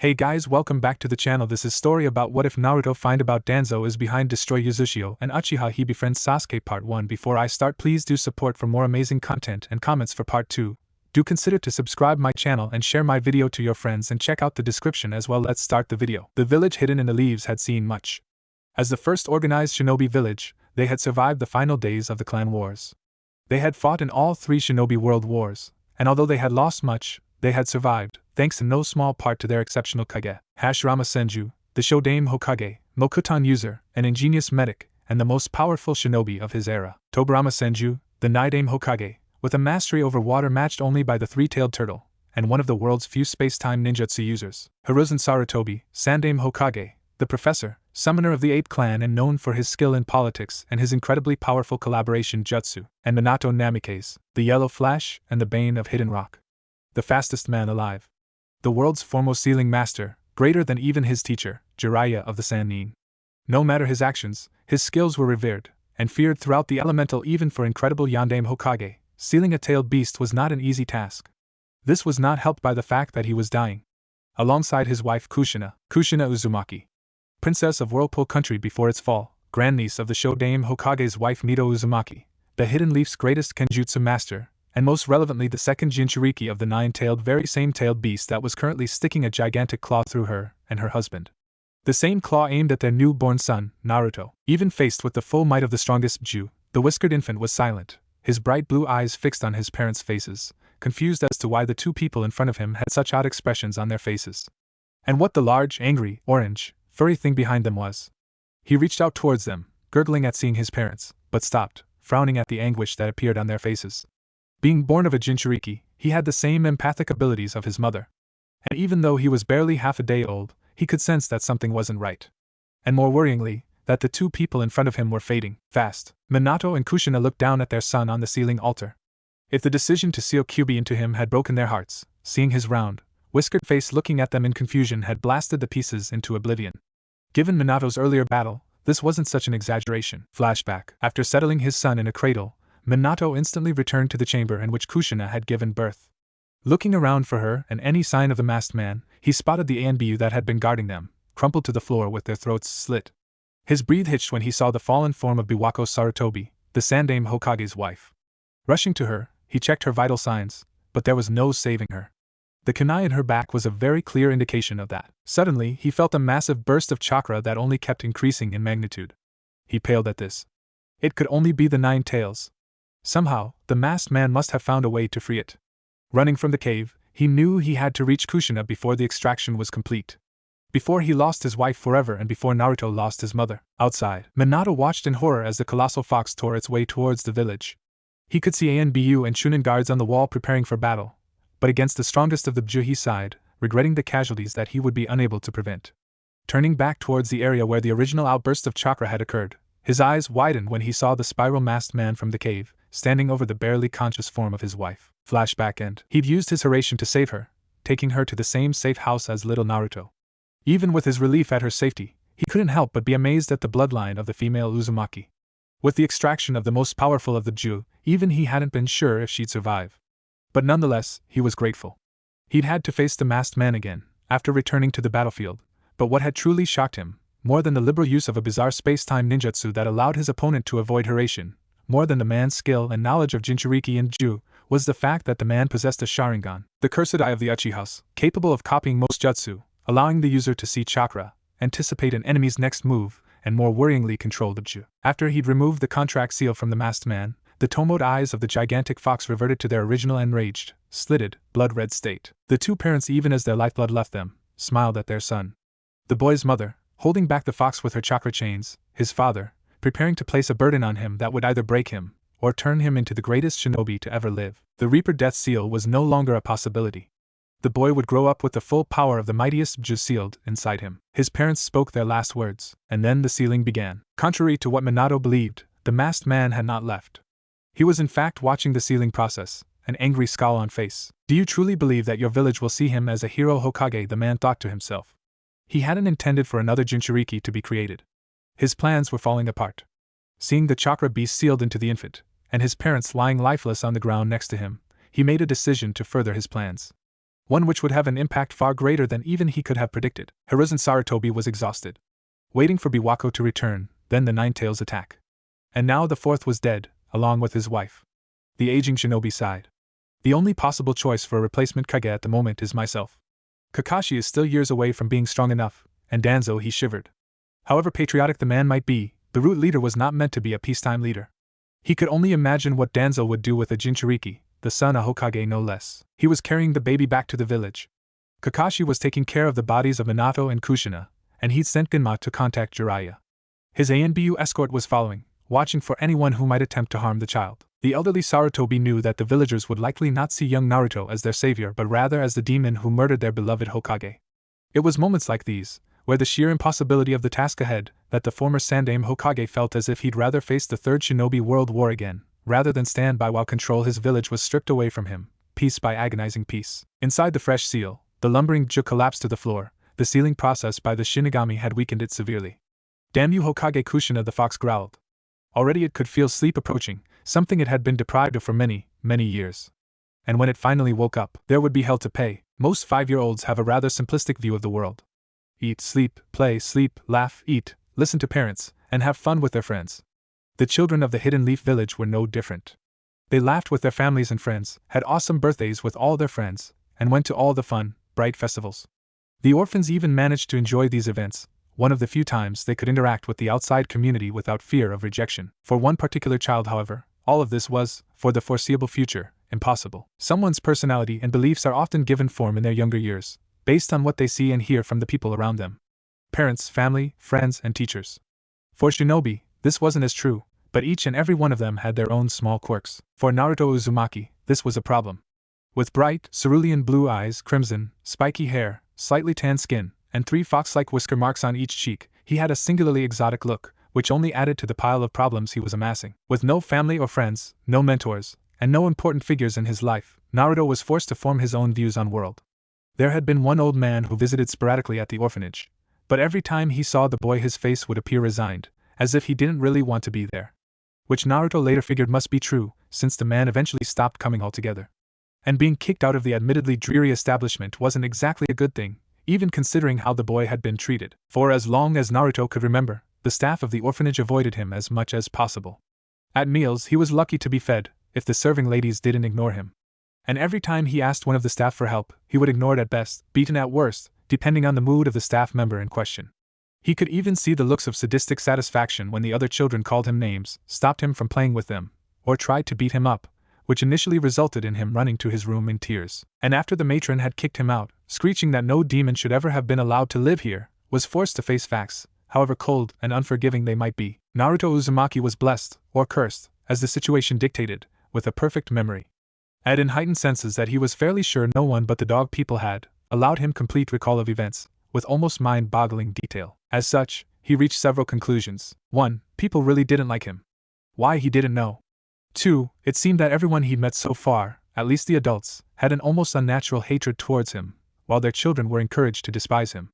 Hey guys, welcome back to the channel. This is story about what if Naruto find about Danzo is behind destroy Uzushio and Uchiha he befriends Sasuke part 1. Before I start, please do support for more amazing content and comments for part 2. Do consider to subscribe my channel and share my video to your friends and check out the description as well. Let's start the video. The village hidden in the leaves had seen much. As the first organized shinobi village, they had survived the final days of the clan wars. They had fought in all 3 shinobi world wars, and although they had lost much, they had survived, thanks in no small part to their exceptional Kage, Hashirama Senju, the Shodaime Hokage, Mokuton user, an ingenious medic, and the most powerful shinobi of his era. Tobirama Senju, the Nidaime Hokage, with a mastery over water matched only by the 3-tailed turtle, and one of the world's few space-time ninjutsu users. Hiruzen Sarutobi, Sandaime Hokage, the professor, summoner of the 8th clan and known for his skill in politics and his incredibly powerful collaboration jutsu. And Minato Namikaze, the Yellow Flash and the Bane of Hidden Rock. The fastest man alive. The world's foremost sealing master, greater than even his teacher, Jiraiya of the Sannin. No matter his actions, his skills were revered and feared throughout the elemental. Even for incredible Yandaime Hokage, sealing a tailed beast was not an easy task. This was not helped by the fact that he was dying. Alongside his wife Kushina Uzumaki, princess of Whirlpool Country before its fall, grandniece of the Shodaime Hokage's wife Mito Uzumaki, the Hidden Leaf's greatest Kenjutsu master, and most relevantly the second Jinchuriki of the 9-tailed very same tailed beast that was currently sticking a gigantic claw through her and her husband. The same claw aimed at their newborn son, Naruto. Even faced with the full might of the strongest Ju, the whiskered infant was silent, his bright blue eyes fixed on his parents' faces, confused as to why the 2 people in front of him had such odd expressions on their faces. And what the large, angry, orange, furry thing behind them was. He reached out towards them, gurgling at seeing his parents, but stopped, frowning at the anguish that appeared on their faces. Being born of a Jinchuriki, he had the same empathic abilities of his mother. And even though he was barely half a day old, he could sense that something wasn't right. And more worryingly, that the 2 people in front of him were fading fast. Minato and Kushina looked down at their son on the ceiling altar. If the decision to seal Kyuubi into him had broken their hearts, seeing his round, whiskered face looking at them in confusion had blasted the pieces into oblivion. Given Minato's earlier battle, this wasn't such an exaggeration. Flashback. After settling his son in a cradle, Minato instantly returned to the chamber in which Kushina had given birth. Looking around for her and any sign of the masked man, he spotted the ANBU that had been guarding them, crumpled to the floor with their throats slit. His breath hitched when he saw the fallen form of Biwako Sarutobi, the Sandaime Hokage's wife. Rushing to her, he checked her vital signs, but there was no saving her. The kunai in her back was a very clear indication of that. Suddenly, he felt a massive burst of chakra that only kept increasing in magnitude. He paled at this. It could only be the 9 tails. Somehow, the masked man must have found a way to free it. Running from the cave, he knew he had to reach Kushina before the extraction was complete. Before he lost his wife forever and before Naruto lost his mother. Outside, Minato watched in horror as the colossal fox tore its way towards the village. He could see ANBU and Chunin guards on the wall preparing for battle, but against the strongest of the Bju he sighed, regretting the casualties that he would be unable to prevent. Turning back towards the area where the original outburst of chakra had occurred, his eyes widened when he saw the spiral masked man from the cave, standing over the barely conscious form of his wife. Flashback end. He'd used his Hiraishin to save her, taking her to the same safe house as little Naruto. Even with his relief at her safety, he couldn't help but be amazed at the bloodline of the female Uzumaki. With the extraction of the most powerful of the Ju, even he hadn't been sure if she'd survive. But nonetheless, he was grateful. He'd had to face the masked man again, after returning to the battlefield, but what had truly shocked him, more than the liberal use of a bizarre space-time ninjutsu that allowed his opponent to avoid Hiraishin, more than the man's skill and knowledge of Jinchuriki and Ju, was the fact that the man possessed a Sharingan, the cursed eye of the Uchihas, capable of copying most jutsu, allowing the user to see chakra, anticipate an enemy's next move, and more worryingly control the Ju. After he'd removed the contract seal from the masked man, the tomoed eyes of the gigantic fox reverted to their original enraged, slitted, blood-red state. The 2 parents, even as their lifeblood left them, smiled at their son. The boy's mother, holding back the fox with her chakra chains, his father, preparing to place a burden on him that would either break him, or turn him into the greatest shinobi to ever live. The Reaper Death Seal was no longer a possibility. The boy would grow up with the full power of the mightiest Ju sealed inside him. His parents spoke their last words, and then the sealing began. Contrary to what Minato believed, the masked man had not left. He was in fact watching the sealing process, an angry scowl on face. Do you truly believe that your village will see him as a hero Hokage? The man thought to himself. He hadn't intended for another Jinchuriki to be created. His plans were falling apart. Seeing the chakra beast sealed into the infant, and his parents lying lifeless on the ground next to him, he made a decision to further his plans. One which would have an impact far greater than even he could have predicted. Hiruzen Sarutobi was exhausted, waiting for Biwako to return, then the Nine-Tails attack. And now the fourth was dead, along with his wife. The aging shinobi sighed. The only possible choice for a replacement Kage at the moment is myself. Kakashi is still years away from being strong enough, and Danzo, he shivered. However patriotic the man might be, the root leader was not meant to be a peacetime leader. He could only imagine what Danzo would do with a Jinchuriki, the son of Hokage no less. He was carrying the baby back to the village. Kakashi was taking care of the bodies of Minato and Kushina, and he'd sent Genma to contact Jiraiya. His ANBU escort was following, watching for anyone who might attempt to harm the child. The elderly Sarutobi knew that the villagers would likely not see young Naruto as their savior but rather as the demon who murdered their beloved Hokage. It was moments like these, where the sheer impossibility of the task ahead, that the former Sandaime Hokage felt as if he'd rather face the Third Shinobi World War again, rather than stand by while control his village was stripped away from him, piece by agonizing piece. Inside the fresh seal, the lumbering Ju collapsed to the floor. The sealing process by the Shinigami had weakened it severely. "Damn you, Hokage Kushina," the fox growled. Already it could feel sleep approaching, something it had been deprived of for many, many years. And when it finally woke up, there would be hell to pay. Most 5-year-olds have a rather simplistic view of the world. Eat, sleep, play, sleep, laugh, eat, listen to parents, and have fun with their friends. The children of the Hidden Leaf Village were no different. They laughed with their families and friends, had awesome birthdays with all their friends, and went to all the fun, bright festivals. The orphans even managed to enjoy these events, one of the few times they could interact with the outside community without fear of rejection. For one particular child, however, all of this was, for the foreseeable future, impossible. Someone's personality and beliefs are often given form in their younger years, based on what they see and hear from the people around them. Parents, family, friends, and teachers. For Shinobi, this wasn't as true, but each and every one of them had their own small quirks. For Naruto Uzumaki, this was a problem. With bright, cerulean blue eyes, crimson, spiky hair, slightly tanned skin, and 3 fox-like whisker marks on each cheek, he had a singularly exotic look, which only added to the pile of problems he was amassing. With no family or friends, no mentors, and no important figures in his life, Naruto was forced to form his own views on world. There had been one old man who visited sporadically at the orphanage, but every time he saw the boy his face would appear resigned, as if he didn't really want to be there. Which Naruto later figured must be true, since the man eventually stopped coming altogether. And being kicked out of the admittedly dreary establishment wasn't exactly a good thing, even considering how the boy had been treated. For as long as Naruto could remember, the staff of the orphanage avoided him as much as possible. At meals he was lucky to be fed, if the serving ladies didn't ignore him. And every time he asked one of the staff for help, he would ignore it at best, beaten at worst, depending on the mood of the staff member in question. He could even see the looks of sadistic satisfaction when the other children called him names, stopped him from playing with them, or tried to beat him up, which initially resulted in him running to his room in tears. And after the matron had kicked him out, screeching that no demon should ever have been allowed to live here, was forced to face facts, however cold and unforgiving they might be. Naruto Uzumaki was blessed, or cursed, as the situation dictated, with a perfect memory. Add in heightened senses that he was fairly sure no one but the dog people had allowed him complete recall of events, with almost mind-boggling detail. As such, he reached several conclusions. 1. People really didn't like him. Why, he didn't know. 2. It seemed that everyone he'd met so far, at least the adults, had an almost unnatural hatred towards him, while their children were encouraged to despise him.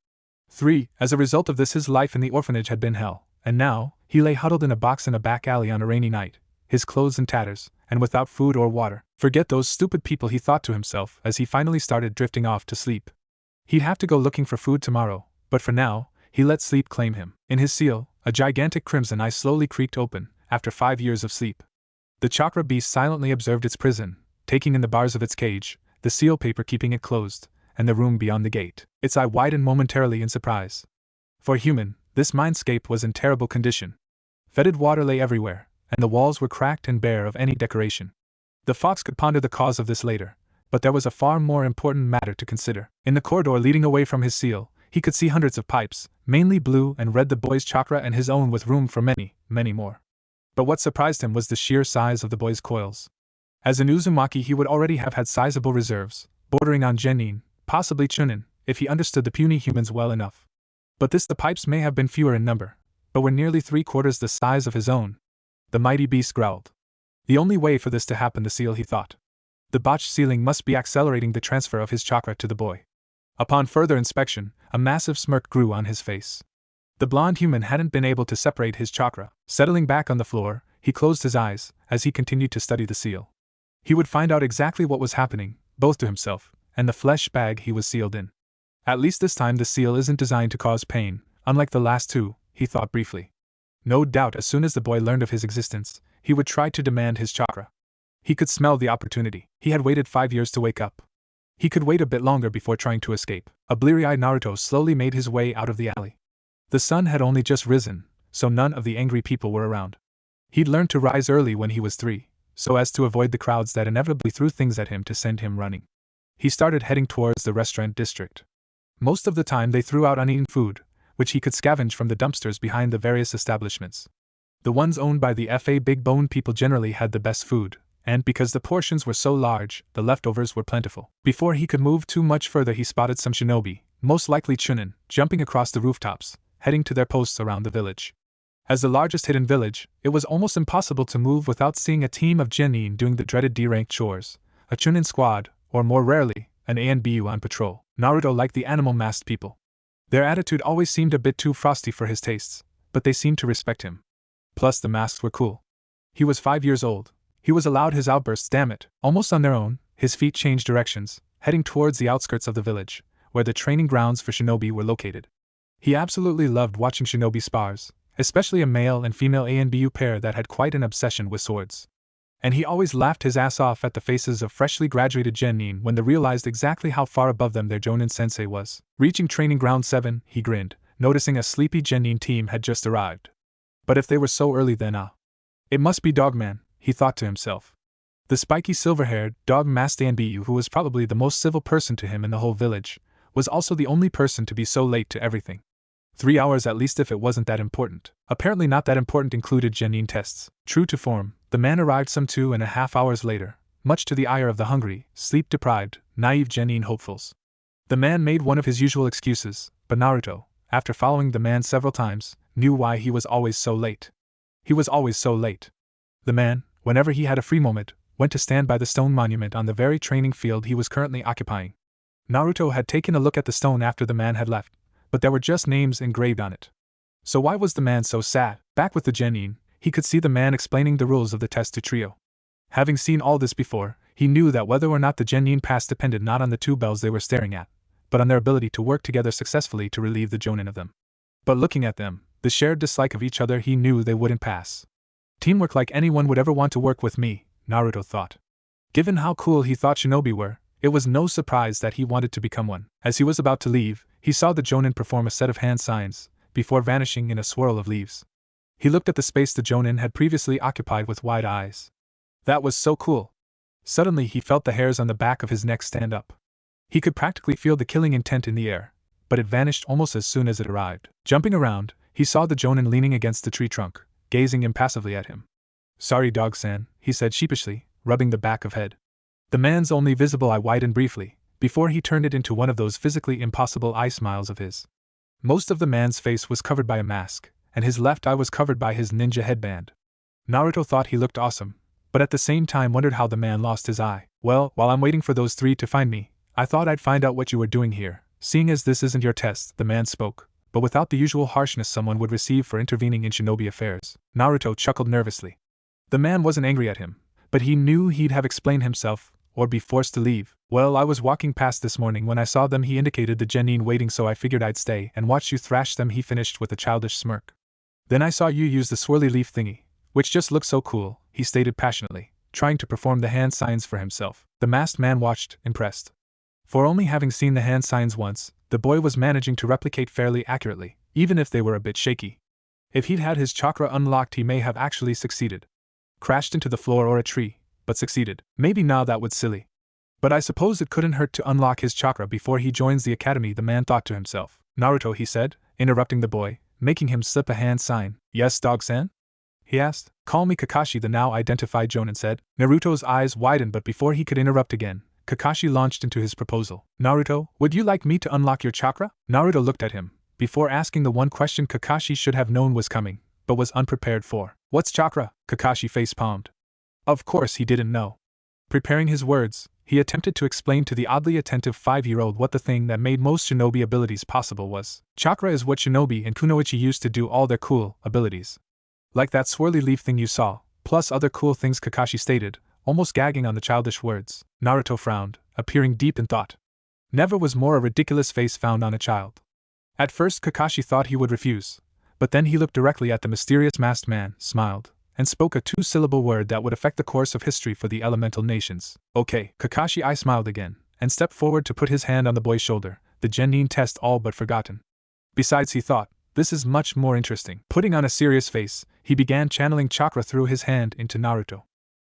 3. As a result of this, his life in the orphanage had been hell, and now, he lay huddled in a box in a back alley on a rainy night, his clothes in tatters, and without food or water. Forget those stupid people, he thought to himself as he finally started drifting off to sleep. He'd have to go looking for food tomorrow, but for now, he let sleep claim him. In his seal, a gigantic crimson eye slowly creaked open, after 5 years of sleep. The chakra beast silently observed its prison, taking in the bars of its cage, the seal paper keeping it closed, and the room beyond the gate. Its eye widened momentarily in surprise. For a human, this mindscape was in terrible condition. Fetid water lay everywhere, and the walls were cracked and bare of any decoration. The fox could ponder the cause of this later, but there was a far more important matter to consider. In the corridor leading away from his seal, he could see hundreds of pipes, mainly blue and red, the boy's chakra and his own, with room for many, many more. But what surprised him was the sheer size of the boy's coils. As an Uzumaki, he would already have had sizable reserves, bordering on genin, possibly chunin, if he understood the puny humans well enough. But the pipes may have been fewer in number, but were nearly 3/4 the size of his own. The mighty beast growled. The only way for this to happen, the seal, he thought. The botched sealing must be accelerating the transfer of his chakra to the boy. Upon further inspection, a massive smirk grew on his face. The blonde human hadn't been able to separate his chakra. Settling back on the floor, he closed his eyes as he continued to study the seal. He would find out exactly what was happening, both to himself and the flesh bag he was sealed in. At least this time the seal isn't designed to cause pain, unlike the last two, he thought briefly. No doubt as soon as the boy learned of his existence, he would try to demand his chakra. He could smell the opportunity. He had waited 5 years to wake up. He could wait a bit longer before trying to escape. A bleary-eyed Naruto slowly made his way out of the alley. The sun had only just risen, so none of the angry people were around. He'd learned to rise early when he was 3, so as to avoid the crowds that inevitably threw things at him to send him running. He started heading towards the restaurant district. Most of the time they threw out uneaten food, which he could scavenge from the dumpsters behind the various establishments. The ones owned by the big-boned people generally had the best food, and because the portions were so large, the leftovers were plentiful. Before he could move too much further he spotted some shinobi, most likely chunin, jumping across the rooftops, heading to their posts around the village. As the largest hidden village, it was almost impossible to move without seeing a team of genin doing the dreaded D-ranked chores, a chunin squad, or more rarely, an ANBU on patrol. Naruto liked the animal-masked people. Their attitude always seemed a bit too frosty for his tastes, but they seemed to respect him. Plus the masks were cool. He was 5 years old. He was allowed his outbursts, damn it, almost on their own. His feet changed directions, heading towards the outskirts of the village, where the training grounds for shinobi were located. He absolutely loved watching shinobi spars, especially a male and female ANBU pair that had quite an obsession with swords. And he always laughed his ass off at the faces of freshly graduated genin when they realized exactly how far above them their Jonin sensei was. Reaching training ground 7, he grinned, noticing a sleepy genin team had just arrived. But if they were so early then it must be Dogman, he thought to himself. The spiky silver-haired, dog-masked ANBU, who was probably the most civil person to him in the whole village, was also the only person to be so late to everything. 3 hours at least if it wasn't that important. Apparently not that important included genin tests. True to form, the man arrived some 2.5 hours later, much to the ire of the hungry, sleep-deprived, naive genin hopefuls. The man made one of his usual excuses, but Naruto, after following the man several times, knew why he was always so late. He was always so late. The man, whenever he had a free moment, went to stand by the stone monument on the very training field he was currently occupying. Naruto had taken a look at the stone after the man had left, but there were just names engraved on it. So why was the man so sad? Back with the genin, he could see the man explaining the rules of the test to Trio. Having seen all this before, he knew that whether or not the genin passed depended not on the two bells they were staring at, but on their ability to work together successfully to relieve the jonin of them. But looking at them, the shared dislike of each other, he knew they wouldn't pass. Teamwork like anyone would ever want to work with me, Naruto thought. Given how cool he thought shinobi were, it was no surprise that he wanted to become one. As he was about to leave, he saw the jonin perform a set of hand signs, before vanishing in a swirl of leaves. He looked at the space the jonin had previously occupied with wide eyes. That was so cool. Suddenly he felt the hairs on the back of his neck stand up. He could practically feel the killing intent in the air, but it vanished almost as soon as it arrived. Jumping around, he saw the jonin leaning against the tree trunk, gazing impassively at him. "Sorry, dog-san," he said sheepishly, rubbing the back of head. The man's only visible eye widened briefly, before he turned it into one of those physically impossible eye smiles of his. Most of the man's face was covered by a mask, and his left eye was covered by his ninja headband. Naruto thought he looked awesome, but at the same time wondered how the man lost his eye. "Well, while I'm waiting for those three to find me, I thought I'd find out what you were doing here. Seeing as this isn't your test," the man spoke, but without the usual harshness someone would receive for intervening in shinobi affairs. Naruto chuckled nervously. The man wasn't angry at him, but he knew he'd have explained himself, or be forced to leave. "Well, I was walking past this morning when I saw them," he indicated the genin waiting, "so I figured I'd stay and watch you thrash them," he finished with a childish smirk. "Then I saw you use the swirly leaf thingy, which just looks so cool," he stated passionately, trying to perform the hand signs for himself. The masked man watched, impressed. For only having seen the hand signs once, the boy was managing to replicate fairly accurately, even if they were a bit shaky. If he'd had his chakra unlocked, he may have actually succeeded. Crashed into the floor or a tree, but succeeded. Maybe now that was silly. But I suppose it couldn't hurt to unlock his chakra before he joins the academy, the man thought to himself. "Naruto," he said, interrupting the boy, making him slip a hand sign. "Yes, dog-san?" he asked. "Call me Kakashi," the now identified jonin said. Naruto's eyes widened, but before he could interrupt again, Kakashi launched into his proposal. "Naruto, would you like me to unlock your chakra?" Naruto looked at him, before asking the one question Kakashi should have known was coming, but was unprepared for. "What's chakra?" Kakashi face-palmed. Of course he didn't know. Preparing his words, he attempted to explain to the oddly attentive 5-year-old what the thing that made most shinobi abilities possible was. Chakra is what shinobi and kunoichi used to do all their cool abilities. Like that swirly leaf thing you saw, plus other cool things, Kakashi stated, almost gagging on the childish words. Naruto frowned, appearing deep in thought. Never was more a ridiculous face found on a child. At first Kakashi thought he would refuse, but then he looked directly at the mysterious masked man, smiled, and spoke a two-syllable word that would affect the course of history for the elemental nations. Okay, Kakashi I smiled again, and stepped forward to put his hand on the boy's shoulder, the genin test all but forgotten. Besides, he thought, this is much more interesting. Putting on a serious face, he began channeling chakra through his hand into Naruto.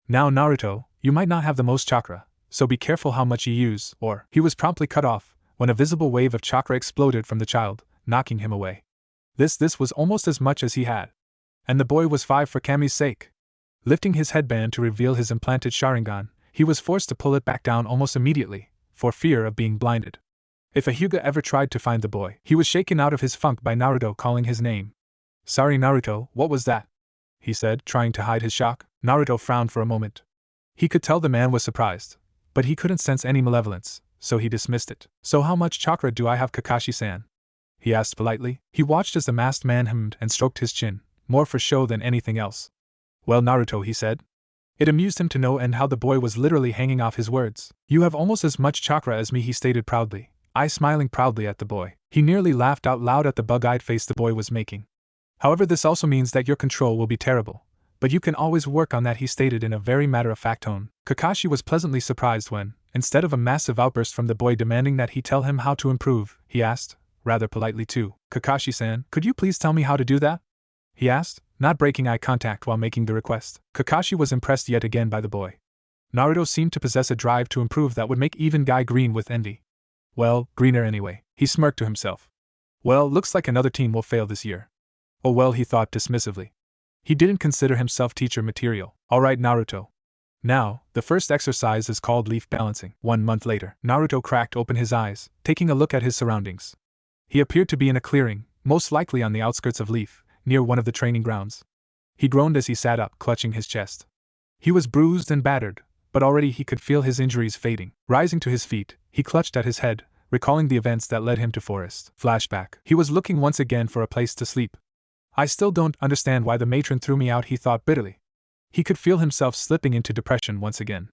Now Naruto, you might not have the most chakra, so be careful how much you use, or… He was promptly cut off, when a visible wave of chakra exploded from the child, knocking him away. This was almost as much as he had. And the boy was 5 for Kami's sake. Lifting his headband to reveal his implanted Sharingan, he was forced to pull it back down almost immediately, for fear of being blinded. If a Hyuga ever tried to find the boy, he was shaken out of his funk by Naruto calling his name. Sorry Naruto, what was that? He said, trying to hide his shock. Naruto frowned for a moment. He could tell the man was surprised, but he couldn't sense any malevolence, so he dismissed it. So how much chakra do I have, Kakashi-san? He asked politely. He watched as the masked man hummed and stroked his chin, more for show than anything else. Well Naruto, he said. It amused him to no end how the boy was literally hanging off his words. You have almost as much chakra as me, he stated proudly. I smiling proudly at the boy. He nearly laughed out loud at the bug-eyed face the boy was making. However, this also means that your control will be terrible. But you can always work on that, he stated in a very matter-of-fact tone. Kakashi was pleasantly surprised when, instead of a massive outburst from the boy demanding that he tell him how to improve, he asked, rather politely too, Kakashi-san, could you please tell me how to do that? He asked, not breaking eye contact while making the request. Kakashi was impressed yet again by the boy. Naruto seemed to possess a drive to improve that would make even Guy green with envy. Well, greener anyway, he smirked to himself. Well, looks like another team will fail this year. Oh well, he thought dismissively. He didn't consider himself teacher material. Alright Naruto. Now, the first exercise is called leaf balancing. 1 month later, Naruto cracked open his eyes, taking a look at his surroundings. He appeared to be in a clearing, most likely on the outskirts of Leaf, near one of the training grounds. He groaned as he sat up, clutching his chest. He was bruised and battered, but already he could feel his injuries fading. Rising to his feet, he clutched at his head, recalling the events that led him to forest. Flashback. He was looking once again for a place to sleep. I still don't understand why the matron threw me out, he thought bitterly. He could feel himself slipping into depression once again.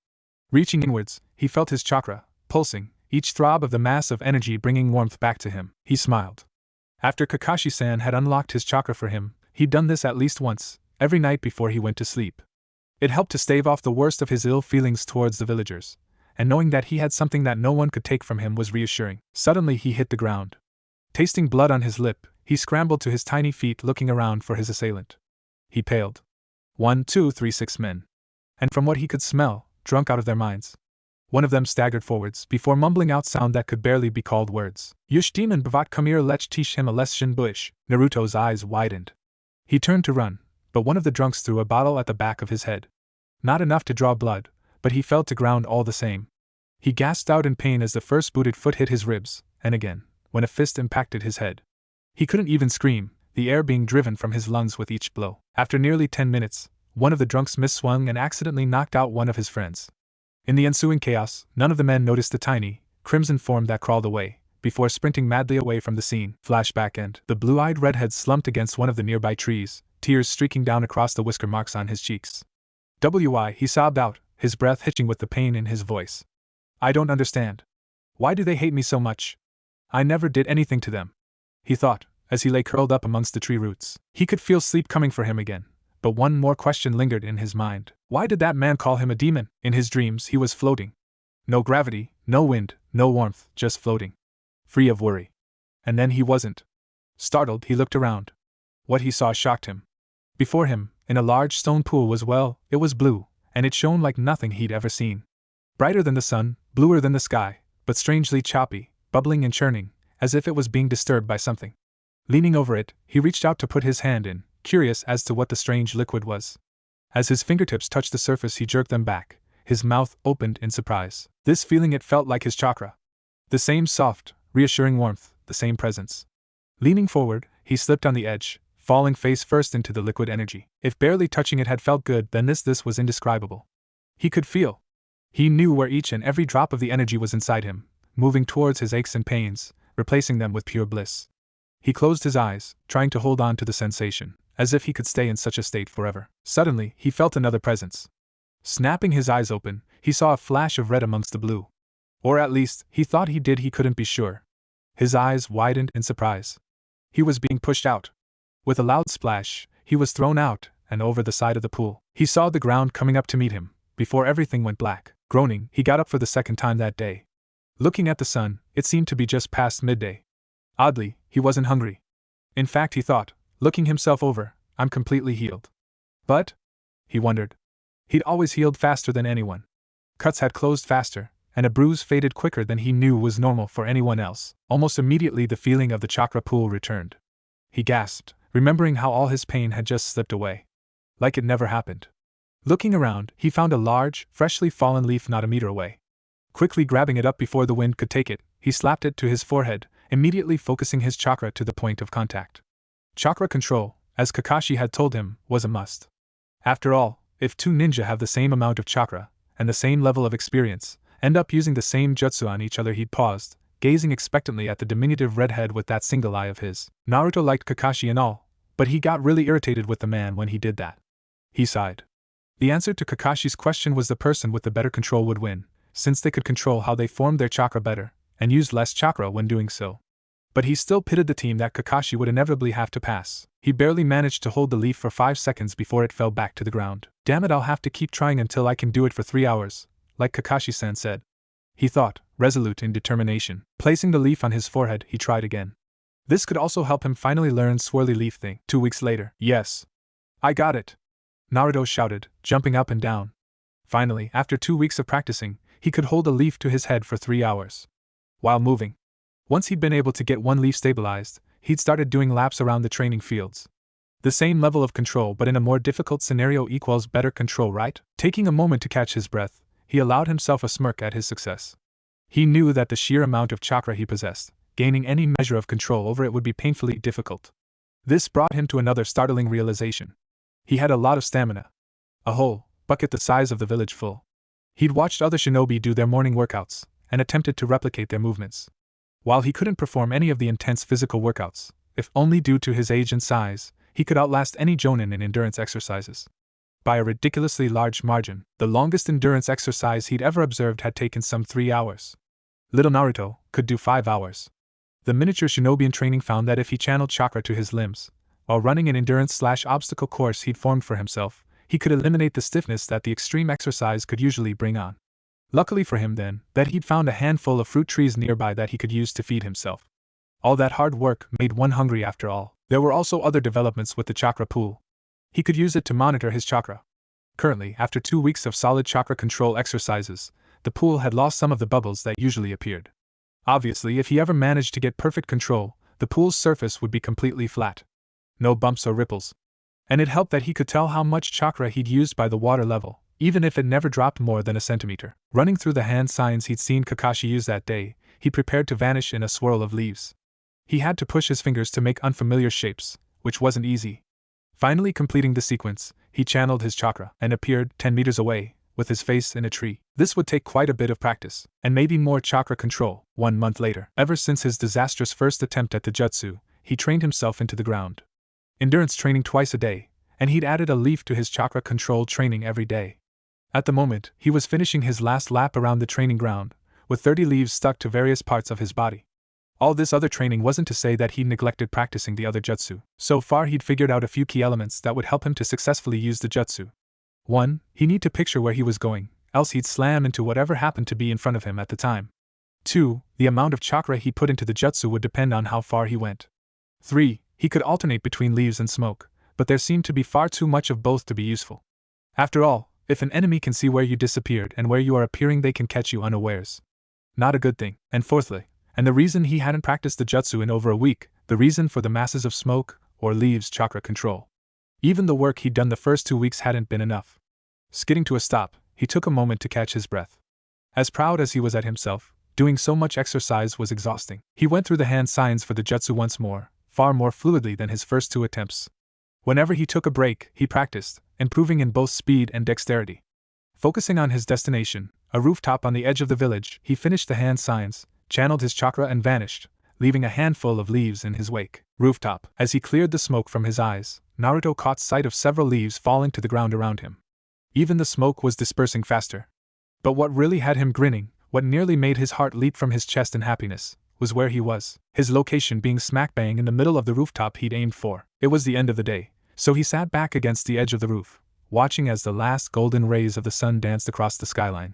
Reaching inwards, he felt his chakra, pulsing, each throb of the mass of energy bringing warmth back to him. He smiled. After Kakashi-san had unlocked his chakra for him, he'd done this at least once, every night before he went to sleep. It helped to stave off the worst of his ill feelings towards the villagers, and knowing that he had something that no one could take from him was reassuring. Suddenly he hit the ground. Tasting blood on his lip, he scrambled to his tiny feet, looking around for his assailant. He paled. 1, 2, 3, 6 men. And from what he could smell, drunk out of their minds. One of them staggered forwards before mumbling out sound that could barely be called words. Yush demon bvat kamir lech tish him a lesson bush. Naruto's eyes widened. He turned to run, but one of the drunks threw a bottle at the back of his head. Not enough to draw blood, but he fell to ground all the same. He gasped out in pain as the first booted foot hit his ribs, and again, when a fist impacted his head. He couldn't even scream, the air being driven from his lungs with each blow. After nearly 10 minutes, one of the drunks misswung and accidentally knocked out one of his friends. In the ensuing chaos, none of the men noticed the tiny, crimson form that crawled away, before sprinting madly away from the scene. Flashback end. The blue-eyed redhead slumped against one of the nearby trees, tears streaking down across the whisker marks on his cheeks. "Why," he sobbed out, his breath hitching with the pain in his voice. "I don't understand. Why do they hate me so much? I never did anything to them," he thought, as he lay curled up amongst the tree roots. He could feel sleep coming for him again, but one more question lingered in his mind. Why did that man call him a demon? In his dreams he was floating. No gravity, no wind, no warmth, just floating. Free of worry. And then he wasn't. Startled, he looked around. What he saw shocked him. Before him, in a large stone pool it was blue, and it shone like nothing he'd ever seen. Brighter than the sun, bluer than the sky, but strangely choppy, bubbling and churning, as if it was being disturbed by something. Leaning over it, he reached out to put his hand in, curious as to what the strange liquid was. As his fingertips touched the surface, he jerked them back, his mouth opened in surprise. This feeling, it felt like his chakra. The same soft, reassuring warmth, the same presence. Leaning forward, he slipped on the edge, falling face first into the liquid energy. If barely touching it had felt good, then this was indescribable. He could feel. He knew where each and every drop of the energy was inside him, moving towards his aches and pains, replacing them with pure bliss. He closed his eyes, trying to hold on to the sensation, as if he could stay in such a state forever. Suddenly, he felt another presence. Snapping his eyes open, he saw a flash of red amongst the blue. Or at least, he thought he did, he couldn't be sure. His eyes widened in surprise. He was being pushed out. With a loud splash, he was thrown out and over the side of the pool. He saw the ground coming up to meet him, before everything went black. Groaning, he got up for the second time that day. Looking at the sun, it seemed to be just past midday. Oddly, he wasn't hungry. In fact, he thought, looking himself over, I'm completely healed. But? He wondered. He'd always healed faster than anyone. Cuts had closed faster, and a bruise faded quicker than he knew was normal for anyone else. Almost immediately the feeling of the chakra pool returned. He gasped, remembering how all his pain had just slipped away. Like it never happened. Looking around, he found a large, freshly fallen leaf not a meter away. Quickly grabbing it up before the wind could take it, he slapped it to his forehead, immediately focusing his chakra to the point of contact. Chakra control, as Kakashi had told him, was a must. After all, if two ninja have the same amount of chakra, and the same level of experience, end up using the same jutsu on each other. He paused, gazing expectantly at the diminutive redhead with that single eye of his. Naruto liked Kakashi and all, but he got really irritated with the man when he did that. He sighed. The answer to Kakashi's question was the person with the better control would win, since they could control how they formed their chakra better, and used less chakra when doing so. But he still pitied the team that Kakashi would inevitably have to pass. He barely managed to hold the leaf for 5 seconds before it fell back to the ground. Damn it, I'll have to keep trying until I can do it for 3 hours, like Kakashi-san said. He thought, resolute in determination. Placing the leaf on his forehead, he tried again. This could also help him finally learn swirly leaf thing. 2 weeks later. Yes. I got it! Naruto shouted, jumping up and down. Finally, after 2 weeks of practicing, he could hold a leaf to his head for 3 hours. While moving. Once he'd been able to get one leaf stabilized, he'd started doing laps around the training fields. The same level of control but in a more difficult scenario equals better control, right? Taking a moment to catch his breath, he allowed himself a smirk at his success. He knew that the sheer amount of chakra he possessed, gaining any measure of control over it would be painfully difficult. This brought him to another startling realization. He had a lot of stamina. A whole bucket the size of the village full. He'd watched other shinobi do their morning workouts, and attempted to replicate their movements. While he couldn't perform any of the intense physical workouts, if only due to his age and size, he could outlast any jonin in endurance exercises. By a ridiculously large margin, the longest endurance exercise he'd ever observed had taken some 3 hours. Little Naruto could do 5 hours. The miniature shinobi in training found that if he channeled chakra to his limbs, while running an endurance/obstacle course he'd formed for himself, he could eliminate the stiffness that the extreme exercise could usually bring on. Luckily for him then, that he'd found a handful of fruit trees nearby that he could use to feed himself. All that hard work made one hungry after all. There were also other developments with the chakra pool. He could use it to monitor his chakra. Currently, after 2 weeks of solid chakra control exercises, the pool had lost some of the bubbles that usually appeared. Obviously, if he ever managed to get perfect control, the pool's surface would be completely flat. No bumps or ripples. And it helped that he could tell how much chakra he'd used by the water level, even if it never dropped more than a centimeter. Running through the hand signs he'd seen Kakashi use that day, he prepared to vanish in a swirl of leaves. He had to push his fingers to make unfamiliar shapes, which wasn't easy. Finally completing the sequence, he channeled his chakra and appeared 10 meters away, with his face in a tree. This would take quite a bit of practice, and maybe more chakra control. 1 month later, ever since his disastrous first attempt at the jutsu, he trained himself into the ground. Endurance training twice a day, and he'd added a leaf to his chakra control training every day. At the moment, he was finishing his last lap around the training ground, with 30 leaves stuck to various parts of his body. All this other training wasn't to say that he'd neglected practicing the other jutsu. So far he'd figured out a few key elements that would help him to successfully use the jutsu. 1. He needed to picture where he was going, else he'd slam into whatever happened to be in front of him at the time. 2. The amount of chakra he put into the jutsu would depend on how far he went. 3. He could alternate between leaves and smoke, but there seemed to be far too much of both to be useful. After all, if an enemy can see where you disappeared and where you are appearing, they can catch you unawares. Not a good thing. And fourthly, and the reason he hadn't practiced the jutsu in over a week, the reason for the masses of smoke, or leaves chakra control. Even the work he'd done the first 2 weeks hadn't been enough. Skidding to a stop, he took a moment to catch his breath. As proud as he was at himself, doing so much exercise was exhausting. He went through the hand signs for the jutsu once more, far more fluidly than his first 2 attempts. Whenever he took a break, he practiced, improving in both speed and dexterity. Focusing on his destination, a rooftop on the edge of the village, he finished the hand signs, channeled his chakra and vanished, leaving a handful of leaves in his wake. Rooftop. As he cleared the smoke from his eyes, Naruto caught sight of several leaves falling to the ground around him. Even the smoke was dispersing faster. But what really had him grinning What nearly made his heart leap from his chest in happiness was where he was, his location being smack bang in the middle of the rooftop he'd aimed for. It was the end of the day, so he sat back against the edge of the roof, watching as the last golden rays of the sun danced across the skyline.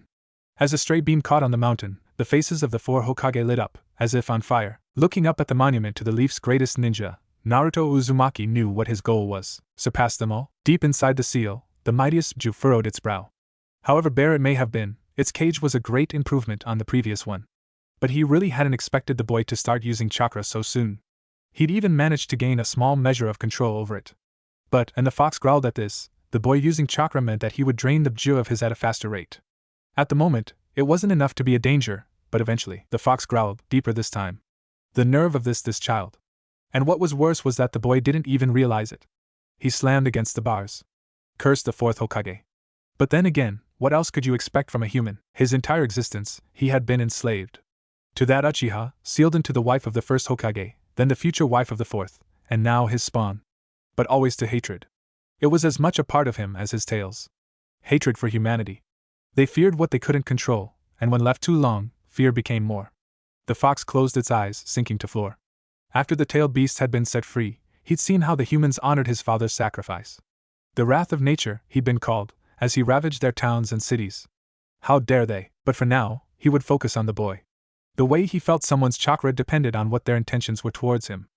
As a stray beam caught on the mountain, the faces of the 4 Hokage lit up, as if on fire. Looking up at the monument to the Leaf's greatest ninja, Naruto Uzumaki knew what his goal was: surpass them all. Deep inside the seal, the mightiest Ju furrowed its brow. However bare it may have been, its cage was a great improvement on the previous one. But he really hadn't expected the boy to start using chakra so soon. He'd even managed to gain a small measure of control over it. But, and the fox growled at this, the boy using chakra meant that he would drain the Ju of his at a faster rate. At the moment, it wasn't enough to be a danger, but eventually, the fox growled, deeper this time. The nerve of this child. And what was worse was that the boy didn't even realize it. He slammed against the bars. Cursed the 4th Hokage. But then again, what else could you expect from a human? His entire existence, he had been enslaved. To that Uchiha, sealed into the wife of the 1st Hokage, then the future wife of the 4th, and now his spawn. But always to hatred. It was as much a part of him as his tails. Hatred for humanity. They feared what they couldn't control, and when left too long, fear became more. The fox closed its eyes, sinking to floor. After the tailed beast had been set free, he'd seen how the humans honored his father's sacrifice. The wrath of nature, he'd been called, as he ravaged their towns and cities. How dare they? But for now, he would focus on the boy. The way he felt someone's chakra depended on what their intentions were towards him.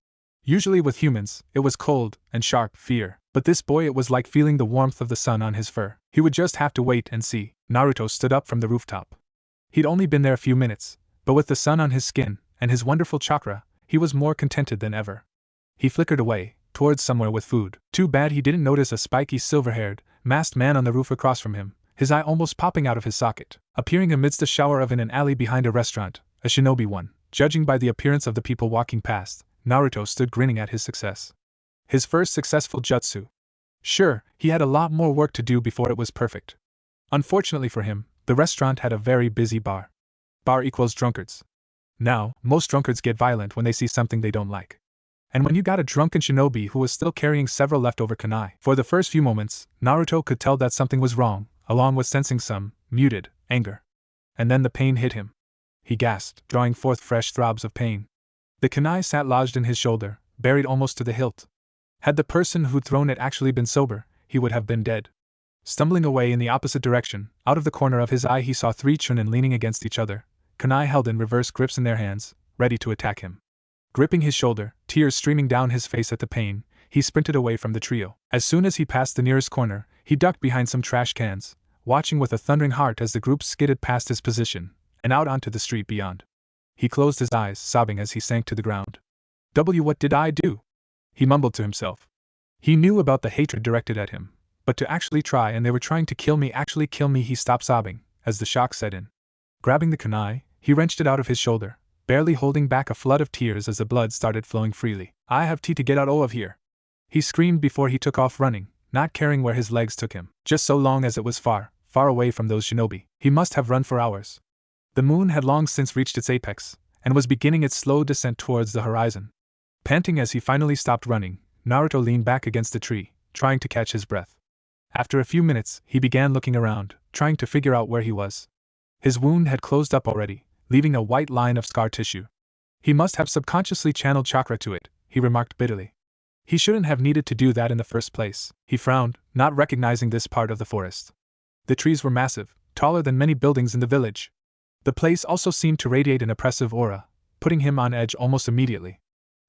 Usually with humans, it was cold and sharp fear, but this boy it was like feeling the warmth of the sun on his fur. He would just have to wait and see. Naruto stood up from the rooftop. He'd only been there a few minutes, but with the sun on his skin and his wonderful chakra, he was more contented than ever. He flickered away, towards somewhere with food. Too bad he didn't notice a spiky silver-haired, masked man on the roof across from him, his eye almost popping out of his socket, appearing amidst a shower of in an alley behind a restaurant, a shinobi one. Judging by the appearance of the people walking past, Naruto stood grinning at his success. His first successful jutsu. Sure, he had a lot more work to do before it was perfect. Unfortunately for him, the restaurant had a very busy bar. Bar equals drunkards. Now, most drunkards get violent when they see something they don't like. And when you got a drunken shinobi who was still carrying several leftover kunai, for the first few moments, Naruto could tell that something was wrong, along with sensing some muted anger. And then the pain hit him. He gasped, drawing forth fresh throbs of pain. The kunai sat lodged in his shoulder, buried almost to the hilt. Had the person who'd thrown it actually been sober, he would have been dead. Stumbling away in the opposite direction, out of the corner of his eye he saw 3 chunin leaning against each other, kunai held in reverse grips in their hands, ready to attack him. Gripping his shoulder, tears streaming down his face at the pain, he sprinted away from the trio. As soon as he passed the nearest corner, he ducked behind some trash cans, watching with a thundering heart as the group skidded past his position, and out onto the street beyond. He closed his eyes, sobbing as he sank to the ground. What did I do? He mumbled to himself. He knew about the hatred directed at him, but to actually try and they were trying to kill me, he stopped sobbing, as the shock set in. Grabbing the kunai, he wrenched it out of his shoulder, barely holding back a flood of tears as the blood started flowing freely. I have to get out of here, he screamed before he took off running, not caring where his legs took him, just so long as it was far, far away from those shinobi. He must have run for hours. The moon had long since reached its apex, and was beginning its slow descent towards the horizon. Panting as he finally stopped running, Naruto leaned back against a tree, trying to catch his breath. After a few minutes, he began looking around, trying to figure out where he was. His wound had closed up already, leaving a white line of scar tissue. He must have subconsciously channeled chakra to it, he remarked bitterly. He shouldn't have needed to do that in the first place. He frowned, not recognizing this part of the forest. The trees were massive, taller than many buildings in the village. The place also seemed to radiate an oppressive aura, putting him on edge almost immediately.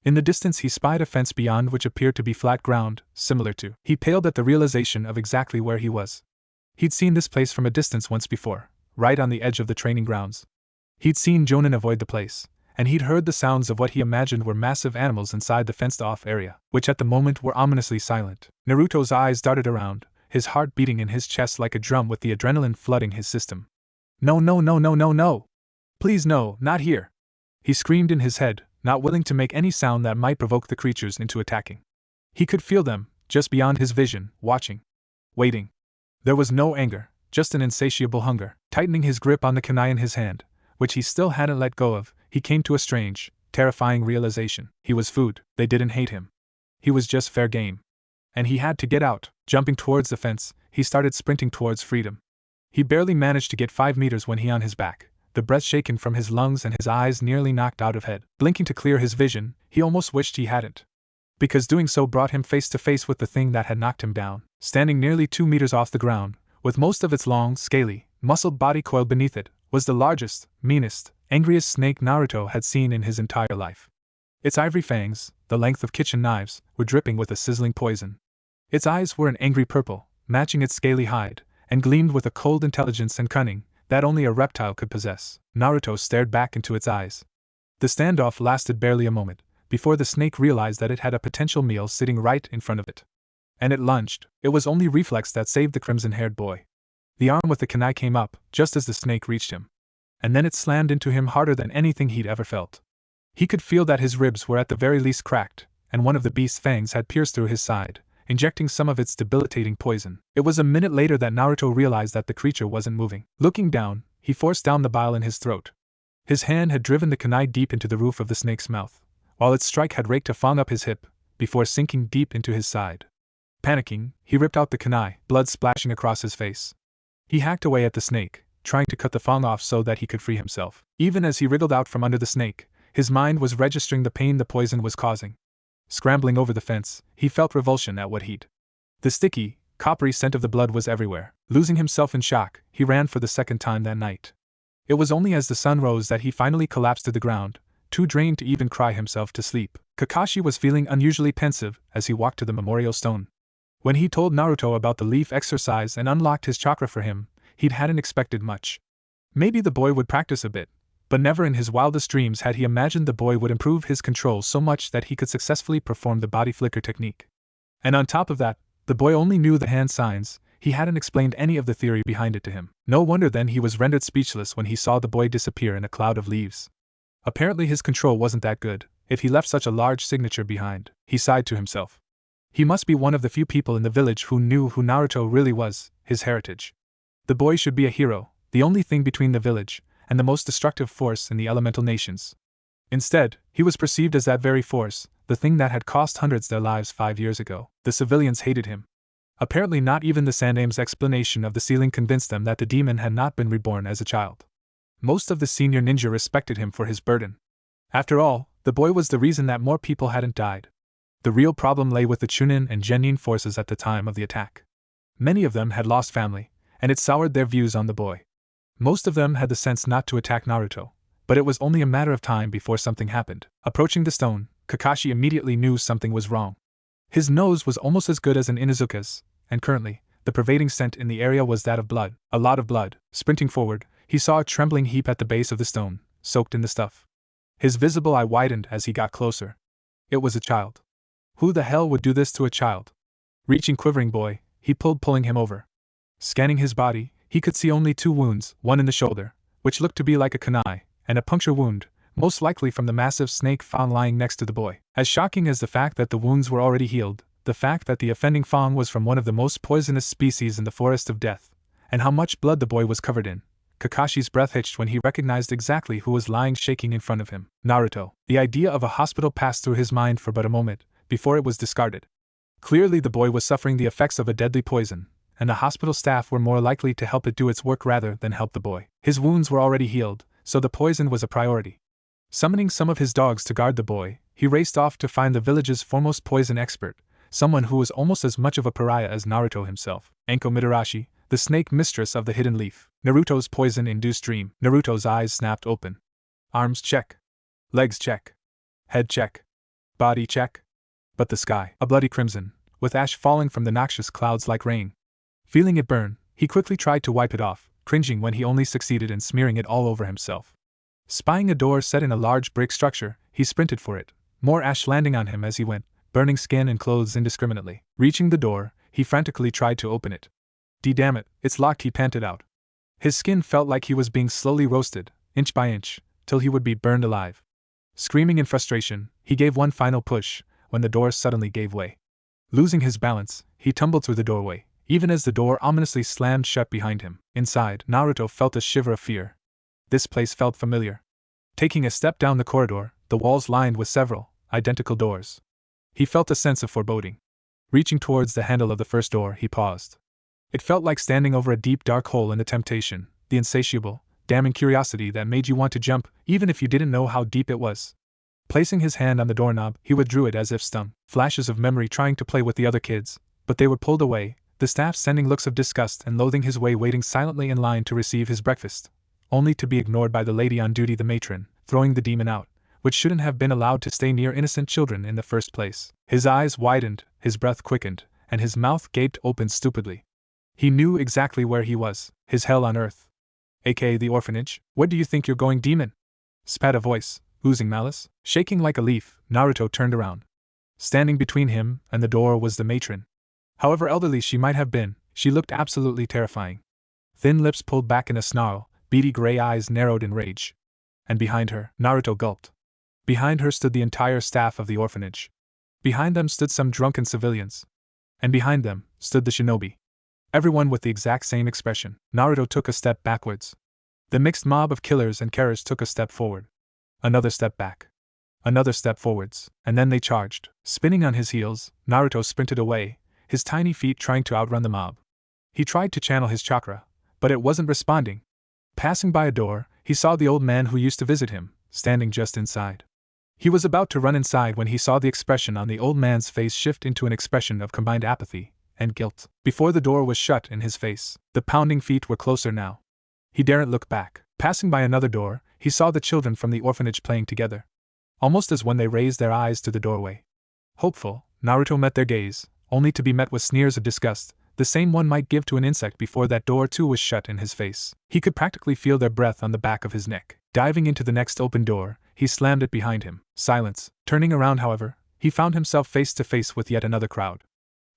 In the distance he spied a fence beyond which appeared to be flat ground, similar to. He paled at the realization of exactly where he was. He'd seen this place from a distance once before, right on the edge of the training grounds. He'd seen Jonin avoid the place, and he'd heard the sounds of what he imagined were massive animals inside the fenced-off area, which at the moment were ominously silent. Naruto's eyes darted around, his heart beating in his chest like a drum with the adrenaline flooding his system. No, no, no, no, no, no! Please no, not here! He screamed in his head, not willing to make any sound that might provoke the creatures into attacking. He could feel them, just beyond his vision, watching. Waiting. There was no anger, just an insatiable hunger. Tightening his grip on the kunai in his hand, which he still hadn't let go of, he came to a strange, terrifying realization. He was food. They didn't hate him. He was just fair game. And he had to get out. Jumping towards the fence, he started sprinting towards freedom. He barely managed to get 5 meters when he on his back, the breath shaken from his lungs and his eyes nearly knocked out of head. Blinking to clear his vision, he almost wished he hadn't, because doing so brought him face to face with the thing that had knocked him down. Standing nearly 2 meters off the ground, with most of its long, scaly, muscled body coiled beneath it, was the largest, meanest, angriest snake Naruto had seen in his entire life. Its ivory fangs, the length of kitchen knives, were dripping with a sizzling poison. Its eyes were an angry purple, matching its scaly hide, and gleamed with a cold intelligence and cunning that only a reptile could possess. Naruto stared back into its eyes. The standoff lasted barely a moment, before the snake realized that it had a potential meal sitting right in front of it. And it lunged. It was only reflex that saved the crimson-haired boy. The arm with the kunai came up, just as the snake reached him. And then it slammed into him harder than anything he'd ever felt. He could feel that his ribs were at the very least cracked, and one of the beast's fangs had pierced through his side, injecting some of its debilitating poison. It was a minute later that Naruto realized that the creature wasn't moving. Looking down, he forced down the bile in his throat. His hand had driven the kunai deep into the roof of the snake's mouth, while its strike had raked a fang up his hip, before sinking deep into his side. Panicking, he ripped out the kunai, blood splashing across his face. He hacked away at the snake, trying to cut the fang off so that he could free himself. Even as he wriggled out from under the snake, his mind was registering the pain the poison was causing. Scrambling over the fence, he felt revulsion at what he'd. The sticky, coppery scent of the blood was everywhere. Losing himself in shock, he ran for the second time that night. It was only as the sun rose that he finally collapsed to the ground, too drained to even cry himself to sleep. Kakashi was feeling unusually pensive as he walked to the memorial stone. When he told Naruto about the leaf exercise and unlocked his chakra for him, he hadn't expected much. Maybe the boy would practice a bit, but never in his wildest dreams had he imagined the boy would improve his control so much that he could successfully perform the body flicker technique. And on top of that, the boy only knew the hand signs. He hadn't explained any of the theory behind it to him. No wonder then he was rendered speechless when he saw the boy disappear in a cloud of leaves. Apparently his control wasn't that good, if he left such a large signature behind, he sighed to himself. He must be one of the few people in the village who knew who Naruto really was, his heritage. The boy should be a hero, the only thing between the village and the most destructive force in the elemental nations. Instead, he was perceived as that very force, the thing that had cost hundreds their lives 5 years ago. The civilians hated him. Apparently not even the Sandame's explanation of the ceiling convinced them that the demon had not been reborn as a child. Most of the senior ninja respected him for his burden. After all, the boy was the reason that more people hadn't died. The real problem lay with the Chunin and Genin forces at the time of the attack. Many of them had lost family, and it soured their views on the boy. Most of them had the sense not to attack Naruto, but it was only a matter of time before something happened. Approaching the stone, Kakashi immediately knew something was wrong. His nose was almost as good as an Inuzuka's, and currently, the pervading scent in the area was that of blood. A lot of blood. Sprinting forward, he saw a trembling heap at the base of the stone, soaked in the stuff. His visible eye widened as he got closer. It was a child. Who the hell would do this to a child? Reaching quivering boy, he pulling him over. Scanning his body, he could see only 2 wounds, one in the shoulder, which looked to be like a kunai, and a puncture wound, most likely from the massive snake fang lying next to the boy. As shocking as the fact that the wounds were already healed, the fact that the offending fang was from one of the most poisonous species in the Forest of Death, and how much blood the boy was covered in, Kakashi's breath hitched when he recognized exactly who was lying shaking in front of him. Naruto. The idea of a hospital passed through his mind for but a moment, before it was discarded. Clearly the boy was suffering the effects of a deadly poison, and the hospital staff were more likely to help it do its work rather than help the boy. His wounds were already healed, so the poison was a priority. Summoning some of his dogs to guard the boy, he raced off to find the village's foremost poison expert, someone who was almost as much of a pariah as Naruto himself. Anko Mitarashi, the snake mistress of the hidden leaf. Naruto's poison-induced dream. Naruto's eyes snapped open. Arms check. Legs check. Head check. Body check. But the sky, a bloody crimson, with ash falling from the noxious clouds like rain. Feeling it burn, he quickly tried to wipe it off, cringing when he only succeeded in smearing it all over himself. Spying a door set in a large brick structure, he sprinted for it, more ash landing on him as he went, burning skin and clothes indiscriminately. Reaching the door, he frantically tried to open it. Damn it, it's locked, he panted out. His skin felt like he was being slowly roasted, inch by inch, till he would be burned alive. Screaming in frustration, he gave one final push, when the door suddenly gave way. Losing his balance, he tumbled through the doorway, even as the door ominously slammed shut behind him. Inside, Naruto felt a shiver of fear. This place felt familiar. Taking a step down the corridor, the walls lined with several identical doors. He felt a sense of foreboding. Reaching towards the handle of the first door, he paused. It felt like standing over a deep dark hole in the temptation, the insatiable, damning curiosity that made you want to jump, even if you didn't know how deep it was. Placing his hand on the doorknob, he withdrew it as if stung, flashes of memory trying to play with the other kids, but they were pulled away, the staff sending looks of disgust and loathing his way, waiting silently in line to receive his breakfast, only to be ignored by the lady on duty, the matron, throwing the demon out, which shouldn't have been allowed to stay near innocent children in the first place. His eyes widened, his breath quickened, and his mouth gaped open stupidly. He knew exactly where he was, his hell on earth. aka the orphanage. Where do you think you're going, demon? Spat a voice, oozing malice. Shaking like a leaf, Naruto turned around. Standing between him and the door was the matron. However elderly she might have been, she looked absolutely terrifying. Thin lips pulled back in a snarl, beady gray eyes narrowed in rage. And behind her, Naruto gulped. Behind her stood the entire staff of the orphanage. Behind them stood some drunken civilians. And behind them stood the shinobi. Everyone with the exact same expression. Naruto took a step backwards. The mixed mob of killers and carers took a step forward. Another step back. Another step forwards, and then they charged. Spinning on his heels, Naruto sprinted away, his tiny feet trying to outrun the mob. He tried to channel his chakra, but it wasn't responding. Passing by a door, he saw the old man who used to visit him, standing just inside. He was about to run inside when he saw the expression on the old man's face shift into an expression of combined apathy and guilt. Before the door was shut in his face, the pounding feet were closer now. He daren't look back. Passing by another door, he saw the children from the orphanage playing together. Almost as when they raised their eyes to the doorway. Hopeful, Naruto met their gaze, only to be met with sneers of disgust, the same one might give to an insect before that door too was shut in his face. He could practically feel their breath on the back of his neck. Diving into the next open door, he slammed it behind him. Silence. Turning around, however, he found himself face to face with yet another crowd.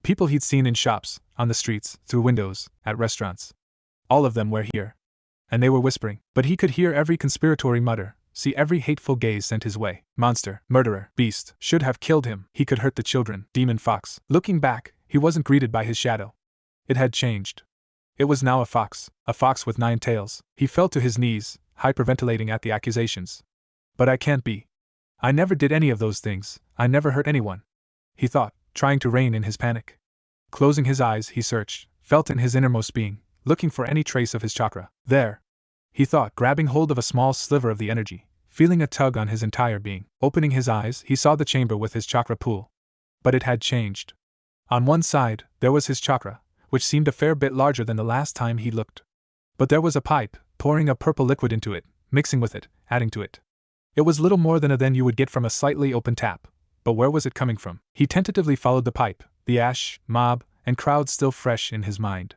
People he'd seen in shops, on the streets, through windows, at restaurants. All of them were here. And they were whispering, but he could hear every conspiratory mutter, see every hateful gaze sent his way. Monster, murderer, beast, should have killed him. He could hurt the children. Demon fox. Looking back, he wasn't greeted by his shadow. It had changed. It was now a fox with 9 tails. He fell to his knees, hyperventilating at the accusations. But I can't be. I never did any of those things. I never hurt anyone, he thought, trying to rein in his panic. Closing his eyes, he searched, felt in his innermost being, looking for any trace of his chakra. There, he thought, grabbing hold of a small sliver of the energy, feeling a tug on his entire being. Opening his eyes, he saw the chamber with his chakra pool. But it had changed. On one side, there was his chakra, which seemed a fair bit larger than the last time he looked. But there was a pipe, pouring a purple liquid into it, mixing with it, adding to it. It was little more than a then you would get from a slightly open tap. But where was it coming from? He tentatively followed the pipe, the ash, mob, and crowd still fresh in his mind.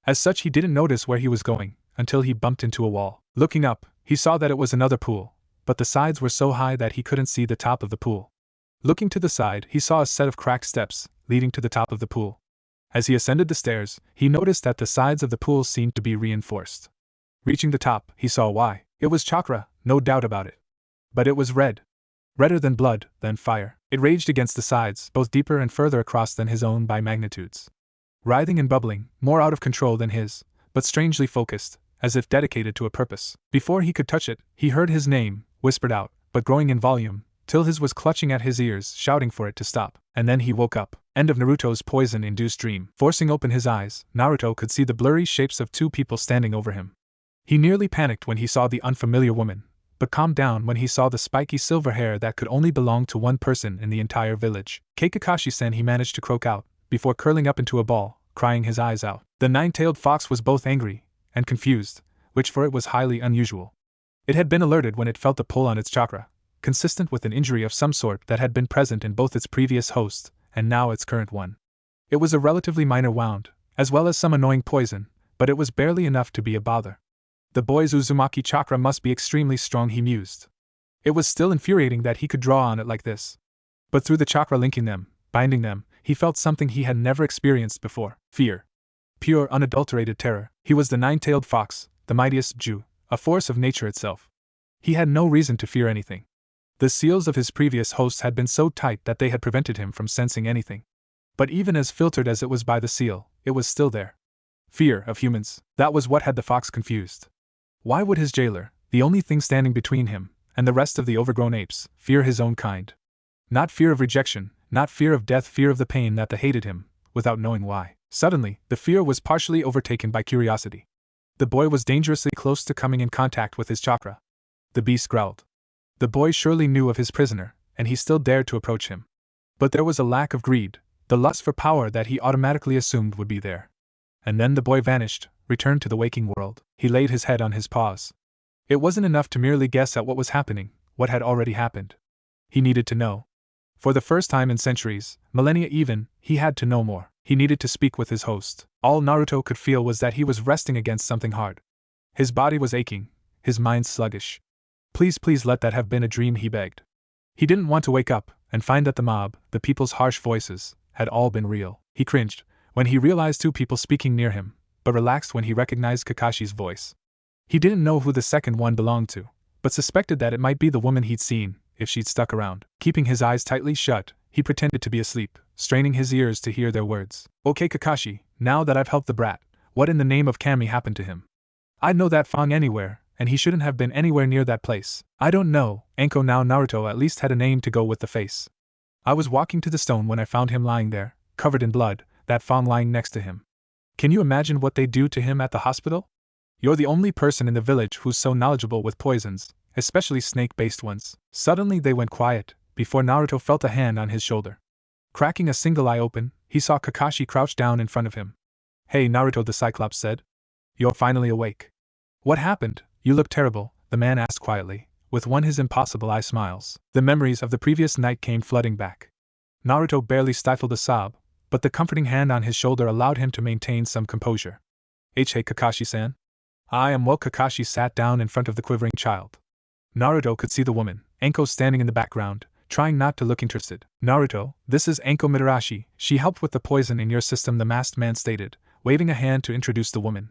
As such, he didn't notice where he was going, until he bumped into a wall. Looking up, he saw that it was another pool, but the sides were so high that he couldn't see the top of the pool. Looking to the side, he saw a set of cracked steps, leading to the top of the pool. As he ascended the stairs, he noticed that the sides of the pool seemed to be reinforced. Reaching the top, he saw why. It was chakra, no doubt about it. But it was red. Redder than blood, than fire. It raged against the sides, both deeper and further across than his own by magnitudes. Writhing and bubbling, more out of control than his, but strangely focused, as if dedicated to a purpose. Before he could touch it, he heard his name, whispered out, but growing in volume, till his was clutching at his ears, shouting for it to stop. And then he woke up. End of Naruto's poison-induced dream. Forcing open his eyes, Naruto could see the blurry shapes of 2 people standing over him. He nearly panicked when he saw the unfamiliar woman, but calmed down when he saw the spiky silver hair that could only belong to one person in the entire village. Kakashi-san, he managed to croak out, before curling up into a ball, crying his eyes out. The 9-tailed fox was both angry and confused, which for it was highly unusual. It had been alerted when it felt a pull on its chakra, consistent with an injury of some sort that had been present in both its previous hosts and now its current one. It was a relatively minor wound, as well as some annoying poison, but it was barely enough to be a bother. The boy's Uzumaki chakra must be extremely strong, he mused. It was still infuriating that he could draw on it like this. But through the chakra linking them, binding them, he felt something he had never experienced before. Fear. Pure, unadulterated terror. He was the 9-tailed fox, the mightiest Jew, a force of nature itself. He had no reason to fear anything. The seals of his previous hosts had been so tight that they had prevented him from sensing anything. But even as filtered as it was by the seal, it was still there. Fear of humans. That was what had the fox confused. Why would his jailer, the only thing standing between him and the rest of the overgrown apes, fear his own kind? Not fear of rejection, not fear of death, fear of the pain that they hated him, without knowing why. Suddenly, the fear was partially overtaken by curiosity. The boy was dangerously close to coming in contact with his chakra. The beast growled. The boy surely knew of his prisoner, and he still dared to approach him. But there was a lack of greed, the lust for power that he automatically assumed would be there. And then the boy vanished, returned to the waking world. He laid his head on his paws. It wasn't enough to merely guess at what was happening, what had already happened. He needed to know. For the first time in centuries, millennia even, he had to know more. He needed to speak with his host. All Naruto could feel was that he was resting against something hard. His body was aching, his mind sluggish. Please let that have been a dream, he begged. He didn't want to wake up and find that the mob, the people's harsh voices, had all been real. He cringed when he realized two people speaking near him, but relaxed when he recognized Kakashi's voice. He didn't know who the second one belonged to, but suspected that it might be the woman he'd seen, if she'd stuck around. Keeping his eyes tightly shut, he pretended to be asleep, straining his ears to hear their words. Okay Kakashi, now that I've helped the brat, what in the name of Kami happened to him? I'd know that Fong anywhere, and he shouldn't have been anywhere near that place. I don't know, Anko. Now Naruto at least had a name to go with the face. I was walking to the stone when I found him lying there, covered in blood, that Fong lying next to him. Can you imagine what they do to him at the hospital? You're the only person in the village who's so knowledgeable with poisons, especially snake-based ones. Suddenly they went quiet, before Naruto felt a hand on his shoulder. Cracking a single eye open, he saw Kakashi crouched down in front of him. Hey Naruto, the Cyclops said. You're finally awake. What happened? You look terrible, the man asked quietly, with one of his impossible eye smiles. The memories of the previous night came flooding back. Naruto barely stifled a sob, but the comforting hand on his shoulder allowed him to maintain some composure. Hey Kakashi-san. I am well. Kakashi sat down in front of the quivering child. Naruto could see the woman, Anko, standing in the background, trying not to look interested. Naruto, this is Anko Mitarashi. She helped with the poison in your system, the masked man stated, waving a hand to introduce the woman.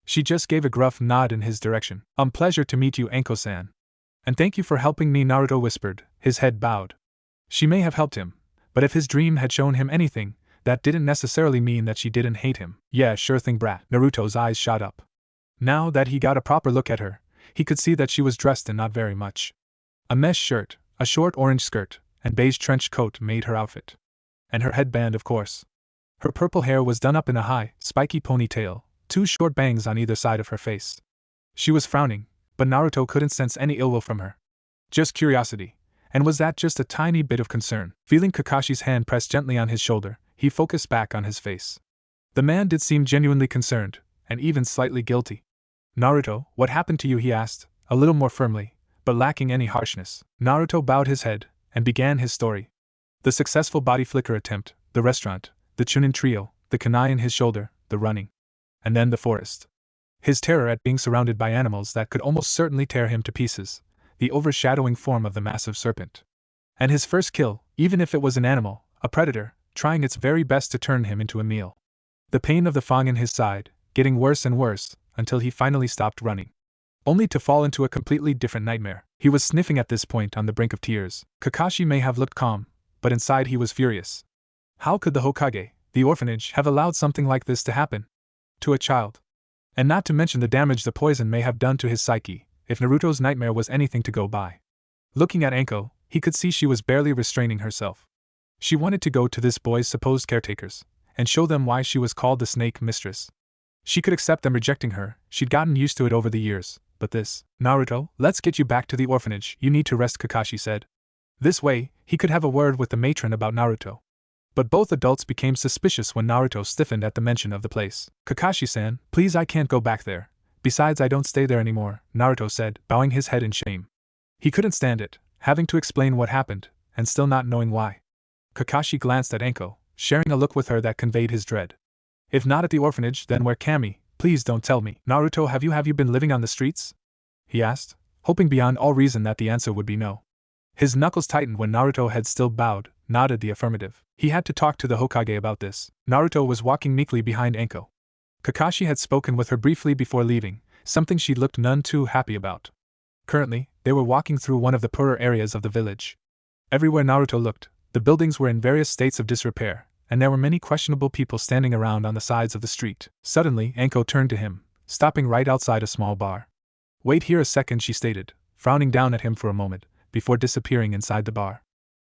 She just gave a gruff nod in his direction. Pleasure to meet you, Anko-san. And thank you for helping me, Naruto whispered, his head bowed. She may have helped him, but if his dream had shown him anything, that didn't necessarily mean that she didn't hate him. Yeah, sure thing, brat. Naruto's eyes shot up. Now that he got a proper look at her, he could see that she was dressed in not very much. A mesh shirt, a short orange skirt, and beige trench coat made her outfit. And her headband, of course. Her purple hair was done up in a high, spiky ponytail, 2 short bangs on either side of her face. She was frowning, but Naruto couldn't sense any ill will from her. Just curiosity. And was that just a tiny bit of concern? Feeling Kakashi's hand pressed gently on his shoulder, he focused back on his face. The man did seem genuinely concerned, and even slightly guilty. Naruto, what happened to you? He asked, a little more firmly, but lacking any harshness. Naruto bowed his head, and began his story. The successful body flicker attempt, the restaurant, the Chunin trio, the kunai in his shoulder, the running. And then the forest. His terror at being surrounded by animals that could almost certainly tear him to pieces, the overshadowing form of the massive serpent. And his first kill, even if it was an animal, a predator, trying its very best to turn him into a meal. The pain of the Fong in his side, getting worse and worse, until he finally stopped running. Only to fall into a completely different nightmare. He was sniffing at this point on the brink of tears. Kakashi may have looked calm, but inside he was furious. How could the Hokage, the orphanage, have allowed something like this to happen? To a child. And not to mention the damage the poison may have done to his psyche, if Naruto's nightmare was anything to go by. Looking at Anko, he could see she was barely restraining herself. She wanted to go to this boy's supposed caretakers, and show them why she was called the Snake Mistress. She could accept them rejecting her, she'd gotten used to it over the years, but this. Naruto, let's get you back to the orphanage. You need to rest, Kakashi said. This way, he could have a word with the matron about Naruto. But both adults became suspicious when Naruto stiffened at the mention of the place. Kakashi-san, please, I can't go back there. Besides, I don't stay there anymore, Naruto said, bowing his head in shame. He couldn't stand it, having to explain what happened, and still not knowing why. Kakashi glanced at Anko, sharing a look with her that conveyed his dread. If not at the orphanage, then where? Kami, please don't tell me. Naruto, have you been living on the streets? He asked, hoping beyond all reason that the answer would be no. His knuckles tightened when Naruto had still bowed, nodded the affirmative. He had to talk to the Hokage about this. Naruto was walking meekly behind Anko. Kakashi had spoken with her briefly before leaving, something she looked none too happy about. Currently, they were walking through one of the poorer areas of the village. Everywhere Naruto looked, the buildings were in various states of disrepair, and there were many questionable people standing around on the sides of the street. Suddenly, Anko turned to him, stopping right outside a small bar. Wait here a second, she stated, frowning down at him for a moment, before disappearing inside the bar.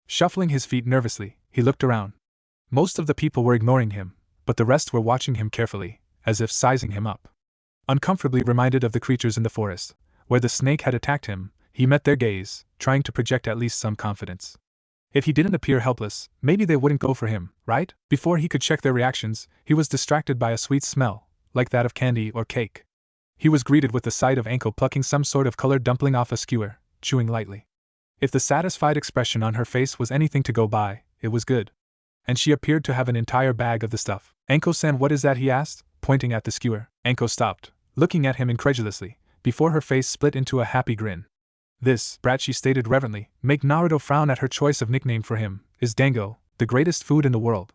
Shuffling his feet nervously, he looked around. Most of the people were ignoring him, but the rest were watching him carefully, as if sizing him up. Uncomfortably reminded of the creatures in the forest, where the snake had attacked him, he met their gaze, trying to project at least some confidence. If he didn't appear helpless, maybe they wouldn't go for him, right? Before he could check their reactions, he was distracted by a sweet smell, like that of candy or cake. He was greeted with the sight of Anko plucking some sort of colored dumpling off a skewer, chewing lightly. If the satisfied expression on her face was anything to go by, it was good. And she appeared to have an entire bag of the stuff. Anko-san, what is that? He asked, pointing at the skewer. Anko stopped, looking at him incredulously, before her face split into a happy grin. This, brat, she stated reverently, make Naruto frown at her choice of nickname for him, is dango, the greatest food in the world.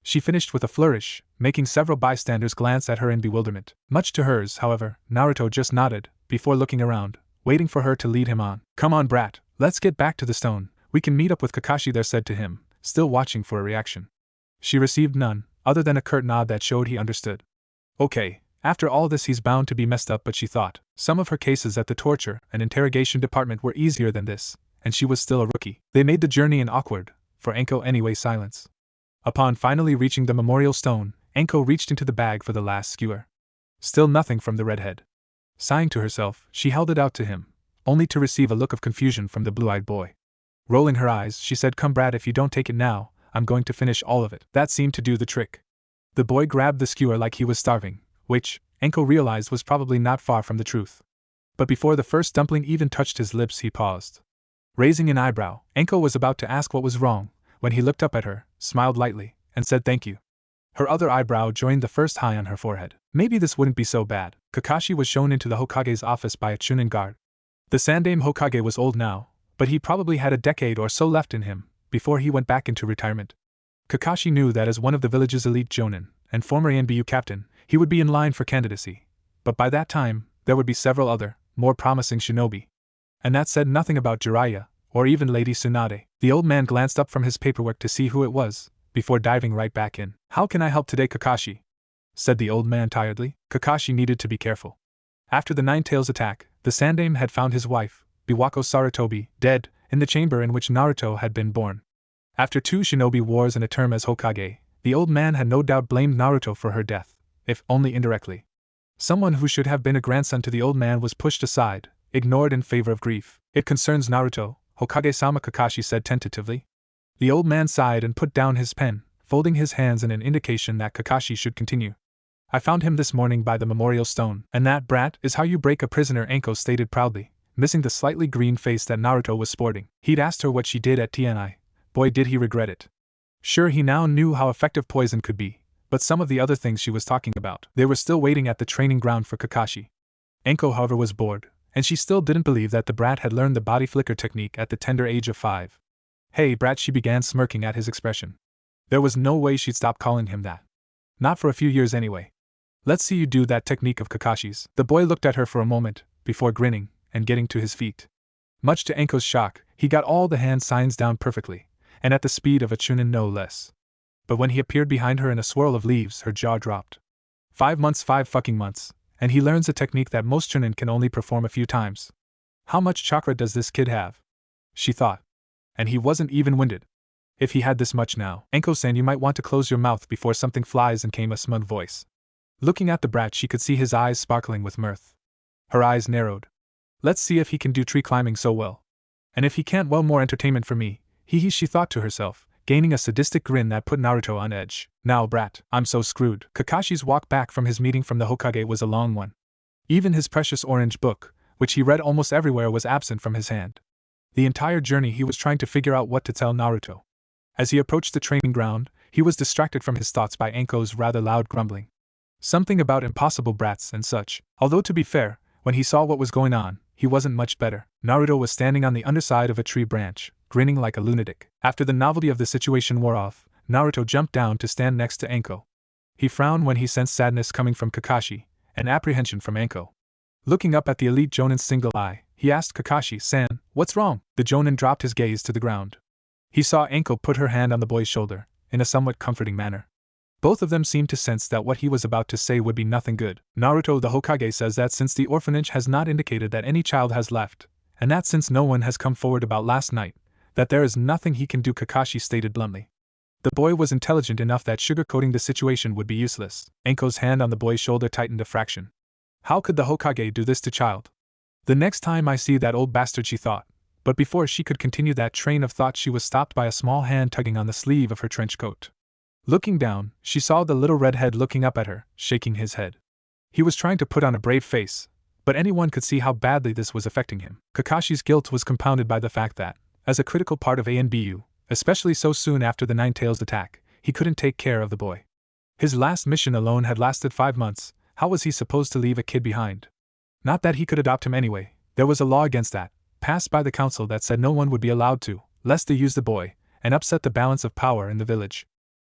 She finished with a flourish, making several bystanders glance at her in bewilderment. Much to hers, however, Naruto just nodded, before looking around, waiting for her to lead him on. Come on, brat, let's get back to the stone, we can meet up with Kakashi there, said to him, still watching for a reaction. She received none, other than a curt nod that showed he understood. Okay. After all this he's bound to be messed up, but she thought, some of her cases at the torture and interrogation department were easier than this, and she was still a rookie. They made the journey in awkward, for Anko anyway, silence. Upon finally reaching the memorial stone, Anko reached into the bag for the last skewer. Still nothing from the redhead. Sighing to herself, she held it out to him, only to receive a look of confusion from the blue-eyed boy. Rolling her eyes, she said, come brat, if you don't take it now, I'm going to finish all of it. That seemed to do the trick. The boy grabbed the skewer like he was starving, which, Anko realized was probably not far from the truth. But before the first dumpling even touched his lips, he paused. Raising an eyebrow, Anko was about to ask what was wrong, when he looked up at her, smiled lightly, and said thank you. Her other eyebrow joined the first high on her forehead. Maybe this wouldn't be so bad. Kakashi was shown into the Hokage's office by a Chunin guard. The Sandaime Hokage was old now, but he probably had a decade or so left in him, before he went back into retirement. Kakashi knew that as one of the village's elite jonin, and former ANBU captain, he would be in line for candidacy. But by that time, there would be several other, more promising shinobi. And that said nothing about Jiraiya, or even Lady Tsunade. The old man glanced up from his paperwork to see who it was, before diving right back in. How can I help today, Kakashi? Said the old man tiredly. Kakashi needed to be careful. After the Nine-Tails attack, the Sandaime had found his wife, Biwako Sarutobi, dead, in the chamber in which Naruto had been born. After 2 shinobi wars and a term as Hokage, the old man had no doubt blamed Naruto for her death, if only indirectly. Someone who should have been a grandson to the old man was pushed aside, ignored in favor of grief. It concerns Naruto, Hokage-sama, Kakashi said tentatively. The old man sighed and put down his pen, folding his hands in an indication that Kakashi should continue. I found him this morning by the memorial stone. And that, brat, is how you break a prisoner, Anko stated proudly, missing the slightly green face that Naruto was sporting. He'd asked her what she did at TNI. Boy, did he regret it. Sure, he now knew how effective poison could be, but some of the other things she was talking about. They were still waiting at the training ground for Kakashi. Anko, however, was bored, and she still didn't believe that the brat had learned the body flicker technique at the tender age of 5. Hey, brat, she began, smirking at his expression. There was no way she'd stop calling him that. Not for a few years anyway. Let's see you do that technique of Kakashi's. The boy looked at her for a moment, before grinning, and getting to his feet. Much to Anko's shock, he got all the hand signs down perfectly, and at the speed of a chunin no less. But when he appeared behind her in a swirl of leaves, her jaw dropped. 5 months, 5 fucking months, and he learns a technique that most chunin can only perform a few times. How much chakra does this kid have? She thought. And he wasn't even winded. If he had this much now, Anko-san, you might want to close your mouth before something flies, and came a smug voice. Looking at the brat, she could see his eyes sparkling with mirth. Her eyes narrowed. Let's see if he can do tree climbing so well. And if he can't, well, more entertainment for me. He, she thought to herself, gaining a sadistic grin that put Naruto on edge. Now, brat, I'm so screwed. Kakashi's walk back from his meeting from the Hokage was a long one. Even his precious orange book, which he read almost everywhere, was absent from his hand. The entire journey he was trying to figure out what to tell Naruto. As he approached the training ground, he was distracted from his thoughts by Anko's rather loud grumbling. Something about impossible brats and such. Although, to be fair, when he saw what was going on, he wasn't much better. Naruto was standing on the underside of a tree branch, grinning like a lunatic. After the novelty of the situation wore off, Naruto jumped down to stand next to Anko. He frowned when he sensed sadness coming from Kakashi, and apprehension from Anko. Looking up at the elite Jonin's single eye, he asked Kakashi-san, what's wrong? The Jonin dropped his gaze to the ground. He saw Anko put her hand on the boy's shoulder, in a somewhat comforting manner. Both of them seemed to sense that what he was about to say would be nothing good. Naruto, the Hokage, says that since the orphanage has not indicated that any child has left, and that since no one has come forward about last night, that there is nothing he can do, Kakashi stated bluntly. The boy was intelligent enough that sugarcoating the situation would be useless. Anko's hand on the boy's shoulder tightened a fraction. How could the Hokage do this to child? The next time I see that old bastard, she thought. But before she could continue that train of thought, she was stopped by a small hand tugging on the sleeve of her trench coat. Looking down, she saw the little redhead looking up at her, shaking his head. He was trying to put on a brave face, but anyone could see how badly this was affecting him. Kakashi's guilt was compounded by the fact that, as a critical part of ANBU, especially so soon after the Nine-Tails attack, he couldn't take care of the boy. His last mission alone had lasted 5 months. How was he supposed to leave a kid behind? Not that he could adopt him anyway, there was a law against that, passed by the council, that said no one would be allowed to, lest they use the boy, and upset the balance of power in the village.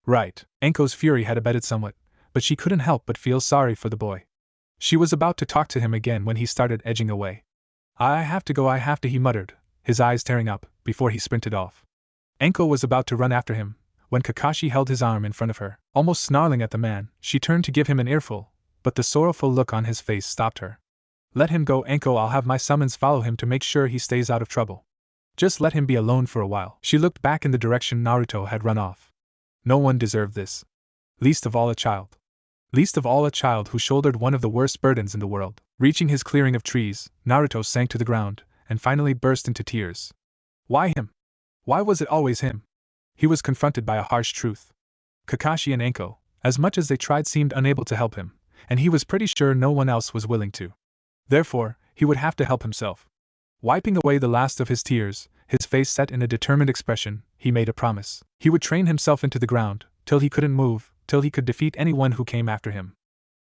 Right, Anko's fury had abated somewhat, but she couldn't help but feel sorry for the boy. She was about to talk to him again when he started edging away. I have to go, he muttered, his eyes tearing up, before he sprinted off. Anko was about to run after him, when Kakashi held his arm in front of her, almost snarling at the man. She turned to give him an earful, but the sorrowful look on his face stopped her. Let him go, Anko, I'll have my summons follow him to make sure he stays out of trouble. Just let him be alone for a while. She looked back in the direction Naruto had run off. No one deserved this. Least of all a child. Least of all a child who shouldered one of the worst burdens in the world. Reaching his clearing of trees, Naruto sank to the ground, and finally burst into tears. Why him? Why was it always him? He was confronted by a harsh truth. Kakashi and Anko, as much as they tried, seemed unable to help him, and he was pretty sure no one else was willing to. Therefore, he would have to help himself. Wiping away the last of his tears, his face set in a determined expression, he made a promise. He would train himself into the ground, till he couldn't move, till he could defeat anyone who came after him.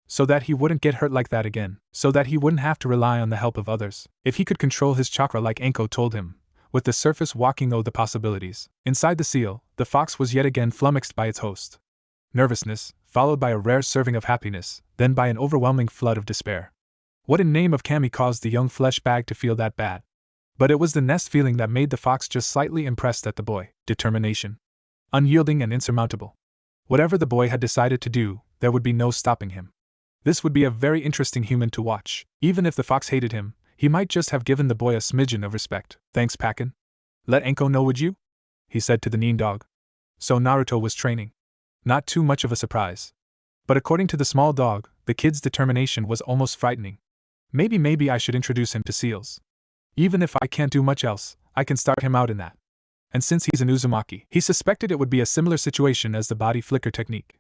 So that he wouldn't get hurt like that again, so that he wouldn't have to rely on the help of others. If he could control his chakra like Anko told him, with the surface walking the possibilities. Inside the seal, the fox was yet again flummoxed by its host. Nervousness, followed by a rare serving of happiness, then by an overwhelming flood of despair. What in name of Kami caused the young flesh bag to feel that bad? But it was the nest feeling that made the fox just slightly impressed at the boy. Determination. Unyielding and insurmountable. Whatever the boy had decided to do, there would be no stopping him. This would be a very interesting human to watch. Even if the fox hated him, he might just have given the boy a smidgen of respect. Thanks, Pakin. Let Anko know, would you? He said to the Nin dog. So Naruto was training. Not too much of a surprise. But according to the small dog, the kid's determination was almost frightening. Maybe I should introduce him to seals. Even if I can't do much else, I can start him out in that. And since he's an Uzumaki, he suspected it would be a similar situation as the body flicker technique.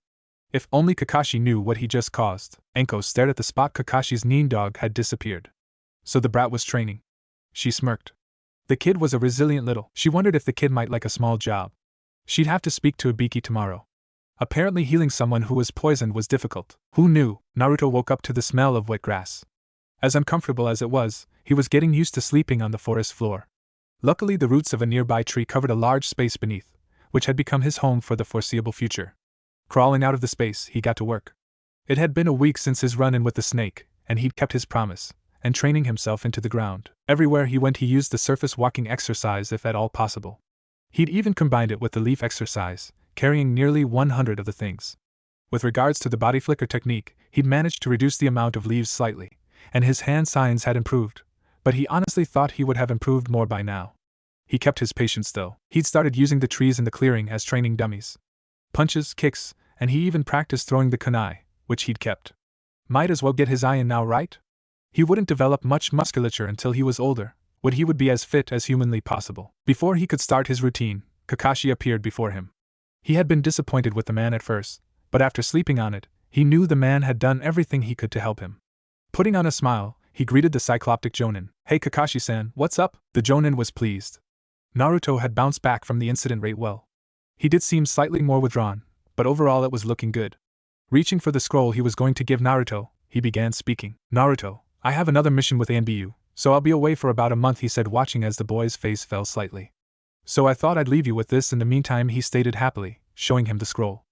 If only Kakashi knew what he just caused. Anko stared at the spot Kakashi's Nin dog had disappeared. So the brat was training. She smirked. The kid was a resilient little. She wondered if the kid might like a small job. She'd have to speak to Ibiki tomorrow. Apparently healing someone who was poisoned was difficult. Who knew? Naruto woke up to the smell of wet grass. As uncomfortable as it was, he was getting used to sleeping on the forest floor. Luckily, the roots of a nearby tree covered a large space beneath, which had become his home for the foreseeable future. Crawling out of the space, he got to work. It had been a week since his run-in with the snake, and he'd kept his promise, and training himself into the ground. Everywhere he went, he used the surface walking exercise if at all possible. He'd even combined it with the leaf exercise, carrying nearly 100 of the things. With regards to the body flicker technique, he'd managed to reduce the amount of leaves slightly, and his hand signs had improved, but he honestly thought he would have improved more by now. He kept his patience though. He'd started using the trees in the clearing as training dummies. Punches, kicks, and he even practiced throwing the kunai, which he'd kept. Might as well get his eye in now, right? He wouldn't develop much musculature until he was older, but he would be as fit as humanly possible. Before he could start his routine, Kakashi appeared before him. He had been disappointed with the man at first, but after sleeping on it, he knew the man had done everything he could to help him. Putting on a smile, he greeted the cycloptic Jonin. Hey Kakashi-san, what's up? The Jonin was pleased. Naruto had bounced back from the incident rate well. He did seem slightly more withdrawn, but overall it was looking good. Reaching for the scroll he was going to give Naruto, he began speaking. Naruto, I have another mission with ANBU, so I'll be away for about a month, he said, watching as the boy's face fell slightly. So I thought I'd leave you with this in the meantime, he stated happily, showing him the scroll.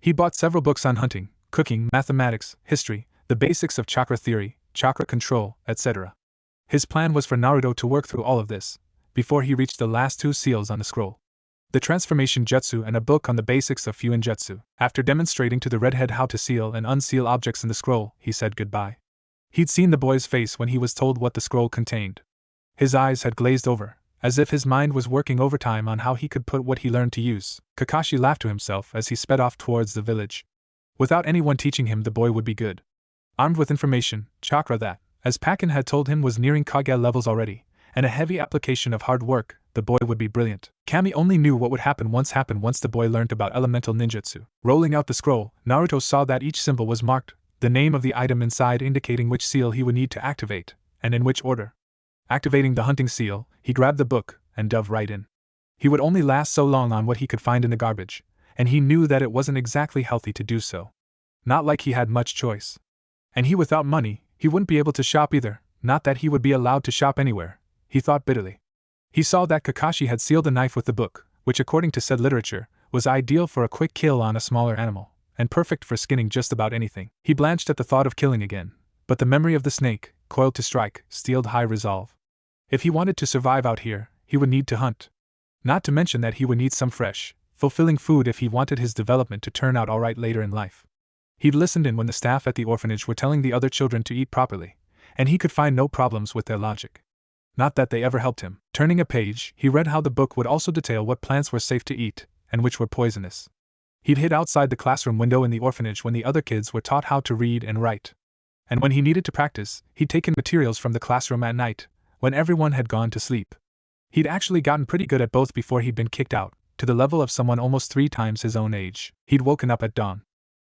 He bought several books on hunting, cooking, mathematics, history, the basics of chakra theory, chakra control, etc. His plan was for Naruto to work through all of this, before he reached the last 2 seals on the scroll. The transformation jutsu and a book on the basics of Fuin jutsu. After demonstrating to the redhead how to seal and unseal objects in the scroll, he said goodbye. He'd seen the boy's face when he was told what the scroll contained. His eyes had glazed over, as if his mind was working overtime on how he could put what he learned to use. Kakashi laughed to himself as he sped off towards the village. Without anyone teaching him, the boy would be good. Armed with information, chakra that, as Pakin had told him, was nearing Kage levels already, and a heavy application of hard work, the boy would be brilliant. Kami only knew what would happen once the boy learned about elemental ninjutsu. Rolling out the scroll, Naruto saw that each symbol was marked, the name of the item inside indicating which seal he would need to activate, and in which order. Activating the hunting seal, he grabbed the book and dove right in. He would only last so long on what he could find in the garbage, and he knew that it wasn't exactly healthy to do so. Not like he had much choice. And he without money, he wouldn't be able to shop either, not that he would be allowed to shop anywhere, he thought bitterly. He saw that Kakashi had sealed the knife with the book, which according to said literature, was ideal for a quick kill on a smaller animal, and perfect for skinning just about anything. He blanched at the thought of killing again, but the memory of the snake, coiled to strike, steeled high resolve. If he wanted to survive out here, he would need to hunt. Not to mention that he would need some fresh, fulfilling food if he wanted his development to turn out alright later in life. He'd listened in when the staff at the orphanage were telling the other children to eat properly, and he could find no problems with their logic. Not that they ever helped him. Turning a page, he read how the book would also detail what plants were safe to eat, and which were poisonous. He'd hid outside the classroom window in the orphanage when the other kids were taught how to read and write. And when he needed to practice, he'd taken materials from the classroom at night, when everyone had gone to sleep. He'd actually gotten pretty good at both before he'd been kicked out, to the level of someone almost 3 times his own age. He'd woken up at dawn.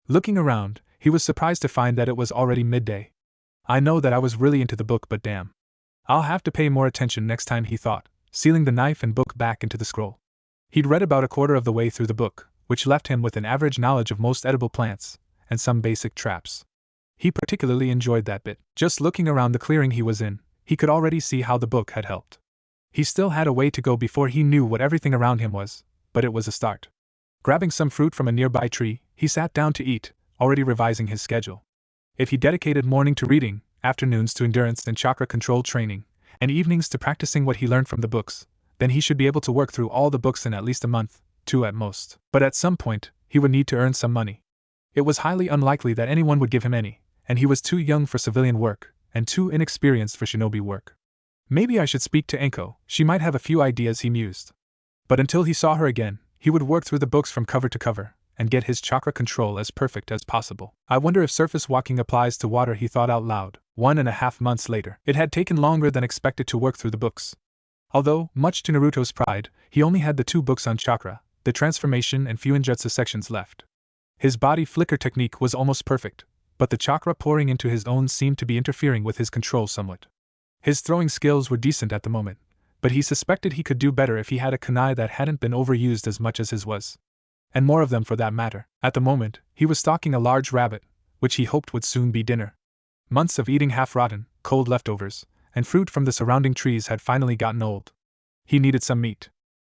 Looking around, he was surprised to find that it was already midday. I know that I was really into the book, but damn. I'll have to pay more attention next time, he thought, sealing the knife and book back into the scroll. He'd read about a quarter of the way through the book, which left him with an average knowledge of most edible plants, and some basic traps. He particularly enjoyed that bit. Just looking around the clearing he was in, he could already see how the book had helped. He still had a way to go before he knew what everything around him was, but it was a start. Grabbing some fruit from a nearby tree, he sat down to eat, already revising his schedule. If he dedicated morning to reading, afternoons to endurance and chakra control training, and evenings to practicing what he learned from the books, then he should be able to work through all the books in at least a month, 2 at most. But at some point, he would need to earn some money. It was highly unlikely that anyone would give him any, and he was too young for civilian work, and too inexperienced for shinobi work. Maybe I should speak to Anko, she might have a few ideas, he mused. But until he saw her again, he would work through the books from cover to cover, and get his chakra control as perfect as possible. I wonder if surface walking applies to water, he thought out loud. 1.5 months later. It had taken longer than expected to work through the books. Although, much to Naruto's pride, he only had the 2 books on chakra, the transformation and fuinjutsu sections left. His body flicker technique was almost perfect, but the chakra pouring into his own seemed to be interfering with his control somewhat. His throwing skills were decent at the moment, but he suspected he could do better if he had a kunai that hadn't been overused as much as his was. And more of them for that matter. At the moment, he was stalking a large rabbit, which he hoped would soon be dinner. Months of eating half-rotten, cold leftovers, and fruit from the surrounding trees had finally gotten old. He needed some meat.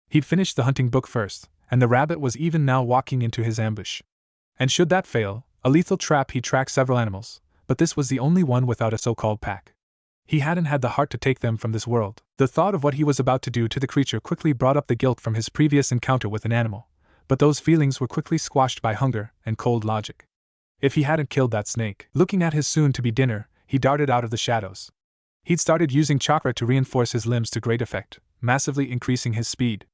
He'd finished the hunting book first, and the rabbit was even now walking into his ambush. And should that fail, a lethal trap, he'd track several animals, but this was the only one without a so-called pack. He hadn't had the heart to take them from this world. The thought of what he was about to do to the creature quickly brought up the guilt from his previous encounter with an animal, but those feelings were quickly squashed by hunger and cold logic. If he hadn't killed that snake, looking at his soon-to-be dinner, he darted out of the shadows. He'd started using chakra to reinforce his limbs to great effect, massively increasing his speed.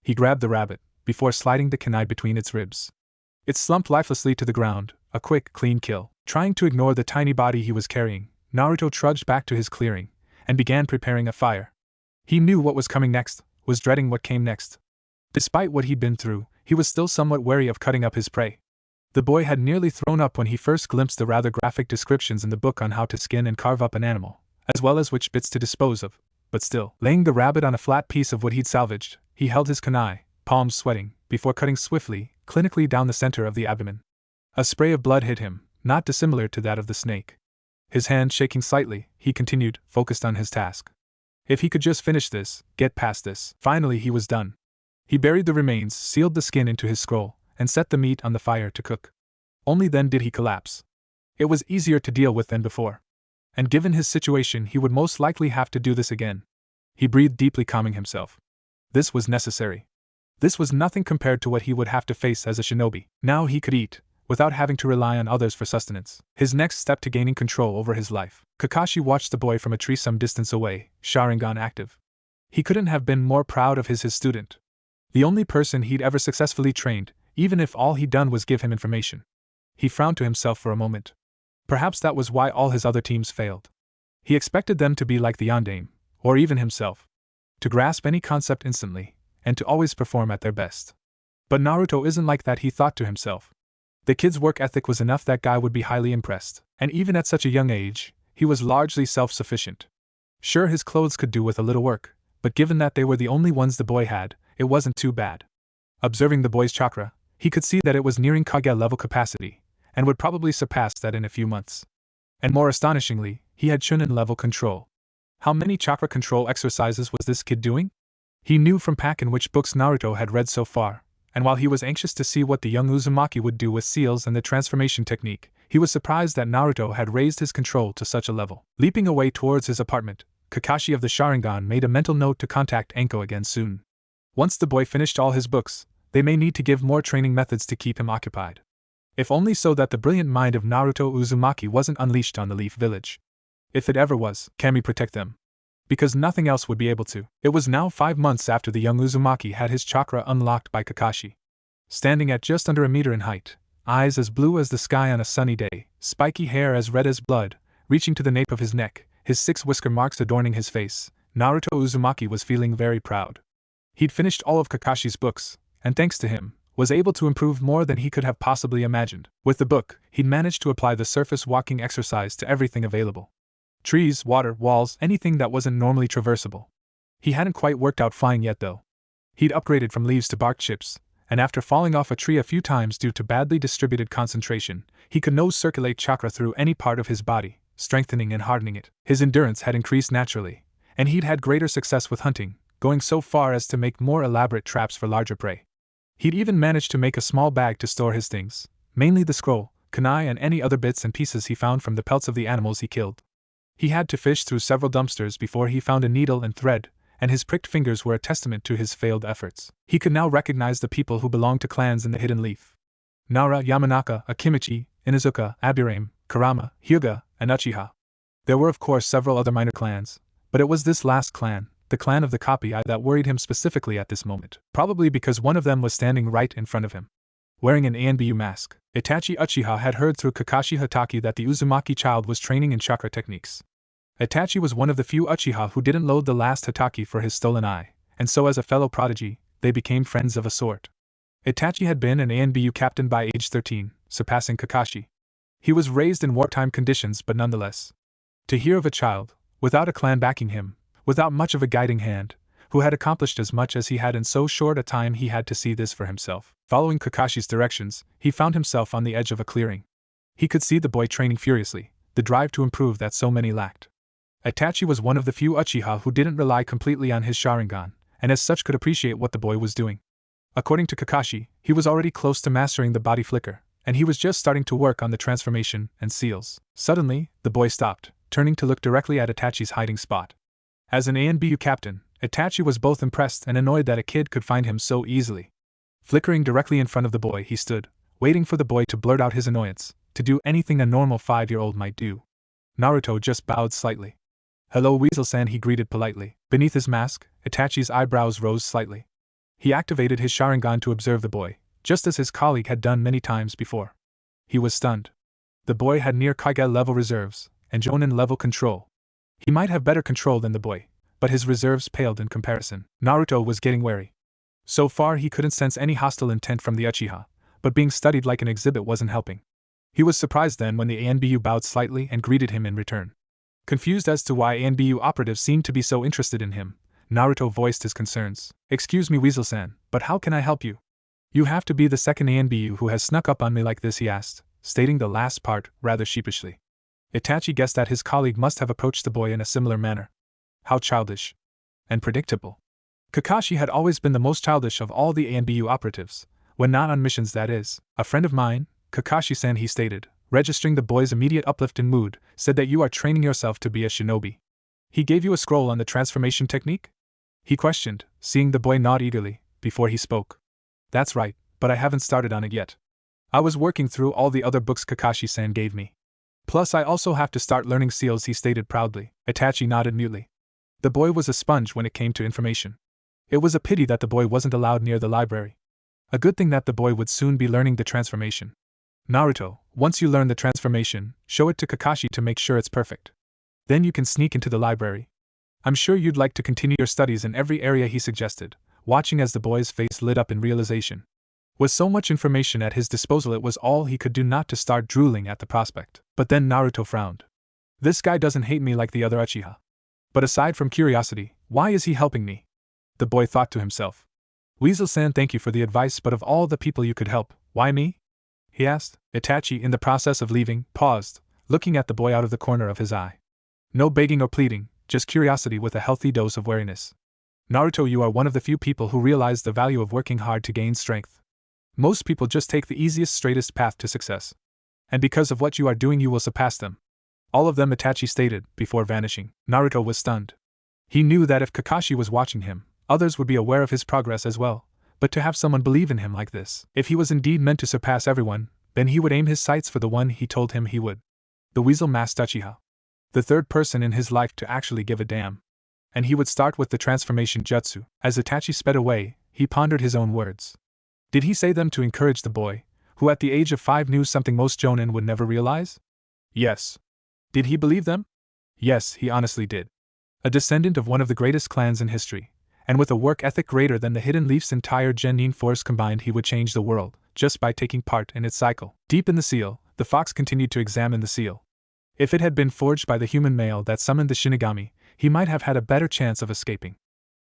He grabbed the rabbit, before sliding the kunai between its ribs. It slumped lifelessly to the ground, a quick, clean kill. Trying to ignore the tiny body he was carrying, Naruto trudged back to his clearing, and began preparing a fire. He knew what was coming next, was dreading what came next. Despite what he'd been through, he was still somewhat wary of cutting up his prey. The boy had nearly thrown up when he first glimpsed the rather graphic descriptions in the book on how to skin and carve up an animal, as well as which bits to dispose of, but still. Laying the rabbit on a flat piece of wood he'd salvaged, he held his kunai, palms sweating, before cutting swiftly, clinically down the center of the abdomen. A spray of blood hit him, not dissimilar to that of the snake. His hand shaking slightly, he continued, focused on his task. If he could just finish this, get past this. Finally he was done. He buried the remains, sealed the skin into his scroll, and set the meat on the fire to cook. Only then did he collapse. It was easier to deal with than before. And given his situation, he would most likely have to do this again. He breathed deeply, calming himself. This was necessary. This was nothing compared to what he would have to face as a shinobi. Now he could eat, without having to rely on others for sustenance. His next step to gaining control over his life. Kakashi watched the boy from a tree some distance away, Sharingan active. He couldn't have been more proud of his student. The only person he'd ever successfully trained, even if all he'd done was give him information. He frowned to himself for a moment. Perhaps that was why all his other teams failed. He expected them to be like the Yondaime, or even himself, to grasp any concept instantly, and to always perform at their best. But Naruto isn't like that, he thought to himself. The kid's work ethic was enough that guy would be highly impressed, and even at such a young age, he was largely self-sufficient. Sure, his clothes could do with a little work, but given that they were the only ones the boy had, it wasn't too bad. Observing the boy's chakra, he could see that it was nearing Kage level capacity, and would probably surpass that in a few months. And more astonishingly, he had Chunin level control. How many chakra control exercises was this kid doing? He knew from pack in which books Naruto had read so far, and while he was anxious to see what the young Uzumaki would do with seals and the transformation technique, he was surprised that Naruto had raised his control to such a level. Leaping away towards his apartment, Kakashi of the Sharingan made a mental note to contact Anko again soon. Once the boy finished all his books, they may need to give more training methods to keep him occupied. If only so that the brilliant mind of Naruto Uzumaki wasn't unleashed on the Leaf Village. If it ever was, can we protect them? Because nothing else would be able to. It was now 5 months after the young Uzumaki had his chakra unlocked by Kakashi. Standing at just under a meter in height, eyes as blue as the sky on a sunny day, spiky hair as red as blood, reaching to the nape of his neck, his 6 whisker marks adorning his face, Naruto Uzumaki was feeling very proud. He'd finished all of Kakashi's books, and thanks to him, was able to improve more than he could have possibly imagined. With the book, he'd managed to apply the surface walking exercise to everything available. Trees, water, walls, anything that wasn't normally traversable. He hadn't quite worked out flying yet though. He'd upgraded from leaves to bark chips, and after falling off a tree a few times due to badly distributed concentration, he could now circulate chakra through any part of his body, strengthening and hardening it. His endurance had increased naturally, and he'd had greater success with hunting, going so far as to make more elaborate traps for larger prey. He'd even managed to make a small bag to store his things, mainly the scroll, kunai and any other bits and pieces he found from the pelts of the animals he killed. He had to fish through several dumpsters before he found a needle and thread, and his pricked fingers were a testament to his failed efforts. He could now recognize the people who belonged to clans in the Hidden Leaf. Nara, Yamanaka, Akimichi, Inuzuka, Aburame, Karama, Hyuga, and Uchiha. There were of course several other minor clans, but it was this last clan, the clan of the copy eye, that worried him specifically at this moment, probably because one of them was standing right in front of him. Wearing an Anbu mask, Itachi Uchiha had heard through Kakashi Hatake that the Uzumaki child was training in chakra techniques. Itachi was one of the few Uchiha who didn't load the last Hatake for his stolen eye, and so as a fellow prodigy, they became friends of a sort. Itachi had been an ANBU captain by age 13, surpassing Kakashi. He was raised in wartime conditions, but nonetheless. To hear of a child, without a clan backing him, without much of a guiding hand, who had accomplished as much as he had in so short a time, he had to see this for himself. Following Kakashi's directions, he found himself on the edge of a clearing. He could see the boy training furiously, the drive to improve that so many lacked. Itachi was one of the few Uchiha who didn't rely completely on his Sharingan, and as such could appreciate what the boy was doing. According to Kakashi, he was already close to mastering the body flicker, and he was just starting to work on the transformation and seals. Suddenly, the boy stopped, turning to look directly at Itachi's hiding spot. As an ANBU captain, Itachi was both impressed and annoyed that a kid could find him so easily. Flickering directly in front of the boy, he stood, waiting for the boy to blurt out his annoyance, to do anything a normal 5-year-old might do. Naruto just bowed slightly. "Hello, Weasel-san," he greeted politely. Beneath his mask, Itachi's eyebrows rose slightly. He activated his Sharingan to observe the boy, just as his colleague had done many times before. He was stunned. The boy had near Kage-level reserves, and Jonin-level control. He might have better control than the boy, but his reserves paled in comparison. Naruto was getting wary. So far he couldn't sense any hostile intent from the Uchiha, but being studied like an exhibit wasn't helping. He was surprised then when the ANBU bowed slightly and greeted him in return. Confused as to why ANBU operatives seemed to be so interested in him, Naruto voiced his concerns. "Excuse me, Weasel-san, but how can I help you? You have to be the second ANBU who has snuck up on me like this," he asked, stating the last part rather sheepishly. Itachi guessed that his colleague must have approached the boy in a similar manner. How childish. And predictable. Kakashi had always been the most childish of all the ANBU operatives, when not on missions, that is. "A friend of mine, Kakashi-san," he stated, registering the boy's immediate uplift in mood, "said that you are training yourself to be a shinobi. He gave you a scroll on the transformation technique?" he questioned, seeing the boy nod eagerly, before he spoke. "That's right, but I haven't started on it yet. I was working through all the other books Kakashi-san gave me. Plus I also have to start learning seals," he stated proudly. Itachi nodded mutely. The boy was a sponge when it came to information. It was a pity that the boy wasn't allowed near the library. A good thing that the boy would soon be learning the transformation. Naruto, once you learn the transformation, show it to Kakashi to make sure it's perfect. Then you can sneak into the library. I'm sure you'd like to continue your studies in every area, he suggested, watching as the boy's face lit up in realization. With so much information at his disposal, it was all he could do not to start drooling at the prospect. But then Naruto frowned. This guy doesn't hate me like the other Uchiha. But aside from curiosity, why is he helping me? The boy thought to himself. Weasel-san, thank you for the advice, but of all the people you could help, why me? He asked. Itachi, in the process of leaving, paused, looking at the boy out of the corner of his eye. No begging or pleading, just curiosity with a healthy dose of wariness. Naruto, you are one of the few people who realize the value of working hard to gain strength. Most people just take the easiest, straightest path to success. And because of what you are doing, you will surpass them. All of them, Itachi stated, before vanishing. Naruto was stunned. He knew that if Kakashi was watching him, others would be aware of his progress as well, but to have someone believe in him like this, if he was indeed meant to surpass everyone, then he would aim his sights for the one he told him he would. The weasel-masked Uchiha. The third person in his life to actually give a damn. And he would start with the transformation jutsu. As Itachi sped away, he pondered his own words. Did he say them to encourage the boy, who at the age of 5 knew something most jonin would never realize? Yes. Did he believe them? Yes, he honestly did. A descendant of one of the greatest clans in history, and with a work ethic greater than the Hidden Leaf's entire genin force combined, he would change the world, just by taking part in its cycle. Deep in the seal, the fox continued to examine the seal. If it had been forged by the human male that summoned the Shinigami, he might have had a better chance of escaping.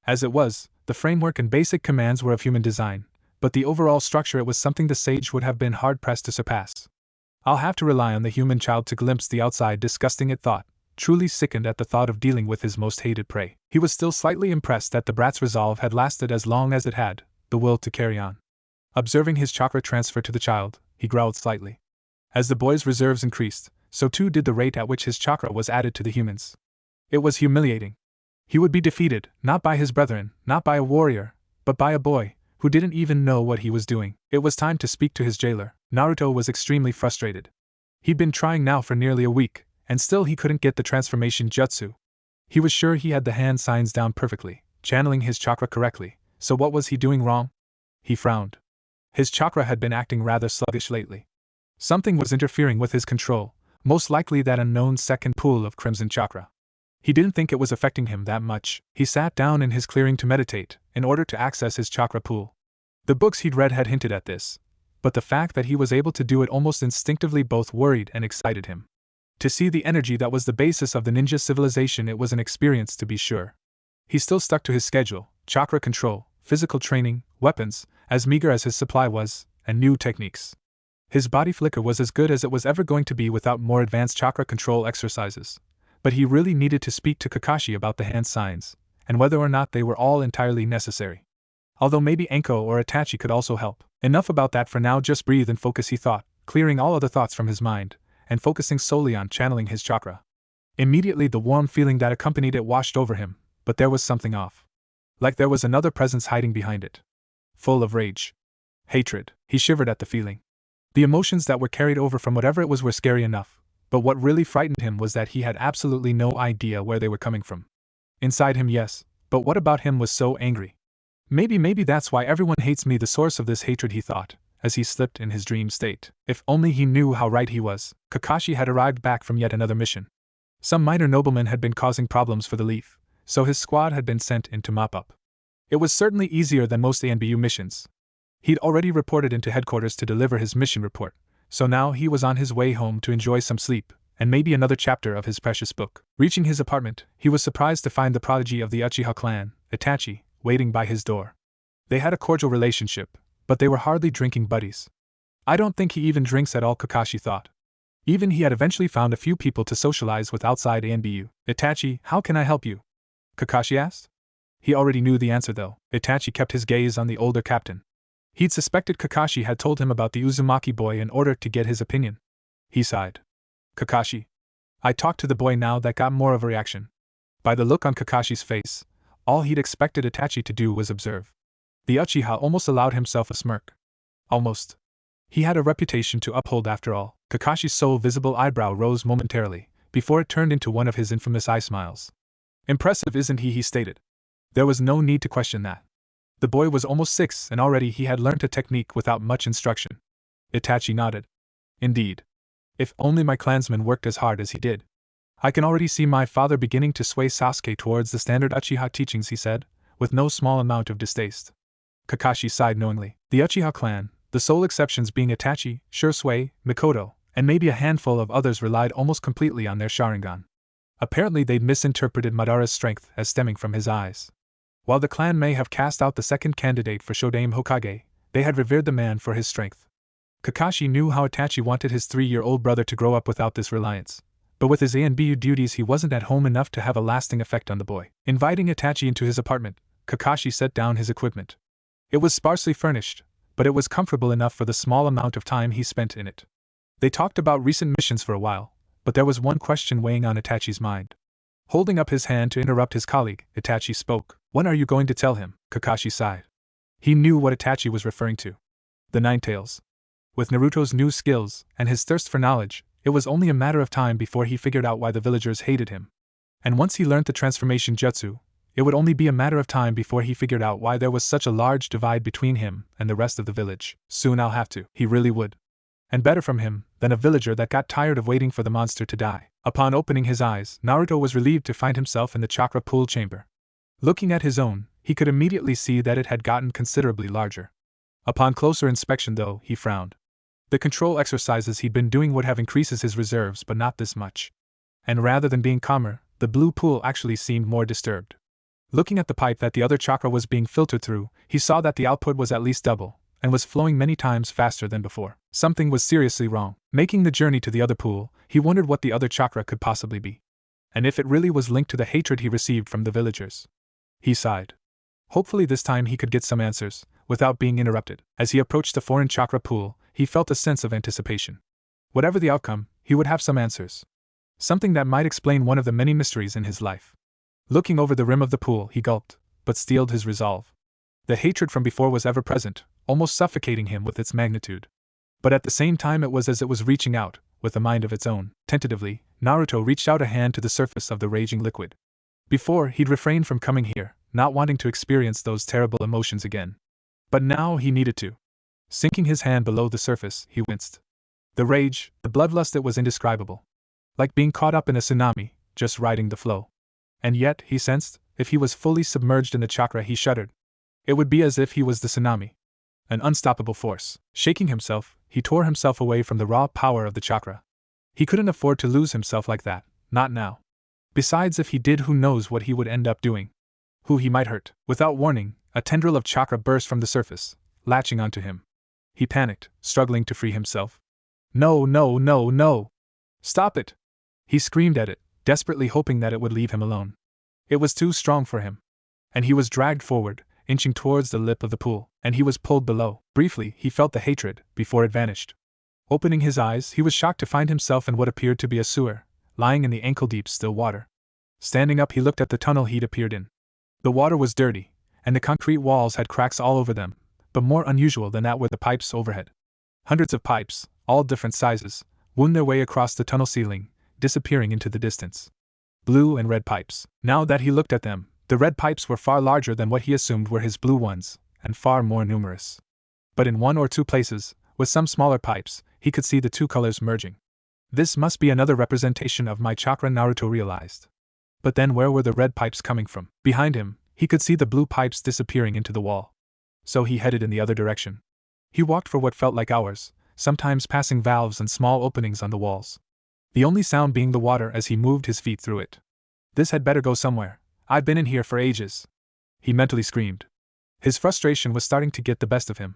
As it was, the framework and basic commands were of human design, but the overall structure, it was something the sage would have been hard-pressed to surpass. I'll have to rely on the human child to glimpse the outside, disgusting it thought, truly sickened at the thought of dealing with his most hated prey. He was still slightly impressed that the brat's resolve had lasted as long as it had, the will to carry on. Observing his chakra transfer to the child, he growled slightly. As the boy's reserves increased, so too did the rate at which his chakra was added to the human's. It was humiliating. He would be defeated, not by his brethren, not by a warrior, but by a boy, who didn't even know what he was doing. It was time to speak to his jailer. Naruto was extremely frustrated. He'd been trying now for nearly a week, and still he couldn't get the transformation jutsu. He was sure he had the hand signs down perfectly, channeling his chakra correctly, so what was he doing wrong? He frowned. His chakra had been acting rather sluggish lately. Something was interfering with his control, most likely that unknown second pool of crimson chakra. He didn't think it was affecting him that much. He sat down in his clearing to meditate, in order to access his chakra pool. The books he'd read had hinted at this, but the fact that he was able to do it almost instinctively both worried and excited him. To see the energy that was the basis of the ninja civilization, it was an experience to be sure. He still stuck to his schedule, chakra control, physical training, weapons, as meager as his supply was, and new techniques. His body flicker was as good as it was ever going to be without more advanced chakra control exercises. But he really needed to speak to Kakashi about the hand signs, and whether or not they were all entirely necessary. Although maybe Anko or Itachi could also help. Enough about that for now, just breathe and focus, he thought, clearing all other thoughts from his mind, and focusing solely on channeling his chakra. Immediately the warm feeling that accompanied it washed over him, but there was something off. Like there was another presence hiding behind it. Full of rage. Hatred. He shivered at the feeling. The emotions that were carried over from whatever it was were scary enough, but what really frightened him was that he had absolutely no idea where they were coming from. Inside him, yes, but what about him was so angry? Maybe that's why everyone hates me, the source of this hatred, he thought, as he slipped in his dream state. If only he knew how right he was. Kakashi had arrived back from yet another mission. Some minor nobleman had been causing problems for the Leaf, so his squad had been sent in to mop up. It was certainly easier than most ANBU missions. He'd already reported into headquarters to deliver his mission report, so now he was on his way home to enjoy some sleep, and maybe another chapter of his precious book. Reaching his apartment, he was surprised to find the prodigy of the Uchiha clan, Itachi, waiting by his door. They had a cordial relationship, but they were hardly drinking buddies. I don't think he even drinks at all, Kakashi thought. Even he had eventually found a few people to socialize with outside ANBU. Itachi, how can I help you? Kakashi asked. He already knew the answer though. Itachi kept his gaze on the older captain. He'd suspected Kakashi had told him about the Uzumaki boy in order to get his opinion. He sighed. Kakashi. I talked to the boy now, that got more of a reaction. By the look on Kakashi's face, all he'd expected Itachi to do was observe. The Uchiha almost allowed himself a smirk. Almost. He had a reputation to uphold after all. Kakashi's sole visible eyebrow rose momentarily, before it turned into one of his infamous eye smiles. Impressive, isn't he stated. There was no need to question that. The boy was almost 6 and already he had learnt a technique without much instruction. Itachi nodded. Indeed. If only my clansmen worked as hard as he did. I can already see my father beginning to sway Sasuke towards the standard Uchiha teachings, he said, with no small amount of distaste. Kakashi sighed knowingly. The Uchiha clan, the sole exceptions being Itachi, Shursui, Mikoto, and maybe a handful of others, relied almost completely on their Sharingan. Apparently they'd misinterpreted Madara's strength as stemming from his eyes. While the clan may have cast out the second candidate for Shodaime Hokage, they had revered the man for his strength. Kakashi knew how Itachi wanted his 3-year-old brother to grow up without this reliance, but with his A and B duties he wasn't at home enough to have a lasting effect on the boy. Inviting Itachi into his apartment, Kakashi set down his equipment. It was sparsely furnished, but it was comfortable enough for the small amount of time he spent in it. They talked about recent missions for a while, but there was one question weighing on Itachi's mind. Holding up his hand to interrupt his colleague, Itachi spoke. When are you going to tell him? Kakashi sighed. He knew what Itachi was referring to. The Nine Tails. With Naruto's new skills and his thirst for knowledge, it was only a matter of time before he figured out why the villagers hated him. And once he learned the transformation jutsu, it would only be a matter of time before he figured out why there was such a large divide between him and the rest of the village. Soon I'll have to. He really would. And better from him than a villager that got tired of waiting for the monster to die. Upon opening his eyes, Naruto was relieved to find himself in the chakra pool chamber. Looking at his own, he could immediately see that it had gotten considerably larger. Upon closer inspection, though, he frowned. The control exercises he'd been doing would have increased his reserves, but not this much. And rather than being calmer, the blue pool actually seemed more disturbed. Looking at the pipe that the other chakra was being filtered through, he saw that the output was at least double, and was flowing many times faster than before. Something was seriously wrong. Making the journey to the other pool, he wondered what the other chakra could possibly be. And if it really was linked to the hatred he received from the villagers. He sighed. Hopefully this time he could get some answers, without being interrupted. As he approached the foreign chakra pool, he felt a sense of anticipation. Whatever the outcome, he would have some answers. Something that might explain one of the many mysteries in his life. Looking over the rim of the pool, he gulped, but steeled his resolve. The hatred from before was ever present, almost suffocating him with its magnitude. But at the same time it was as it was reaching out, with a mind of its own. Tentatively, Naruto reached out a hand to the surface of the raging liquid. Before, he'd refrained from coming here, not wanting to experience those terrible emotions again. But now he needed to. Sinking his hand below the surface, he winced. The rage, the bloodlust, it was indescribable. Like being caught up in a tsunami, just riding the flow. And yet, he sensed, if he was fully submerged in the chakra, he shuddered. It would be as if he was the tsunami. An unstoppable force. Shaking himself, he tore himself away from the raw power of the chakra. He couldn't afford to lose himself like that, not now. Besides, if he did, who knows what he would end up doing. Who he might hurt. Without warning, a tendril of chakra burst from the surface, latching onto him. He panicked, struggling to free himself. No, no, no, no! Stop it! He screamed at it, desperately hoping that it would leave him alone. It was too strong for him. And he was dragged forward, inching towards the lip of the pool, and he was pulled below. Briefly, he felt the hatred, before it vanished. Opening his eyes, he was shocked to find himself in what appeared to be a sewer, lying in the ankle-deep still water. Standing up, he looked at the tunnel he'd appeared in. The water was dirty, and the concrete walls had cracks all over them, but more unusual than that were the pipes overhead. Hundreds of pipes, all different sizes, wound their way across the tunnel ceiling, disappearing into the distance. Blue and red pipes. Now that he looked at them, the red pipes were far larger than what he assumed were his blue ones, and far more numerous. But in one or two places, with some smaller pipes, he could see the two colors merging. This must be another representation of my chakra, Naruto realized. But then where were the red pipes coming from? Behind him, he could see the blue pipes disappearing into the wall. So he headed in the other direction. He walked for what felt like hours, sometimes passing valves and small openings on the walls. The only sound being the water as he moved his feet through it. This had better go somewhere. I've been in here for ages. He mentally screamed. His frustration was starting to get the best of him.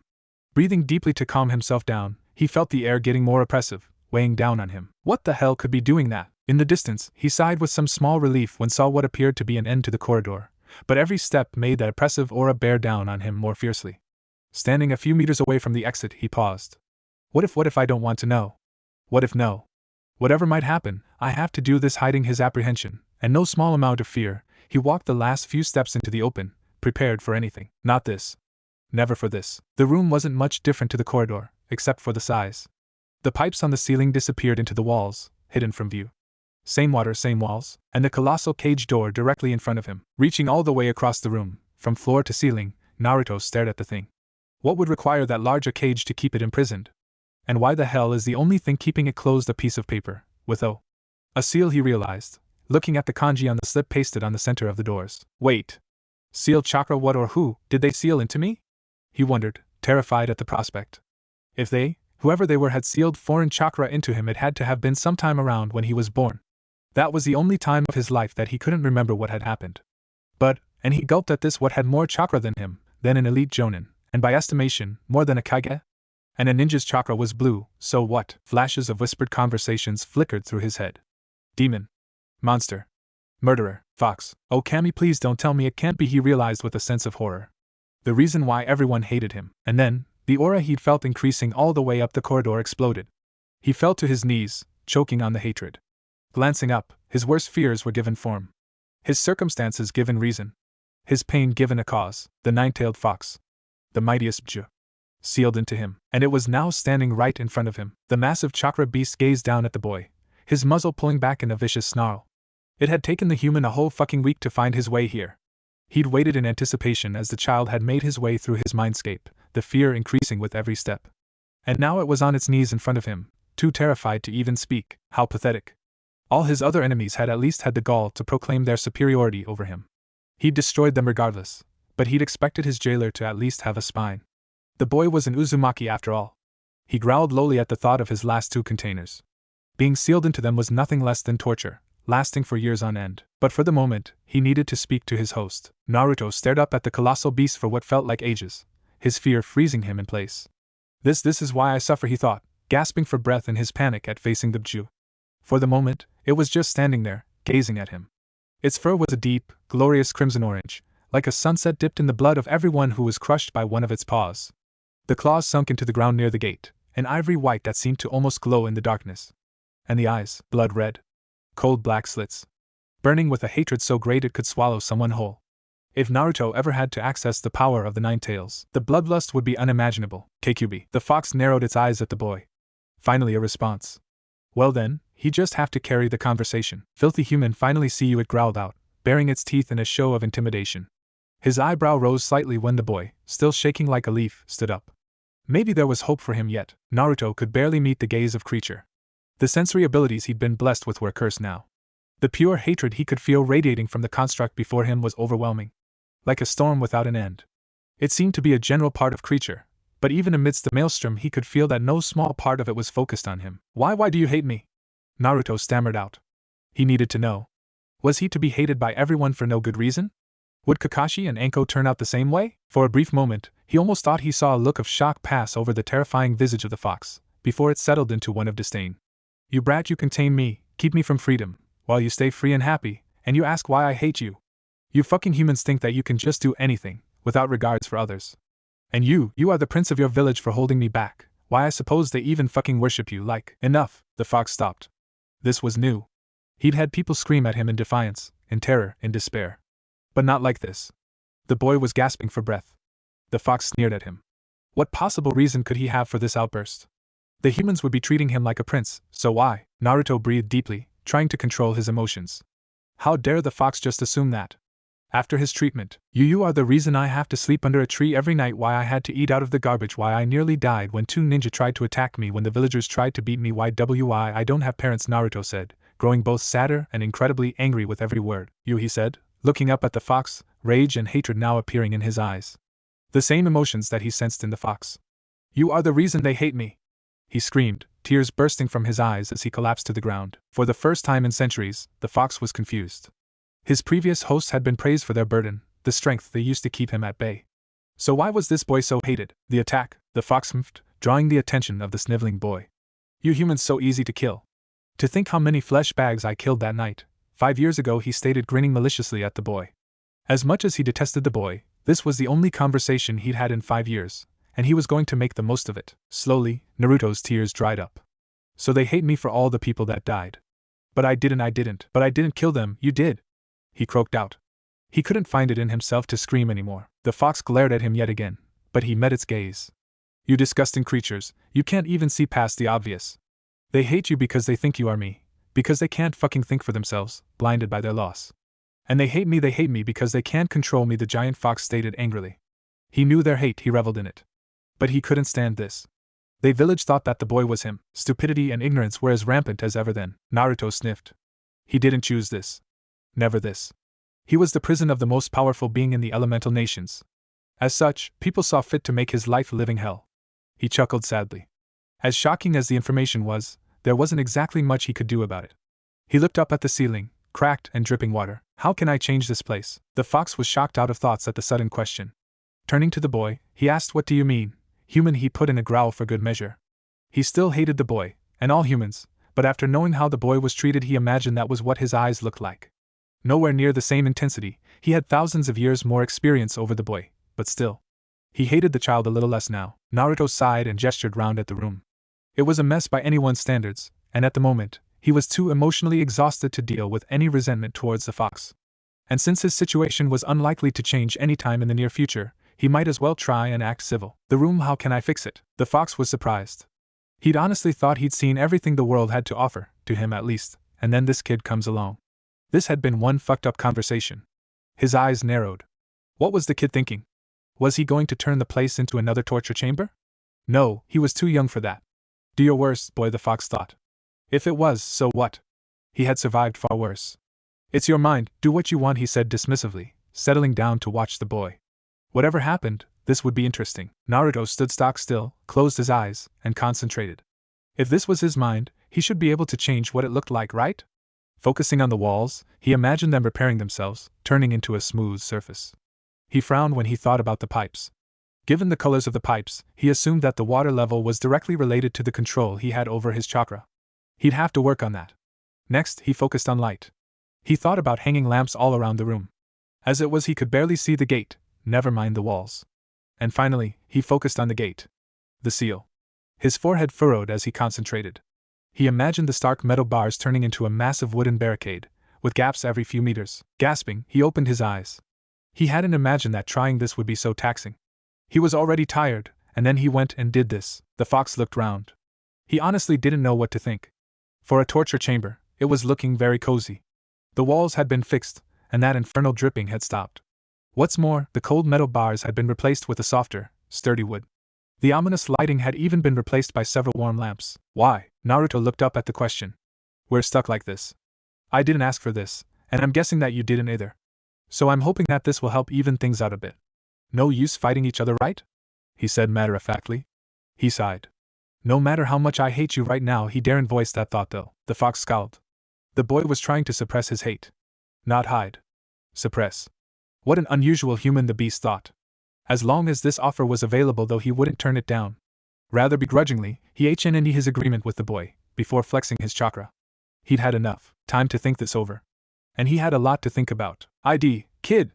Breathing deeply to calm himself down, he felt the air getting more oppressive, weighing down on him. What the hell could be doing that? In the distance, he sighed with some small relief when saw what appeared to be an end to the corridor, but every step made that oppressive aura bear down on him more fiercely. Standing a few meters away from the exit, he paused. What if I don't want to know? What if no? Whatever might happen, I have to do this. Hiding his apprehension, and no small amount of fear, he walked the last few steps into the open, prepared for anything. Not this. Never for this. The room wasn't much different to the corridor, except for the size. The pipes on the ceiling disappeared into the walls, hidden from view. Same water, same walls, and the colossal cage door directly in front of him. Reaching all the way across the room, from floor to ceiling, Naruto stared at the thing. What would require that large a cage to keep it imprisoned? And why the hell is the only thing keeping it closed a piece of paper, with a seal, he realized, looking at the kanji on the slip pasted on the center of the doors. Wait. Seal chakra, what or who did they seal into me? He wondered, terrified at the prospect. If they, whoever they were, had sealed foreign chakra into him, it had to have been sometime around when he was born. That was the only time of his life that he couldn't remember what had happened. But, and he gulped at this, what had more chakra than him, than an elite jonin, and by estimation, more than a kage? And a ninja's chakra was blue, so what? Flashes of whispered conversations flickered through his head. Demon. Monster. Murderer. Fox. Oh, Cammy, please don't tell me it can't be, he realized with a sense of horror. The reason why everyone hated him. And then, the aura he'd felt increasing all the way up the corridor exploded. He fell to his knees, choking on the hatred. Glancing up, his worst fears were given form. His circumstances given reason. His pain given a cause. The nine-tailed fox. The mightiest bju. Sealed into him, and it was now standing right in front of him. The massive chakra beast gazed down at the boy, his muzzle pulling back in a vicious snarl. It had taken the human a whole fucking week to find his way here. He'd waited in anticipation as the child had made his way through his mindscape, the fear increasing with every step. And now it was on its knees in front of him, too terrified to even speak. How pathetic. All his other enemies had at least had the gall to proclaim their superiority over him. He'd destroyed them regardless, but he'd expected his jailer to at least have a spine. The boy was an Uzumaki after all. He growled lowly at the thought of his last two containers. Being sealed into them was nothing less than torture, lasting for years on end. But for the moment, he needed to speak to his host. Naruto stared up at the colossal beast for what felt like ages, his fear freezing him in place. This is why I suffer, he thought, gasping for breath in his panic at facing the bju. For the moment, it was just standing there, gazing at him. Its fur was a deep, glorious crimson orange, like a sunset dipped in the blood of everyone who was crushed by one of its paws. The claws sunk into the ground near the gate, an ivory white that seemed to almost glow in the darkness. And the eyes, blood red. Cold black slits. Burning with a hatred so great it could swallow someone whole. If Naruto ever had to access the power of the Nine Tails, the bloodlust would be unimaginable. KQB. The fox narrowed its eyes at the boy. Finally a response. Well then, he just have to carry the conversation. Filthy human, finally see you, it growled out, baring its teeth in a show of intimidation. His eyebrow rose slightly when the boy, still shaking like a leaf, stood up. Maybe there was hope for him yet. Naruto could barely meet the gaze of creature. The sensory abilities he'd been blessed with were cursed now. The pure hatred he could feel radiating from the construct before him was overwhelming. Like a storm without an end. It seemed to be a general part of creature, but even amidst the maelstrom he could feel that no small part of it was focused on him. Why do you hate me? Naruto stammered out. He needed to know. Was he to be hated by everyone for no good reason? Would Kakashi and Anko turn out the same way? For a brief moment, he almost thought he saw a look of shock pass over the terrifying visage of the fox, before it settled into one of disdain. You brat, you contain me, keep me from freedom, while you stay free and happy, and you ask why I hate you. You fucking humans think that you can just do anything, without regards for others. And you are the prince of your village for holding me back. Why, I suppose they even fucking worship you like. Enough, the fox stopped. This was new. He'd had people scream at him in defiance, in terror, in despair. But not like this. The boy was gasping for breath. The fox sneered at him. What possible reason could he have for this outburst? The humans would be treating him like a prince, so why? Naruto breathed deeply, trying to control his emotions. How dare the fox just assume that? After his treatment, you are the reason I have to sleep under a tree every night, why I had to eat out of the garbage, why I nearly died when two ninja tried to attack me, when the villagers tried to beat me, why I don't have parents, Naruto said, growing both sadder and incredibly angry with every word. You, he said, looking up at the fox, rage and hatred now appearing in his eyes. The same emotions that he sensed in the fox. You are the reason they hate me, he screamed, tears bursting from his eyes as he collapsed to the ground. For the first time in centuries, the fox was confused. His previous hosts had been praised for their burden, the strength they used to keep him at bay. So why was this boy so hated? The attack, the fox mphed, drawing the attention of the sniveling boy. You humans so easy to kill. To think how many flesh bags I killed that night. 5 years ago, he stated, grinning maliciously at the boy. As much as he detested the boy, this was the only conversation he'd had in 5 years, and he was going to make the most of it. Slowly, Naruto's tears dried up. So they hate me for all the people that died. But I didn't kill them, you did. He croaked out. He couldn't find it in himself to scream anymore. The fox glared at him yet again, but he met its gaze. You disgusting creatures, you can't even see past the obvious. They hate you because they think you are me, because they can't fucking think for themselves, blinded by their loss. And they hate me because they can't control me, the giant fox stated angrily. He knew their hate, he reveled in it. But he couldn't stand this. The village thought that the boy was him. Stupidity and ignorance were as rampant as ever then. Naruto sniffed. He didn't choose this. Never this. He was the prison of the most powerful being in the elemental nations. As such, people saw fit to make his life a living hell. He chuckled sadly. As shocking as the information was, there wasn't exactly much he could do about it. He looked up at the ceiling, cracked and dripping water. How can I change this place? The fox was shocked out of thoughts at the sudden question. Turning to the boy, he asked, what do you mean? Human, he put in a growl for good measure. He still hated the boy, and all humans, but after knowing how the boy was treated he imagined that was what his eyes looked like. Nowhere near the same intensity, he had thousands of years more experience over the boy, but still. He hated the child a little less now. Naruto sighed and gestured round at the room. It was a mess by anyone's standards, and at the moment, he was too emotionally exhausted to deal with any resentment towards the fox. And since his situation was unlikely to change any time in the near future, he might as well try and act civil. The room, how can I fix it? The fox was surprised. He'd honestly thought he'd seen everything the world had to offer, to him at least, and then this kid comes along. This had been one fucked up conversation. His eyes narrowed. What was the kid thinking? Was he going to turn the place into another torture chamber? No, he was too young for that. Do your worst, boy, the fox thought. If it was, so what? He had survived far worse. It's your mind, do what you want, he said dismissively, settling down to watch the boy. Whatever happened, this would be interesting. Naruto stood stock still, closed his eyes, and concentrated. If this was his mind, he should be able to change what it looked like, right? Focusing on the walls, he imagined them repairing themselves, turning into a smooth surface. He frowned when he thought about the pipes. Given the colors of the pipes, he assumed that the water level was directly related to the control he had over his chakra. He'd have to work on that. Next, he focused on light. He thought about hanging lamps all around the room. As it was, he could barely see the gate, never mind the walls. And finally, he focused on the gate. The seal. His forehead furrowed as he concentrated. He imagined the stark metal bars turning into a massive wooden barricade, with gaps every few meters. Gasping, he opened his eyes. He hadn't imagined that trying this would be so taxing. He was already tired, and then he went and did this. The fox looked round. He honestly didn't know what to think. For a torture chamber, it was looking very cozy. The walls had been fixed, and that infernal dripping had stopped. What's more, the cold metal bars had been replaced with a softer, sturdy wood. The ominous lighting had even been replaced by several warm lamps. Why? Naruto looked up at the question. We're stuck like this. I didn't ask for this, and I'm guessing that you didn't either. So I'm hoping that this will help even things out a bit. No use fighting each other, right? He said matter-of-factly. He sighed. No matter how much I hate you right now, he daren't voice that thought though. The fox scowled. The boy was trying to suppress his hate. Not hide. Suppress. What an unusual human, the beast thought. As long as this offer was available though, he wouldn't turn it down. Rather begrudgingly, he HN'd his agreement with the boy, before flexing his chakra. He'd had enough time to think this over. And he had a lot to think about. Kid!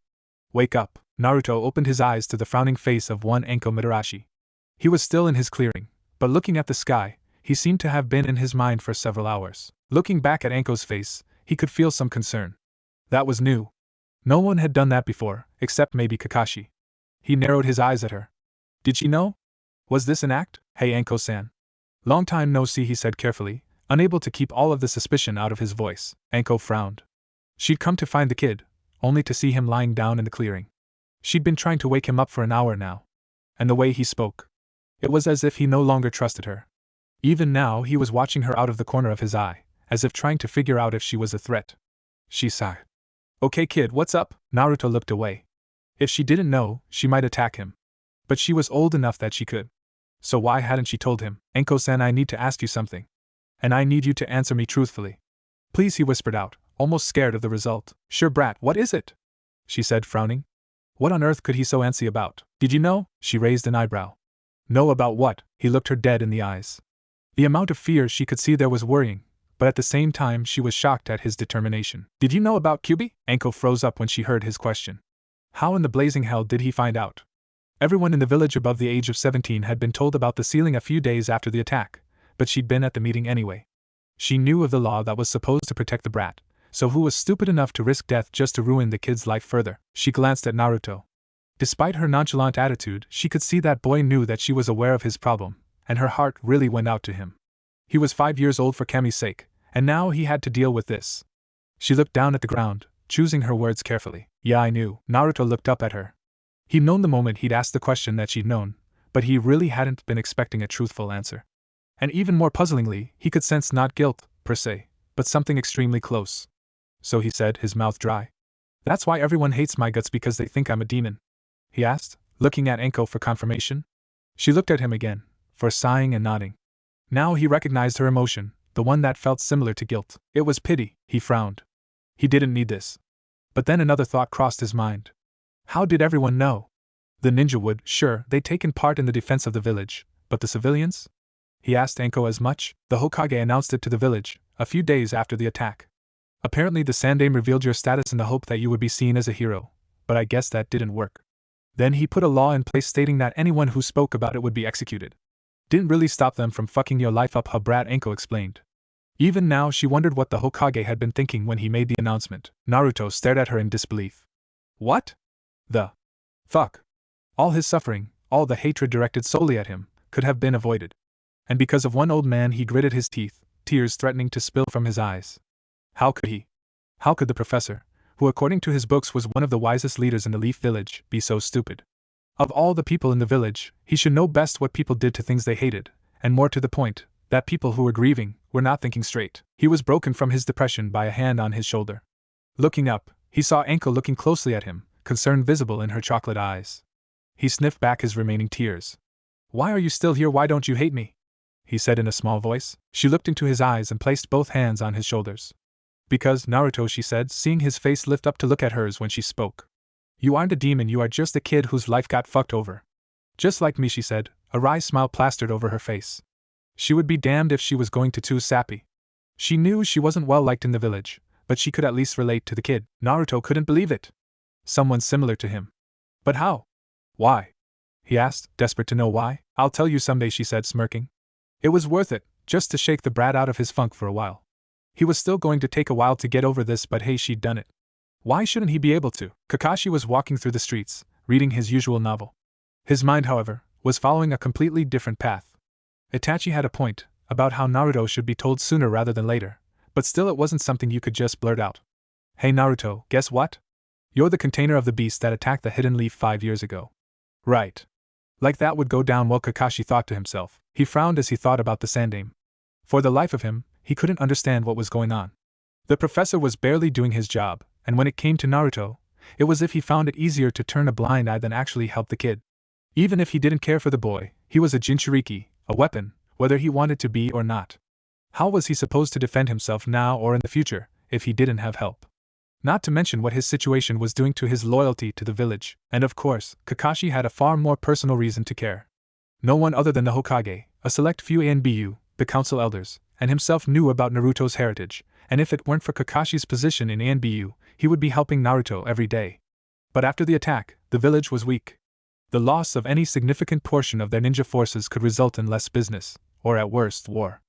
Wake up. Naruto opened his eyes to the frowning face of one Anko Mitarashi. He was still in his clearing, but looking at the sky, he seemed to have been in his mind for several hours. Looking back at Anko's face, he could feel some concern. That was new. No one had done that before, except maybe Kakashi. He narrowed his eyes at her. Did she know? Was this an act? Hey Anko-san. Long time no see, he said carefully, unable to keep all of the suspicion out of his voice. Anko frowned. She'd come to find the kid, only to see him lying down in the clearing. She'd been trying to wake him up for an hour now. And the way he spoke. It was as if he no longer trusted her. Even now he was watching her out of the corner of his eye, as if trying to figure out if she was a threat. She sighed. Okay kid, what's up? Naruto looked away. If she didn't know, she might attack him. But she was old enough that she could. So why hadn't she told him? Anko-san, I need to ask you something. And I need you to answer me truthfully. Please, he whispered out, almost scared of the result. Sure brat, what is it? She said, frowning. What on earth could he so antsy about? Did you know? She raised an eyebrow. Know about what? He looked her dead in the eyes. The amount of fear she could see there was worrying, but at the same time she was shocked at his determination. Did you know about Kiba? Anko froze up when she heard his question. How in the blazing hell did he find out? Everyone in the village above the age of 17 had been told about the ceiling a few days after the attack, but she'd been at the meeting anyway. She knew of the law that was supposed to protect the brat, so who was stupid enough to risk death just to ruin the kid's life further? She glanced at Naruto. Despite her nonchalant attitude, she could see that boy knew that she was aware of his problem, and her heart really went out to him. He was 5 years old for Kami's sake, and now he had to deal with this. She looked down at the ground, choosing her words carefully. Yeah, I knew. Naruto looked up at her. He'd known the moment he'd asked the question that she'd known, but he really hadn't been expecting a truthful answer. And even more puzzlingly, he could sense not guilt, per se, but something extremely close. So he said, his mouth dry. "That's why everyone hates my guts, because they think I'm a demon?" he asked, looking at Anko for confirmation. She looked at him again, for sighing and nodding. Now he recognized her emotion, the one that felt similar to guilt. It was pity. He frowned. He didn't need this. But then another thought crossed his mind. How did everyone know? The ninja would, sure, they'd taken part in the defense of the village, but the civilians? He asked Anko as much. The Hokage announced it to the village, a few days after the attack. Apparently the Sandaime revealed your status in the hope that you would be seen as a hero, but I guess that didn't work. Then he put a law in place stating that anyone who spoke about it would be executed. Didn't really stop them from fucking your life up, huh, brat, Anko explained. Even now she wondered what the Hokage had been thinking when he made the announcement. Naruto stared at her in disbelief. What? The fuck? All his suffering, all the hatred directed solely at him, could have been avoided. And because of one old man he gritted his teeth, tears threatening to spill from his eyes. How could he? How could the professor, who according to his books was one of the wisest leaders in the Leaf Village, be so stupid? Of all the people in the village, he should know best what people did to things they hated, and more to the point, that people who were grieving were not thinking straight. He was broken from his depression by a hand on his shoulder. Looking up, he saw Anko looking closely at him, concern visible in her chocolate eyes. He sniffed back his remaining tears. "Why are you still here? Why don't you hate me?" he said in a small voice. She looked into his eyes and placed both hands on his shoulders. "Because, Naruto," she said, seeing his face lift up to look at hers when she spoke. "You aren't a demon, you are just a kid whose life got fucked over." "Just like me," she said, a wry smile plastered over her face. She would be damned if she was going to too sappy. She knew she wasn't well liked in the village, but she could at least relate to the kid. Naruto couldn't believe it. Someone similar to him. But how? Why? He asked, desperate to know why. "I'll tell you someday," she said, smirking. It was worth it, just to shake the brat out of his funk for a while. He was still going to take a while to get over this, but hey, she'd done it. Why shouldn't he be able to? Kakashi was walking through the streets, reading his usual novel. His mind, however, was following a completely different path. Itachi had a point, about how Naruto should be told sooner rather than later, but still it wasn't something you could just blurt out. "Hey Naruto, guess what? You're the container of the beast that attacked the Hidden Leaf 5 years ago." "Right. Like that would go down well," Kakashi thought to himself. He frowned as he thought about the Sandaime. For the life of him, he couldn't understand what was going on. The professor was barely doing his job, and when it came to Naruto, it was as if he found it easier to turn a blind eye than actually help the kid. Even if he didn't care for the boy, he was a Jinchuriki, a weapon, whether he wanted to be or not. How was he supposed to defend himself now or in the future, if he didn't have help? Not to mention what his situation was doing to his loyalty to the village, and of course, Kakashi had a far more personal reason to care. No one other than the Hokage, a select few ANBU, the council elders, and himself knew about Naruto's heritage, and if it weren't for Kakashi's position in ANBU, he would be helping Naruto every day. But after the attack, the village was weak. The loss of any significant portion of their ninja forces could result in less business, or at worst, war.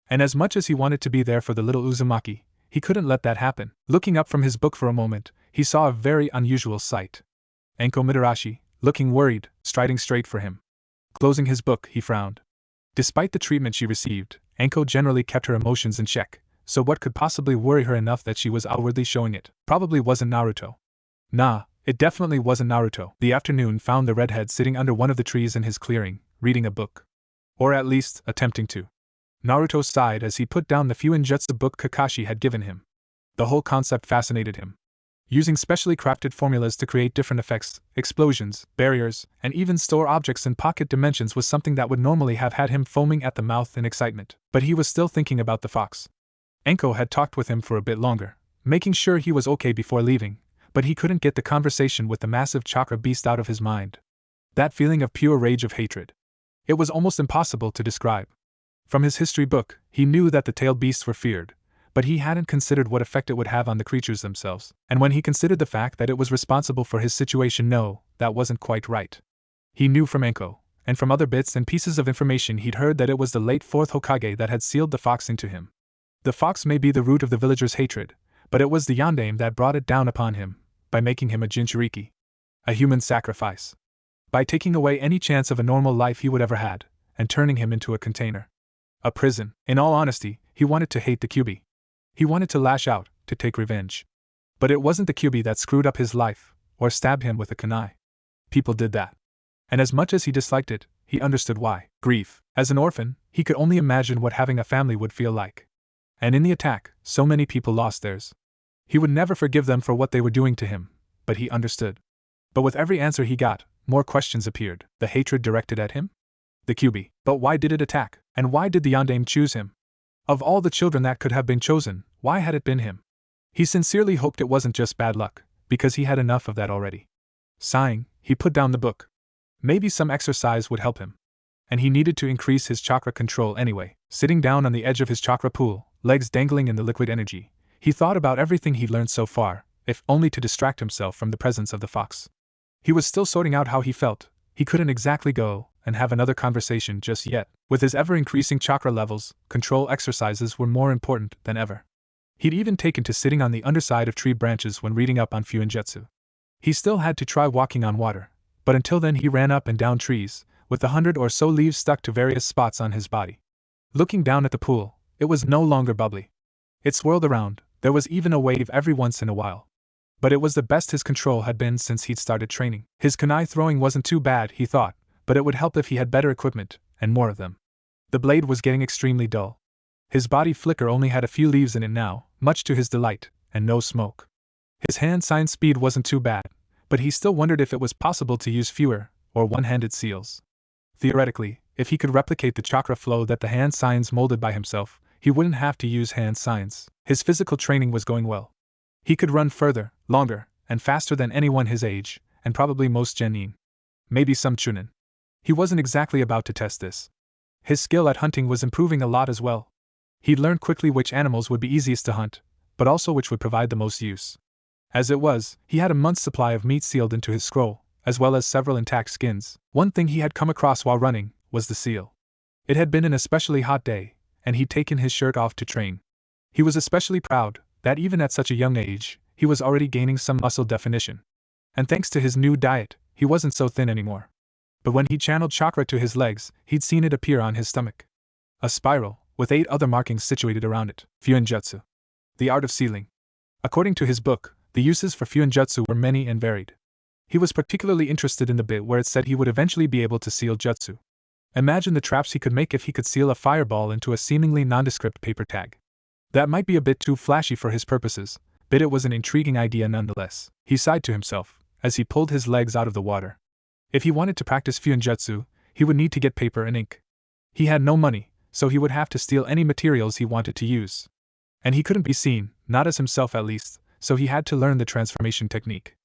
And as much as he wanted to be there for the little Uzumaki, he couldn't let that happen. Looking up from his book for a moment, he saw a very unusual sight. Anko Mitarashi, looking worried, striding straight for him. Closing his book, he frowned. Despite the treatment she received, Anko generally kept her emotions in check, so what could possibly worry her enough that she was outwardly showing it? Probably wasn't Naruto. Nah, it definitely wasn't Naruto. The afternoon found the redhead sitting under one of the trees in his clearing, reading a book. Or at least, attempting to. Naruto sighed as he put down the few injutsu book Kakashi had given him. The whole concept fascinated him. Using specially crafted formulas to create different effects, explosions, barriers, and even store objects in pocket dimensions was something that would normally have had him foaming at the mouth in excitement. But he was still thinking about the fox. Anko had talked with him for a bit longer, making sure he was okay before leaving, but he couldn't get the conversation with the massive chakra beast out of his mind. That feeling of pure rage of hatred. It was almost impossible to describe. From his history book, he knew that the tailed beasts were feared, but he hadn't considered what effect it would have on the creatures themselves. And when he considered the fact that it was responsible for his situation, no, that wasn't quite right. He knew from Anko, and from other bits and pieces of information he'd heard, that it was the late 4th Hokage that had sealed the fox into him. The fox may be the root of the villagers' hatred, but it was the Yondaime that brought it down upon him, by making him a Jinchuriki. A human sacrifice. By taking away any chance of a normal life he would ever had, and turning him into a container. A prison. In all honesty, he wanted to hate the Kyuubi. He wanted to lash out, to take revenge. But it wasn't the Kyuubi that screwed up his life, or stabbed him with a kunai. People did that. And as much as he disliked it, he understood why. Grief. As an orphan, he could only imagine what having a family would feel like. And in the attack, so many people lost theirs. He would never forgive them for what they were doing to him, but he understood. But with every answer he got, more questions appeared. The hatred directed at him? The Kyuubi. But why did it attack? And why did the Yondaime choose him? Of all the children that could have been chosen, why had it been him? He sincerely hoped it wasn't just bad luck, because he had enough of that already. Sighing, he put down the book. Maybe some exercise would help him. And he needed to increase his chakra control anyway. Sitting down on the edge of his chakra pool, legs dangling in the liquid energy, he thought about everything he'd learned so far, if only to distract himself from the presence of the fox. He was still sorting out how he felt. He couldn't exactly go and have another conversation just yet. With his ever-increasing chakra levels, control exercises were more important than ever. He'd even taken to sitting on the underside of tree branches when reading up on Fuinjutsu. He still had to try walking on water, but until then he ran up and down trees, with 100 or so leaves stuck to various spots on his body. Looking down at the pool, it was no longer bubbly. It swirled around, there was even a wave every once in a while. But it was the best his control had been since he'd started training. His kunai throwing wasn't too bad, he thought, but it would help if he had better equipment, and more of them. The blade was getting extremely dull. His body flicker only had a few leaves in it now, much to his delight, and no smoke. His hand sign speed wasn't too bad, but he still wondered if it was possible to use fewer, or one-handed seals. Theoretically, if he could replicate the chakra flow that the hand signs molded by himself, he wouldn't have to use hand signs. His physical training was going well. He could run further, longer, and faster than anyone his age, and probably most genin. Maybe some chunin. He wasn't exactly about to test this. His skill at hunting was improving a lot as well. He'd learned quickly which animals would be easiest to hunt, but also which would provide the most use. As it was, he had a month's supply of meat sealed into his scroll, as well as several intact skins. One thing he had come across while running was the seal. It had been an especially hot day, and he'd taken his shirt off to train. He was especially proud that even at such a young age, he was already gaining some muscle definition. And thanks to his new diet, he wasn't so thin anymore. But when he channeled chakra to his legs, he'd seen it appear on his stomach. A spiral, with 8 other markings situated around it. Fuinjutsu. The art of sealing. According to his book, the uses for Fuinjutsu were many and varied. He was particularly interested in the bit where it said he would eventually be able to seal jutsu. Imagine the traps he could make if he could seal a fireball into a seemingly nondescript paper tag. That might be a bit too flashy for his purposes, but it was an intriguing idea nonetheless. He sighed to himself, as he pulled his legs out of the water. If he wanted to practice Fuinjutsu, he would need to get paper and ink. He had no money, so he would have to steal any materials he wanted to use. And he couldn't be seen, not as himself at least, so he had to learn the transformation technique.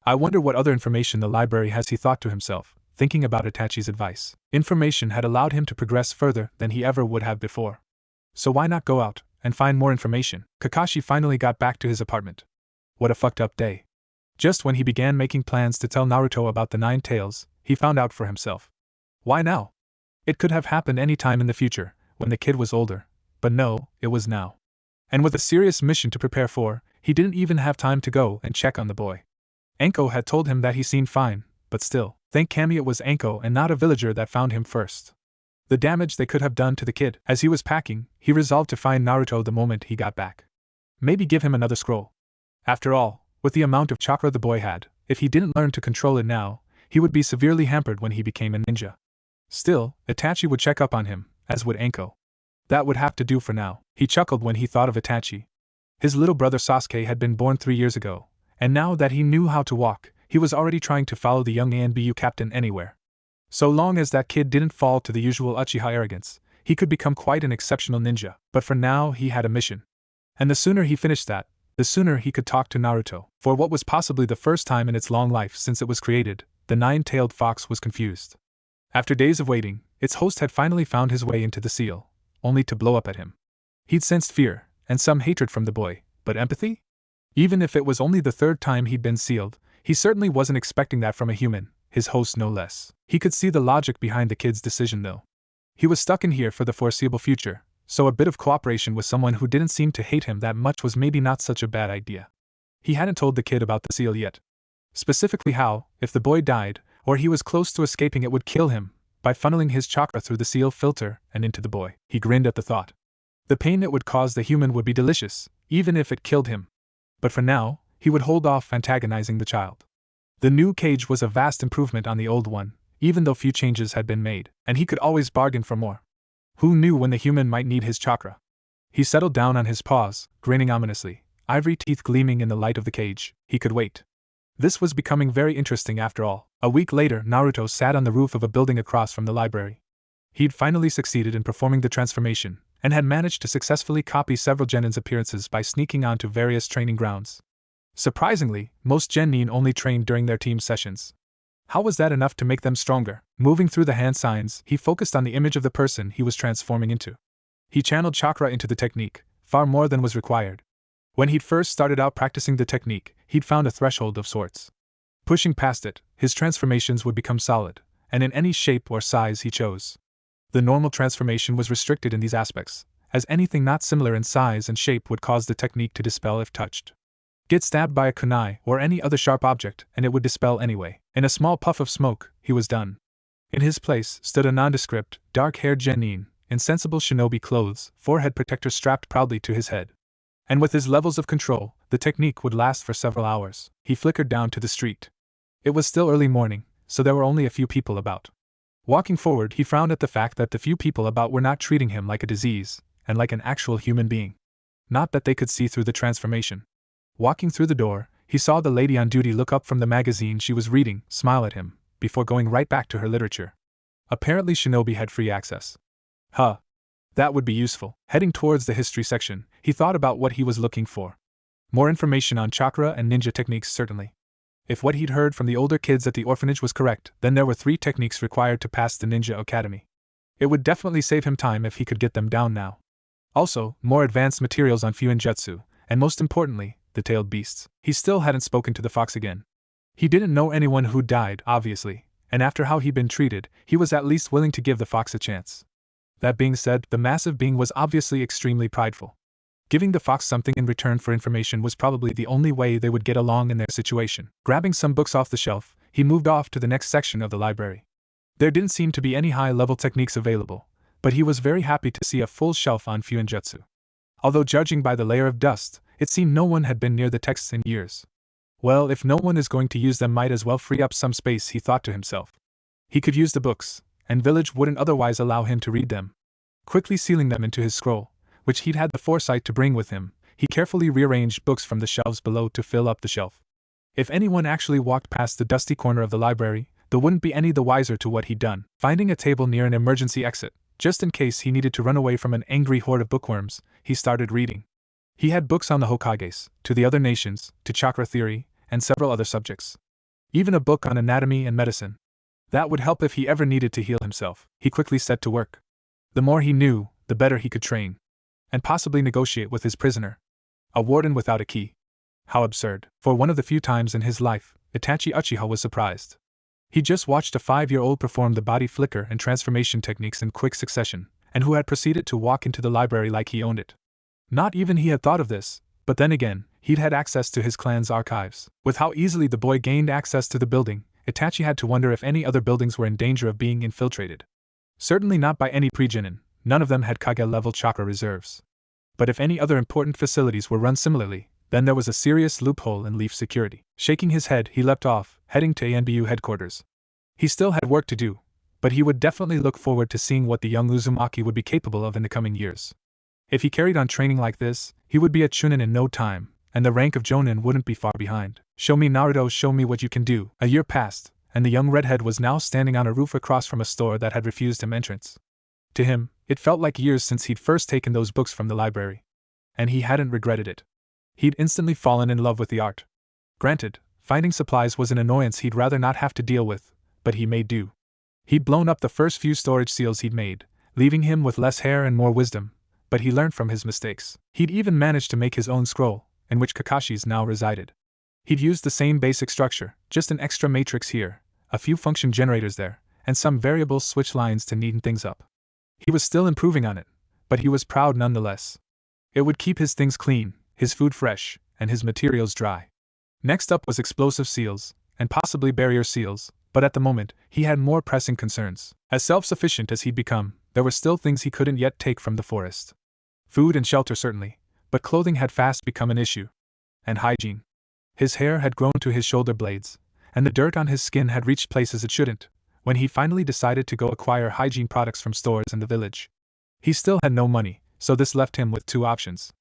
I wonder what other information the library has, he thought to himself, thinking about Itachi's advice. Information had allowed him to progress further than he ever would have before. So why not go out and find more information? Kakashi finally got back to his apartment. What a fucked up day. Just when he began making plans to tell Naruto about the 9 tails, he found out for himself. Why now? It could have happened any time in the future, when the kid was older, but no, it was now. And with a serious mission to prepare for, he didn't even have time to go and check on the boy. Anko had told him that he seemed fine, but still, thank Kami it was Anko and not a villager that found him first. The damage they could have done to the kid. As he was packing, he resolved to find Naruto the moment he got back. Maybe give him another scroll. After all, with the amount of chakra the boy had, if he didn't learn to control it now, he would be severely hampered when he became a ninja. Still, Itachi would check up on him, as would Anko. That would have to do for now. He chuckled when he thought of Itachi. His little brother Sasuke had been born 3 years ago, and now that he knew how to walk, he was already trying to follow the young ANBU captain anywhere. So long as that kid didn't fall to the usual Uchiha arrogance, he could become quite an exceptional ninja. But for now he had a mission. And the sooner he finished that, the sooner he could talk to Naruto. For what was possibly the first time in its long life since it was created, the 9-tailed fox was confused. After days of waiting, its host had finally found his way into the seal, only to blow up at him. He'd sensed fear, and some hatred from the boy, but empathy? Even if it was only the 3rd time he'd been sealed, he certainly wasn't expecting that from a human, his host no less. He could see the logic behind the kid's decision though. He was stuck in here for the foreseeable future, so a bit of cooperation with someone who didn't seem to hate him that much was maybe not such a bad idea. He hadn't told the kid about the seal yet. Specifically how, if the boy died, or he was close to escaping, it would kill him, by funneling his chakra through the seal filter and into the boy. He grinned at the thought. The pain it would cause the human would be delicious, even if it killed him. But for now, he would hold off antagonizing the child. The new cage was a vast improvement on the old one, even though few changes had been made, and he could always bargain for more. Who knew when the human might need his chakra? He settled down on his paws, grinning ominously, ivory teeth gleaming in the light of the cage. He could wait. This was becoming very interesting after all. A week later, Naruto sat on the roof of a building across from the library. He'd finally succeeded in performing the transformation, and had managed to successfully copy several genin's appearances by sneaking onto various training grounds. Surprisingly, most genin only trained during their team sessions. How was that enough to make them stronger? Moving through the hand signs, he focused on the image of the person he was transforming into. He channeled chakra into the technique, far more than was required. When he'd first started out practicing the technique, he'd found a threshold of sorts. Pushing past it, his transformations would become solid, and in any shape or size he chose. The normal transformation was restricted in these aspects, as anything not similar in size and shape would cause the technique to dispel if touched. Get stabbed by a kunai or any other sharp object, and it would dispel anyway. In a small puff of smoke, he was done. In his place stood a nondescript, dark-haired genin, in sensible shinobi clothes, forehead protector strapped proudly to his head. And with his levels of control, the technique would last for several hours. He flickered down to the street. It was still early morning, so there were only a few people about. Walking forward, he frowned at the fact that the few people about were not treating him like a disease, and like an actual human being. Not that they could see through the transformation. Walking through the door, he saw the lady on duty look up from the magazine she was reading, smile at him, before going right back to her literature. Apparently Shinobi had free access. That would be useful. Heading towards the history section, he thought about what he was looking for. More information on chakra and ninja techniques certainly. If what he'd heard from the older kids at the orphanage was correct, then there were 3 techniques required to pass the ninja academy. It would definitely save him time if he could get them down now. Also, more advanced materials on Fuinjutsu, and most importantly, the tailed beasts. He still hadn't spoken to the fox again. He didn't know anyone who died, obviously, and after how he'd been treated, he was at least willing to give the fox a chance. That being said, the massive being was obviously extremely prideful. Giving the fox something in return for information was probably the only way they would get along in their situation. Grabbing some books off the shelf, he moved off to the next section of the library. There didn't seem to be any high-level techniques available, but he was very happy to see a full shelf on Fuinjutsu. Although judging by the layer of dust, it seemed no one had been near the texts in years. Well, if no one is going to use them, might as well free up some space, he thought to himself. He could use the books, and Village wouldn't otherwise allow him to read them. Quickly sealing them into his scroll, which he'd had the foresight to bring with him, he carefully rearranged books from the shelves below to fill up the shelf. If anyone actually walked past the dusty corner of the library, they wouldn't be any the wiser to what he'd done. Finding a table near an emergency exit, just in case he needed to run away from an angry horde of bookworms, he started reading. He had books on the Hokages, to the other nations, to chakra theory, and several other subjects. Even a book on anatomy and medicine. That would help if he ever needed to heal himself. He quickly set to work. The more he knew, the better he could train. And possibly negotiate with his prisoner. A warden without a key. How absurd. For one of the few times in his life, Itachi Uchiha was surprised. He just watched a 5-year-old perform the body flicker and transformation techniques in quick succession, and who had proceeded to walk into the library like he owned it. Not even he had thought of this, but then again, he'd had access to his clan's archives. With how easily the boy gained access to the building, Itachi had to wonder if any other buildings were in danger of being infiltrated. Certainly not by any pre-genin, none of them had Kage-level chakra reserves. But if any other important facilities were run similarly, then there was a serious loophole in Leaf security. Shaking his head, he leapt off, heading to ANBU headquarters. He still had work to do, but he would definitely look forward to seeing what the young Uzumaki would be capable of in the coming years. If he carried on training like this, he would be a Chunin in no time, and the rank of Jonin wouldn't be far behind. Show me Naruto, show me what you can do. A year passed, and the young redhead was now standing on a roof across from a store that had refused him entrance. To him, it felt like years since he'd first taken those books from the library. And he hadn't regretted it. He'd instantly fallen in love with the art. Granted, finding supplies was an annoyance he'd rather not have to deal with, but he made do. He'd blown up the first few storage seals he'd made, leaving him with less hair and more wisdom, but he learned from his mistakes. He'd even managed to make his own scroll, in which Kakashi's now resided. He'd used the same basic structure, just an extra matrix here, a few function generators there, and some variable switch lines to neaten things up. He was still improving on it, but he was proud nonetheless. It would keep his things clean, his food fresh, and his materials dry. Next up was explosive seals, and possibly barrier seals, but at the moment, he had more pressing concerns. As self-sufficient as he'd become, there were still things he couldn't yet take from the forest. Food and shelter certainly, but clothing had fast become an issue. And hygiene. His hair had grown to his shoulder blades, and the dirt on his skin had reached places it shouldn't, when he finally decided to go acquire hygiene products from stores in the village. He still had no money, so this left him with two options.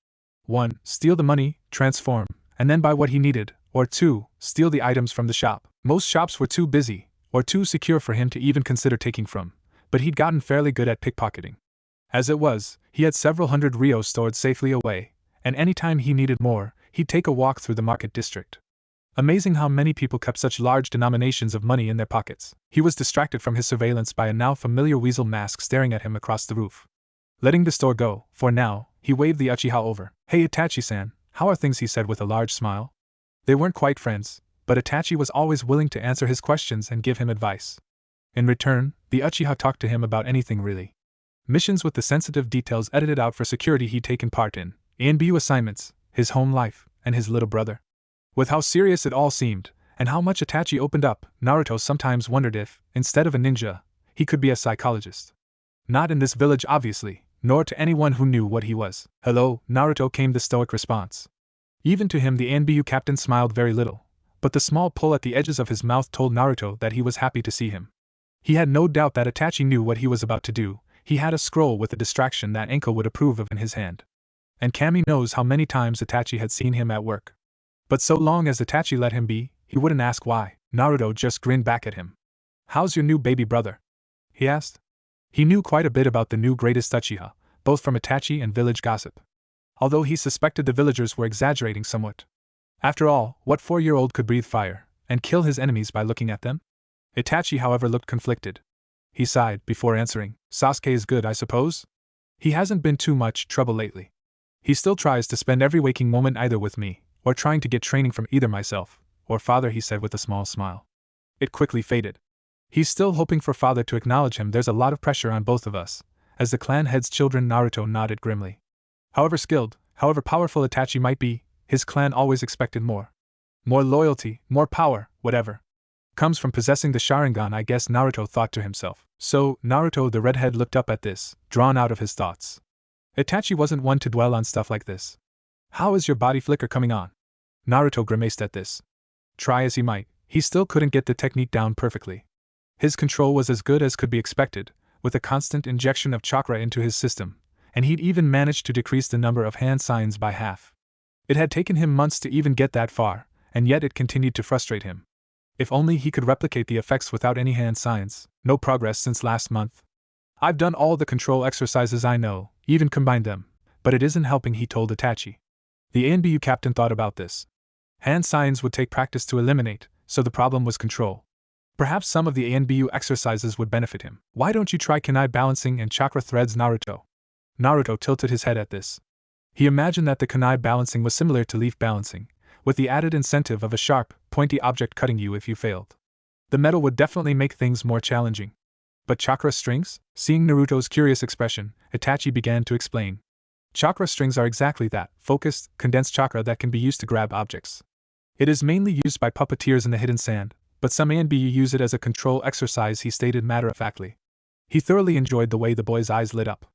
1. Steal the money, transform, and then buy what he needed, or 2. Steal the items from the shop. Most shops were too busy, or too secure for him to even consider taking from, but he'd gotten fairly good at pickpocketing. As it was, he had several hundred rios stored safely away, and any time he needed more, he'd take a walk through the market district. Amazing how many people kept such large denominations of money in their pockets. He was distracted from his surveillance by a now familiar weasel mask staring at him across the roof. Letting the store go, for now, he waved the Uchiha over. "Hey Itachi-san, how are things?" he said with a large smile. They weren't quite friends, but Itachi was always willing to answer his questions and give him advice. In return, the Uchiha talked to him about anything really. Missions with the sensitive details edited out for security he'd taken part in, ANBU assignments, his home life, and his little brother. With how serious it all seemed, and how much Itachi opened up, Naruto sometimes wondered if, instead of a ninja, he could be a psychologist. Not in this village obviously, nor to anyone who knew what he was. "Hello, Naruto," came the stoic response. Even to him the ANBU captain smiled very little, but the small pull at the edges of his mouth told Naruto that he was happy to see him. He had no doubt that Itachi knew what he was about to do. He had a scroll with a distraction that Anko would approve of in his hand. And Kami knows how many times Itachi had seen him at work. But so long as Itachi let him be, he wouldn't ask why. Naruto just grinned back at him. "How's your new baby brother?" he asked. He knew quite a bit about the new greatest Uchiha, both from Itachi and village gossip. Although he suspected the villagers were exaggerating somewhat. After all, what 4-year-old could breathe fire and kill his enemies by looking at them? Itachi, however, looked conflicted. He sighed before answering. "Sasuke is good, I suppose? He hasn't been too much trouble lately. He still tries to spend every waking moment either with me, or trying to get training from either myself or father," he said with a small smile. It quickly faded. "He's still hoping for father to acknowledge him. There's a lot of pressure on both of us." As the clan head's children, Naruto nodded grimly. However skilled, however powerful Itachi might be, his clan always expected more. More loyalty, more power, whatever comes from possessing the Sharingan, I guess, Naruto thought to himself. "So, Naruto," the redhead looked up at this, drawn out of his thoughts. Itachi wasn't one to dwell on stuff like this. "How is your body flicker coming on?" Naruto grimaced at this. Try as he might, he still couldn't get the technique down perfectly. His control was as good as could be expected, with a constant injection of chakra into his system, and he'd even managed to decrease the number of hand signs by half. It had taken him months to even get that far, and yet it continued to frustrate him. If only he could replicate the effects without any hand signs. No progress since last month. "I've done all the control exercises I know, even combined them, but it isn't helping," he told Itachi. The ANBU captain thought about this. Hand signs would take practice to eliminate, so the problem was control. Perhaps some of the ANBU exercises would benefit him. "Why don't you try kunai balancing and chakra threads, Naruto?" Naruto tilted his head at this. He imagined that the kunai balancing was similar to leaf balancing, with the added incentive of a sharp, pointy object cutting you if you failed. The metal would definitely make things more challenging. But chakra strings? Seeing Naruto's curious expression, Itachi began to explain. Chakra strings are exactly that, focused, condensed chakra that can be used to grab objects. It is mainly used by puppeteers in the hidden sand, but some ANBU use it as a control exercise, he stated matter-of-factly. He thoroughly enjoyed the way the boy's eyes lit up.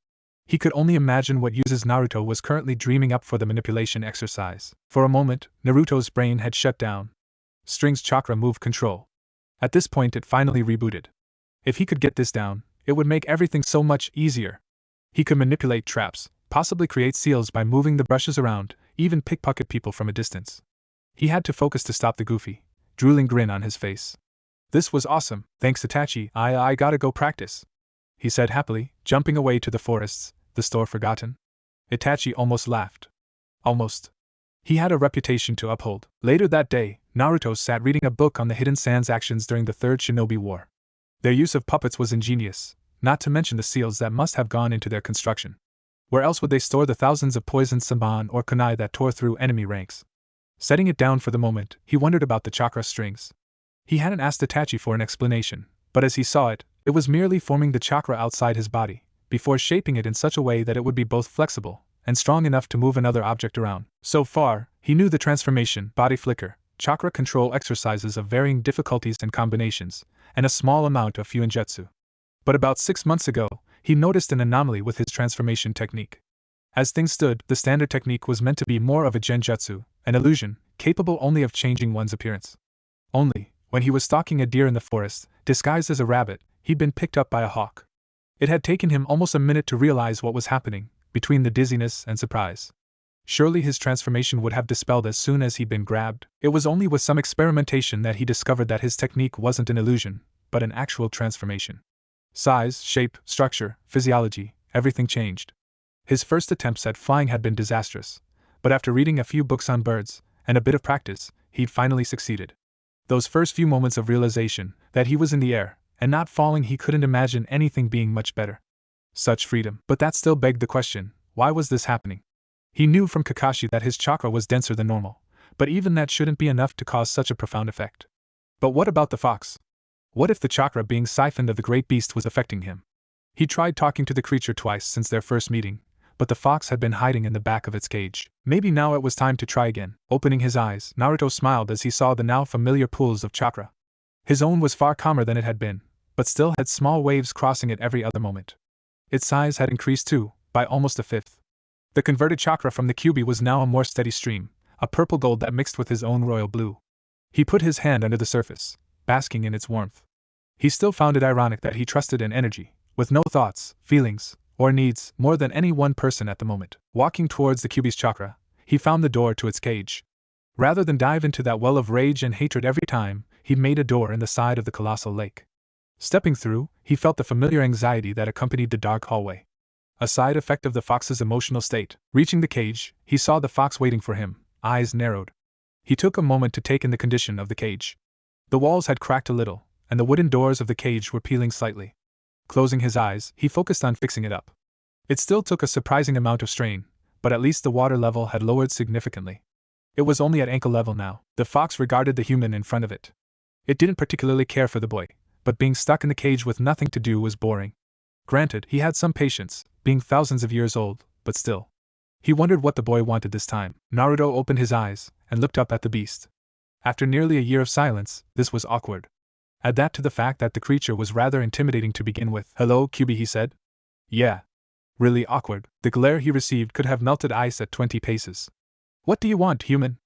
He could only imagine what uses Naruto was currently dreaming up for the manipulation exercise. For a moment, Naruto's brain had shut down. Strings chakra move control. At this point it finally rebooted. If he could get this down, it would make everything so much easier. He could manipulate traps, possibly create seals by moving the brushes around, even pickpocket people from a distance. He had to focus to stop the goofy, drooling grin on his face. This was awesome, thanks Itachi. I gotta go practice," he said happily, jumping away to the forests, the store forgotten. Itachi almost laughed. Almost. He had a reputation to uphold. Later that day, Naruto sat reading a book on the Hidden Sands' actions during the Third Shinobi War. Their use of puppets was ingenious, not to mention the seals that must have gone into their construction. Where else would they store the thousands of poisoned saban or kunai that tore through enemy ranks? Setting it down for the moment, he wondered about the chakra strings. He hadn't asked Itachi for an explanation, but as he saw it, it was merely forming the chakra outside his body, before shaping it in such a way that it would be both flexible and strong enough to move another object around. So far, he knew the transformation, body flicker, chakra control exercises of varying difficulties and combinations, and a small amount of fuinjutsu. But about 6 months ago, he noticed an anomaly with his transformation technique. As things stood, the standard technique was meant to be more of a genjutsu, an illusion, capable only of changing one's appearance. Only, When he was stalking a deer in the forest, disguised as a rabbit, he'd been picked up by a hawk. It had taken him almost a minute to realize what was happening, between the dizziness and surprise. Surely his transformation would have dispelled as soon as he'd been grabbed. It was only with some experimentation that he discovered that his technique wasn't an illusion, but an actual transformation. Size, shape, structure, physiology, everything changed. His first attempts at flying had been disastrous, but after reading a few books on birds, and a bit of practice, he'd finally succeeded. Those first few moments of realization, that he was in the air, and not falling, he couldn't imagine anything being much better. Such freedom. But that still begged the question, why was this happening? He knew from Kakashi that his chakra was denser than normal, but even that shouldn't be enough to cause such a profound effect. But what about the fox? What if the chakra being siphoned of the great beast was affecting him? He tried talking to the creature twice since their first meeting, but the fox had been hiding in the back of its cage. Maybe now it was time to try again. Opening his eyes, Naruto smiled as he saw the now familiar pools of chakra. His own was far calmer than it had been, but still had small waves crossing it every other moment. Its size had increased too, by almost a fifth. The converted chakra from the Kyuubi was now a more steady stream, a purple gold that mixed with his own royal blue. He put his hand under the surface, basking in its warmth. He still found it ironic that he trusted in energy, with no thoughts, feelings, or needs, more than any one person at the moment. Walking towards the Kyuubi's chakra, he found the door to its cage. Rather than dive into that well of rage and hatred every time, he made a door in the side of the colossal lake. Stepping through, he felt the familiar anxiety that accompanied the dark hallway. A side effect of the fox's emotional state. Reaching the cage, he saw the fox waiting for him, eyes narrowed. He took a moment to take in the condition of the cage. The walls had cracked a little, and the wooden doors of the cage were peeling slightly. Closing his eyes, he focused on fixing it up. It still took a surprising amount of strain, but at least the water level had lowered significantly. It was only at ankle level now. The fox regarded the human in front of it. It didn't particularly care for the boy, but being stuck in the cage with nothing to do was boring. Granted, he had some patience, being thousands of years old, but still. He wondered what the boy wanted this time. Naruto opened his eyes and looked up at the beast. After nearly a year of silence, this was awkward. Add that to the fact that the creature was rather intimidating to begin with. "Hello, Kyuubi," he said. "Yeah." Really awkward. The glare he received could have melted ice at 20 paces. "What do you want, human?"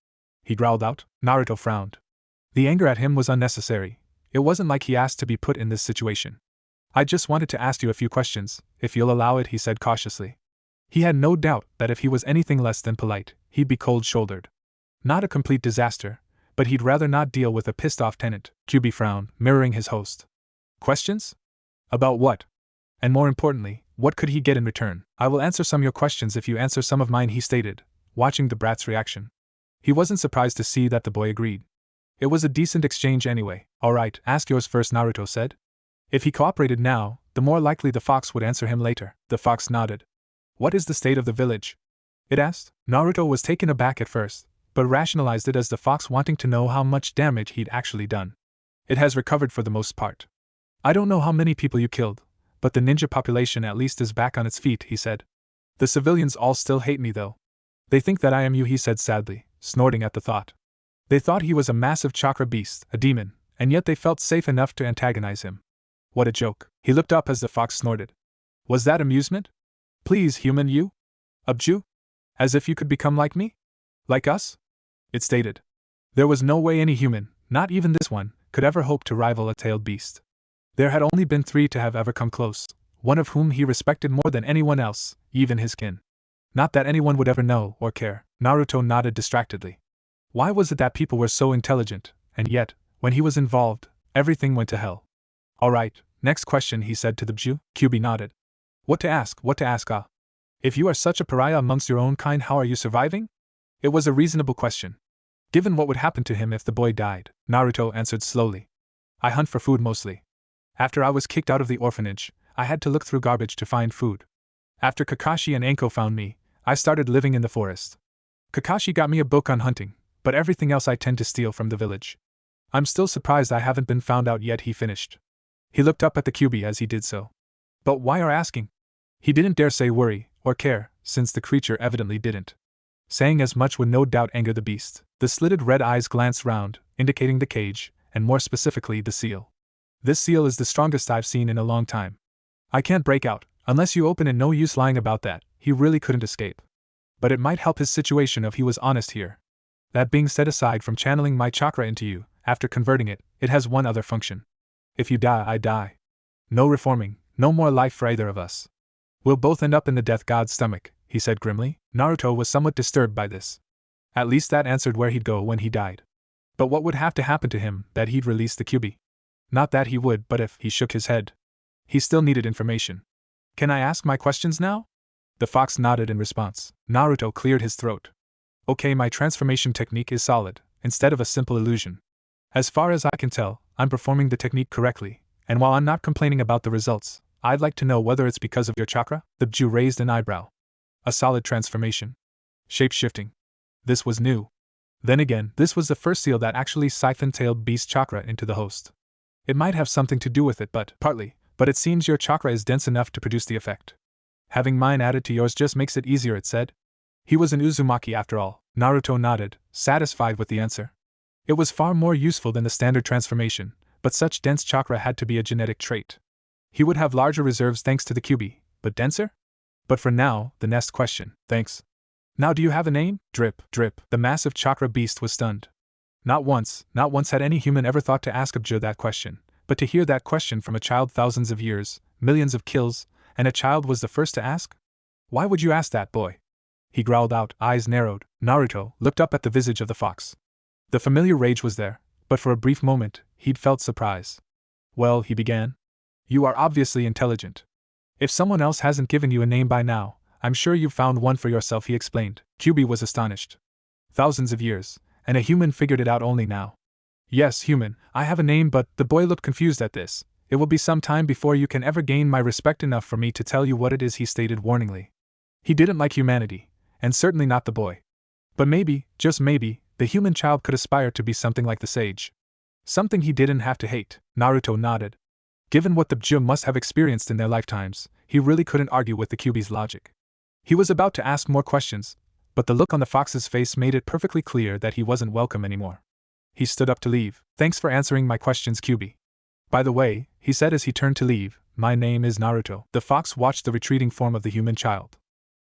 he growled out. Naruto frowned. The anger at him was unnecessary. It wasn't like he asked to be put in this situation. "I just wanted to ask you a few questions, if you'll allow it," he said cautiously. He had no doubt that if he was anything less than polite, he'd be cold-shouldered. Not a complete disaster, but he'd rather not deal with a pissed-off tenant. Kyuubi frowned, mirroring his host. "Questions? About what? And more importantly, what could he get in return?" "I will answer some of your questions if you answer some of mine," he stated, watching the brat's reaction. He wasn't surprised to see that the boy agreed. It was a decent exchange anyway. "All right, ask yours first," Naruto said. If he cooperated now, the more likely the fox would answer him later. The fox nodded. "What is the state of the village?" it asked. Naruto was taken aback at first, but rationalized it as the fox wanting to know how much damage he'd actually done. "It has recovered for the most part. I don't know how many people you killed, but the ninja population at least is back on its feet," he said. "The civilians all still hate me though. They think that I am you," he said sadly, snorting at the thought. They thought he was a massive chakra beast, a demon, and yet they felt safe enough to antagonize him. What a joke. He looked up as the fox snorted. "Was that amusement? Please, human, you? Abju? As if you could become like me? Like us?" it stated. There was no way any human, not even this one, could ever hope to rival a tailed beast. There had only been 3 to have ever come close, one of whom he respected more than anyone else, even his kin. Not that anyone would ever know or care. Naruto nodded distractedly. Why was it that people were so intelligent, and yet, when he was involved, everything went to hell? "All right, next question," he said to the Bju. Kyuubi nodded. What to ask, ah? If you are such a pariah amongst your own kind, how are you surviving?" It was a reasonable question. Given what would happen to him if the boy died, Naruto answered slowly. "I hunt for food mostly. After I was kicked out of the orphanage, I had to look through garbage to find food. After Kakashi and Anko found me, I started living in the forest. Kakashi got me a book on hunting, but everything else I tend to steal from the village. I'm still surprised I haven't been found out yet," he finished. He looked up at the Kyuubi as he did so. But why are asking? He didn't dare say worry, or care, since the creature evidently didn't. Saying as much would no doubt anger the beast. The slitted red eyes glanced round, indicating the cage, and more specifically the seal. "This seal is the strongest I've seen in a long time. I can't break out, unless you open it. No use lying about that, he really couldn't escape. But it might help his situation if he was honest here. That being said, aside from channeling my chakra into you, after converting it, it has one other function. If you die, I die. No reforming, no more life for either of us. We'll both end up in the death god's stomach, he said grimly. Naruto was somewhat disturbed by this. At least that answered where he'd go when he died. But what would have to happen to him that he'd release the Kyuubi? Not that he would, but if he shook his head. He still needed information. Can I ask my questions now? The fox nodded in response. Naruto cleared his throat. Okay, my transformation technique is solid, instead of a simple illusion. As far as I can tell, I'm performing the technique correctly, and while I'm not complaining about the results, I'd like to know whether it's because of your chakra? The Jew raised an eyebrow. A solid transformation. Shape-shifting. This was new. Then again, this was the first seal that actually siphon-tailed beast chakra into the host. It might have something to do with it, partly, but it seems your chakra is dense enough to produce the effect. Having mine added to yours just makes it easier, it said. He was an Uzumaki after all. Naruto nodded, satisfied with the answer. It was far more useful than the standard transformation, but such dense chakra had to be a genetic trait. He would have larger reserves thanks to the Kyuubi, but denser? But for now, the next question. Thanks. Now do you have a name? Drip, drip. The massive chakra beast was stunned. Not once had any human ever thought to ask Abju that question, but to hear that question from a child thousands of years, millions of kills, and a child was the first to ask? Why would you ask that, boy? He growled out, eyes narrowed. Naruto looked up at the visage of the fox. The familiar rage was there, but for a brief moment, he'd felt surprise. Well, he began. You are obviously intelligent. If someone else hasn't given you a name by now, I'm sure you've found one for yourself, he explained. Kyuubi was astonished. Thousands of years, and a human figured it out only now. Yes, human, I have a name, but the boy looked confused at this. It will be some time before you can ever gain my respect enough for me to tell you what it is, he stated warningly. He didn't like humanity, and certainly not the boy. But maybe, just maybe, the human child could aspire to be something like the sage. Something he didn't have to hate. Naruto nodded. Given what the Bju must have experienced in their lifetimes, he really couldn't argue with the Kyuubi's logic. He was about to ask more questions, but the look on the fox's face made it perfectly clear that he wasn't welcome anymore. He stood up to leave. Thanks for answering my questions, Kyuubi. By the way, he said as he turned to leave, my name is Naruto. The fox watched the retreating form of the human child.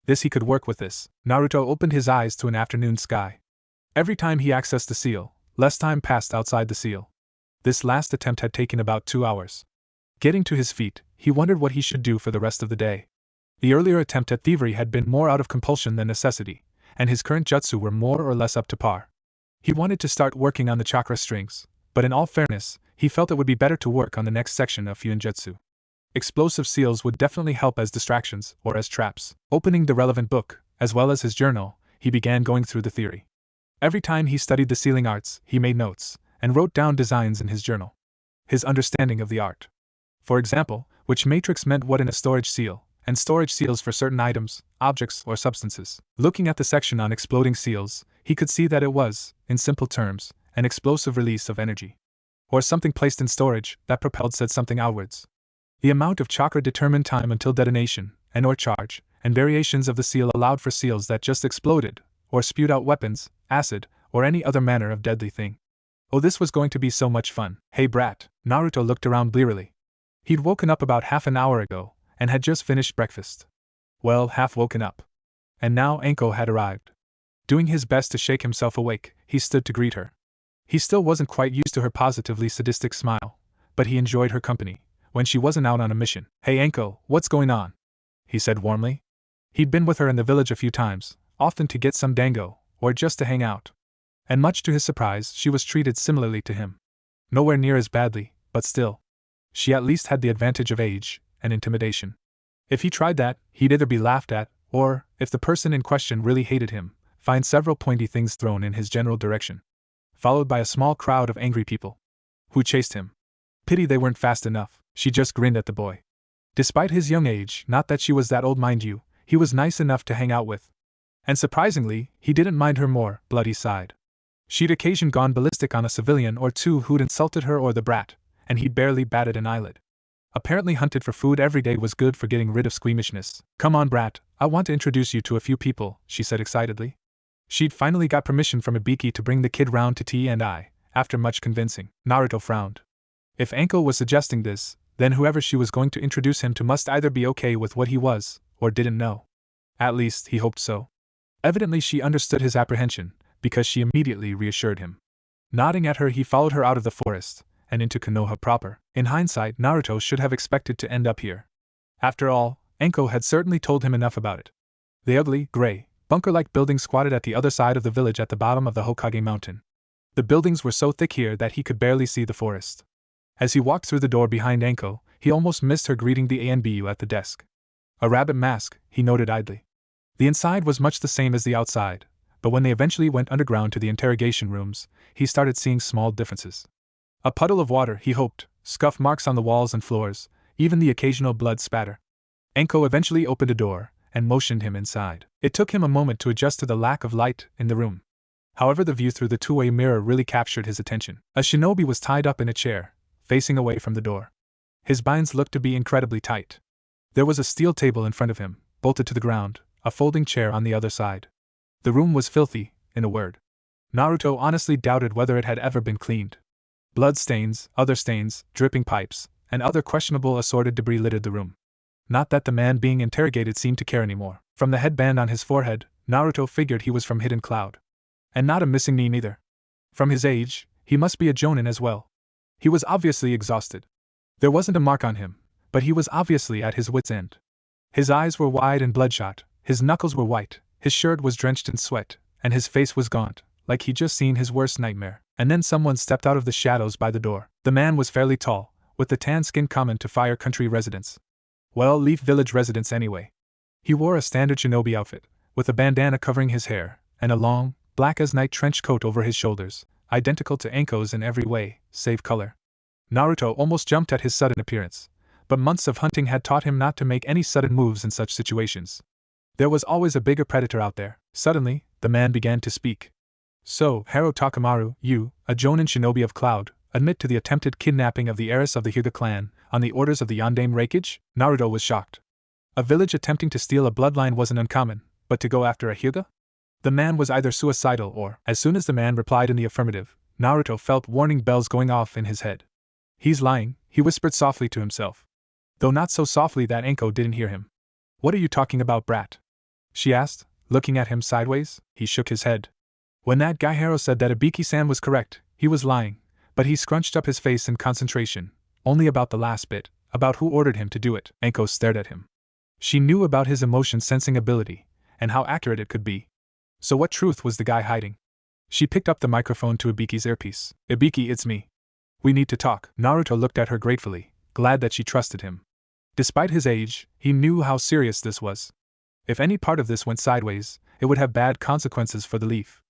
He could work with this. Naruto opened his eyes to an afternoon sky. Every time he accessed the seal, less time passed outside the seal. This last attempt had taken about 2 hours. Getting to his feet, he wondered what he should do for the rest of the day. The earlier attempt at thievery had been more out of compulsion than necessity, and his current jutsu were more or less up to par. He wanted to start working on the chakra strings, but in all fairness, he felt it would be better to work on the next section of Fuinjutsu. Explosive seals would definitely help as distractions or as traps. Opening the relevant book, as well as his journal, he began going through the theory. Every time he studied the sealing arts, he made notes, and wrote down designs in his journal. His understanding of the art. For example, which matrix meant what in a storage seal, and storage seals for certain items, objects, or substances. Looking at the section on exploding seals, he could see that it was, in simple terms, an explosive release of energy. Or something placed in storage that propelled said something outwards. The amount of chakra determined time until detonation, and or charge, and variations of the seal allowed for seals that just exploded, or spewed out weapons, acid, or any other manner of deadly thing. Oh, this was going to be so much fun. Hey brat, Naruto looked around blearily. He'd woken up about half an hour ago, and had just finished breakfast. Well, half woken up. And now Anko had arrived. Doing his best to shake himself awake, he stood to greet her. He still wasn't quite used to her positively sadistic smile, but he enjoyed her company, when she wasn't out on a mission. Hey Anko, what's going on? He said warmly. He'd been with her in the village a few times, often to get some dango, or just to hang out. And much to his surprise, she was treated similarly to him. Nowhere near as badly, but still. She at least had the advantage of age and intimidation. If he tried that, he'd either be laughed at, or, if the person in question really hated him, find several pointy things thrown in his general direction. Followed by a small crowd of angry people who chased him. Pity they weren't fast enough. She just grinned at the boy. Despite his young age, not that she was that old mind you, he was nice enough to hang out with. And surprisingly, he didn't mind her more, Bloody sighed. She'd occasionally gone ballistic on a civilian or two who'd insulted her or the brat, and he'd barely batted an eyelid. Apparently hunted for food every day was good for getting rid of squeamishness. Come on brat, I want to introduce you to a few people, she said excitedly. She'd finally got permission from Ibiki to bring the kid round to tea and I, after much convincing. Naruto frowned. If Anko was suggesting this, then whoever she was going to introduce him to must either be okay with what he was, or didn't know. At least, he hoped so. Evidently she understood his apprehension, because she immediately reassured him. Nodding at her, he followed her out of the forest, and into Konoha proper. In hindsight, Naruto should have expected to end up here. After all, Anko had certainly told him enough about it. The ugly, gray, bunker-like building squatted at the other side of the village at the bottom of the Hokage mountain. The buildings were so thick here that he could barely see the forest. As he walked through the door behind Anko, he almost missed her greeting the ANBU at the desk. A rabbit mask, he noted idly. The inside was much the same as the outside, but when they eventually went underground to the interrogation rooms, he started seeing small differences. A puddle of water, he hoped, scuff marks on the walls and floors, even the occasional blood spatter. Anko eventually opened a door and motioned him inside. It took him a moment to adjust to the lack of light in the room. However, the view through the two-way mirror really captured his attention. A shinobi was tied up in a chair, facing away from the door. His binds looked to be incredibly tight. There was a steel table in front of him, bolted to the ground, a folding chair on the other side. The room was filthy, in a word. Naruto honestly doubted whether it had ever been cleaned. Blood stains, other stains, dripping pipes, and other questionable assorted debris littered the room. Not that the man being interrogated seemed to care anymore. From the headband on his forehead, Naruto figured he was from Hidden Cloud. And not a missing knee neither. From his age, he must be a jonin as well. He was obviously exhausted. There wasn't a mark on him, but he was obviously at his wit's end. His eyes were wide and bloodshot, his knuckles were white, his shirt was drenched in sweat, and his face was gaunt, like he'd just seen his worst nightmare. And then someone stepped out of the shadows by the door. The man was fairly tall, with the tan skin common to Fire Country residents. Well, Leaf Village residents anyway. He wore a standard shinobi outfit, with a bandana covering his hair, and a long, black-as-night trench coat over his shoulders, identical to Anko's in every way, save color. Naruto almost jumped at his sudden appearance, but months of hunting had taught him not to make any sudden moves in such situations. There was always a bigger predator out there. Suddenly, the man began to speak. So, Haro Takamaru, you, a Jonin shinobi of Cloud, admit to the attempted kidnapping of the heiress of the Hyuga clan, on the orders of the Yondaime Reikage? Naruto was shocked. A village attempting to steal a bloodline wasn't uncommon, but to go after a Hyuga? The man was either suicidal or, as soon as the man replied in the affirmative, Naruto felt warning bells going off in his head. He's lying, he whispered softly to himself. Though not so softly that Anko didn't hear him. What are you talking about, brat? She asked, looking at him sideways. He shook his head. When that guy Haro said that Ibiki-san was correct, he was lying, but he scrunched up his face in concentration. Only about the last bit, about who ordered him to do it. Anko stared at him. She knew about his emotion-sensing ability, and how accurate it could be. So what truth was the guy hiding? She picked up the microphone to Ibiki's earpiece. Ibiki, it's me. We need to talk. Naruto looked at her gratefully, glad that she trusted him. Despite his age, he knew how serious this was. If any part of this went sideways, it would have bad consequences for the Leaf.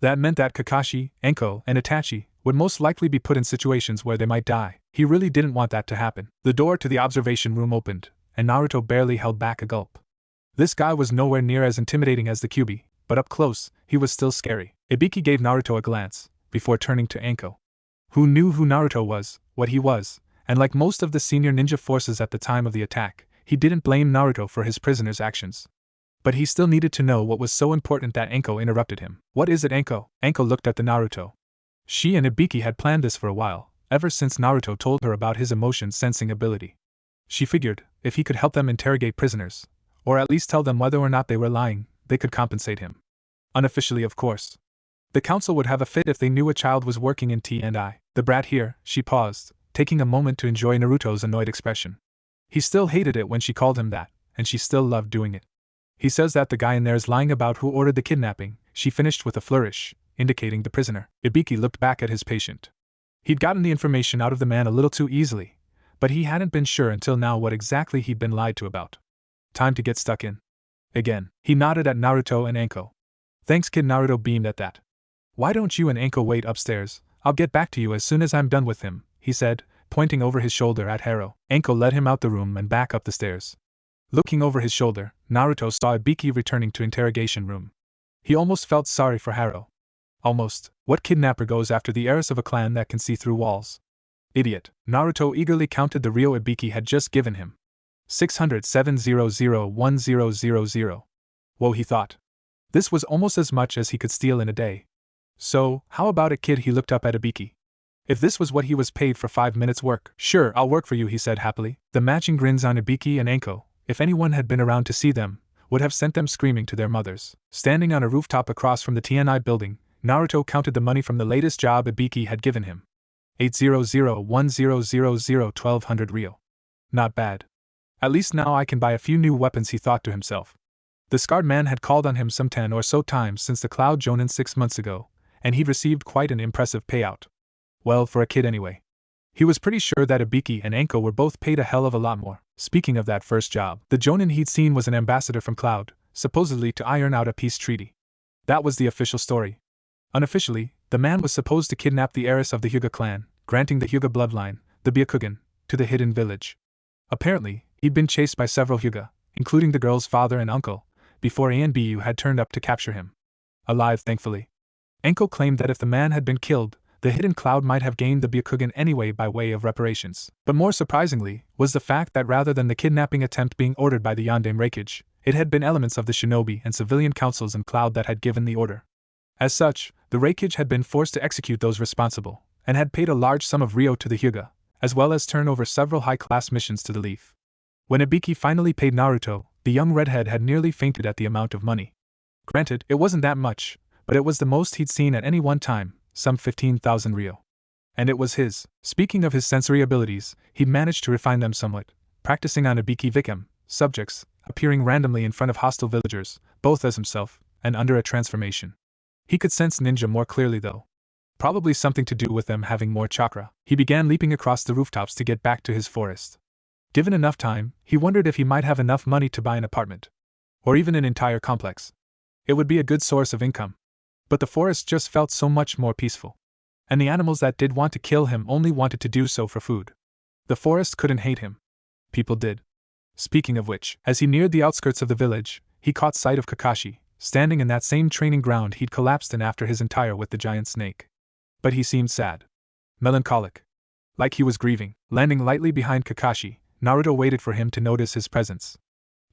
That meant that Kakashi, Anko, and Itachi would most likely be put in situations where they might die. He really didn't want that to happen. The door to the observation room opened, and Naruto barely held back a gulp. This guy was nowhere near as intimidating as the Kyuubi, but up close, he was still scary. Ibiki gave Naruto a glance, before turning to Anko. Who knew who Naruto was, what he was, and like most of the senior ninja forces at the time of the attack, he didn't blame Naruto for his prisoner's actions. But he still needed to know what was so important that Anko interrupted him. What is it, Anko? Anko looked at the Naruto. She and Ibiki had planned this for a while, ever since Naruto told her about his emotion-sensing ability. She figured, if he could help them interrogate prisoners, or at least tell them whether or not they were lying, they could compensate him. Unofficially, of course. The council would have a fit if they knew a child was working in T&I. The brat here, she paused, taking a moment to enjoy Naruto's annoyed expression. He still hated it when she called him that, and she still loved doing it. He says that the guy in there is lying about who ordered the kidnapping, she finished with a flourish, indicating the prisoner. Ibiki looked back at his patient. He'd gotten the information out of the man a little too easily, but he hadn't been sure until now what exactly he'd been lied to about. Time to get stuck in. Again, he nodded at Naruto and Anko. Thanks, kid. Naruto beamed at that. Why don't you and Anko wait upstairs? I'll get back to you as soon as I'm done with him, he said, pointing over his shoulder at Haro. Anko led him out the room and back up the stairs. Looking over his shoulder, Naruto saw Ibiki returning to interrogation room. He almost felt sorry for Haro. Almost. What kidnapper goes after the heiress of a clan that can see through walls? Idiot. Naruto eagerly counted the Rio Ibiki had just given him. 600,700,1000. Whoa, he thought. This was almost as much as he could steal in a day. So, how about it, kid? He looked up at Ibiki. If this was what he was paid for 5 minutes' work. Sure, I'll work for you, he said happily. The matching grins on Ibiki and Anko, if anyone had been around to see them, would have sent them screaming to their mothers. Standing on a rooftop across from the TNI building, Naruto counted the money from the latest job Ibiki had given him. 800-1000-1200 real. Not bad. At least now I can buy a few new weapons, he thought to himself. The scarred man had called on him some 10 or so times since the Cloud Jonin 6 months ago, and he'd received quite an impressive payout. Well, for a kid anyway. He was pretty sure that Ibiki and Anko were both paid a hell of a lot more. Speaking of that first job, the Jonin he'd seen was an ambassador from Cloud, supposedly to iron out a peace treaty. That was the official story. Unofficially, the man was supposed to kidnap the heiress of the Hyuga clan, granting the Hyuga bloodline, the Byakugan, to the hidden village. Apparently, he'd been chased by several Hyuga, including the girl's father and uncle, before Anbu had turned up to capture him. Alive, thankfully. Anko claimed that if the man had been killed, the hidden Cloud might have gained the Byakugan anyway by way of reparations. But more surprisingly, was the fact that rather than the kidnapping attempt being ordered by the Yondaime Raikage, it had been elements of the shinobi and civilian councils in Cloud that had given the order. As such, the Raikage had been forced to execute those responsible, and had paid a large sum of ryo to the Hyuga, as well as turn over several high-class missions to the Leaf. When Ibiki finally paid Naruto, the young redhead had nearly fainted at the amount of money. Granted, it wasn't that much, but it was the most he'd seen at any one time, some 15,000 ryo. And it was his. Speaking of his sensory abilities, he'd managed to refine them somewhat, practicing on Ibiki Vichem, subjects, appearing randomly in front of hostile villagers, both as himself, and under a transformation. He could sense ninja more clearly though. Probably something to do with them having more chakra. He began leaping across the rooftops to get back to his forest. Given enough time, he wondered if he might have enough money to buy an apartment. Or even an entire complex. It would be a good source of income. But the forest just felt so much more peaceful. And the animals that did want to kill him only wanted to do so for food. The forest couldn't hate him. People did. Speaking of which, as he neared the outskirts of the village, he caught sight of Kakashi, standing in that same training ground he'd collapsed in after his encounter with the giant snake. But he seemed sad. Melancholic. Like he was grieving. Landing lightly behind Kakashi, Naruto waited for him to notice his presence.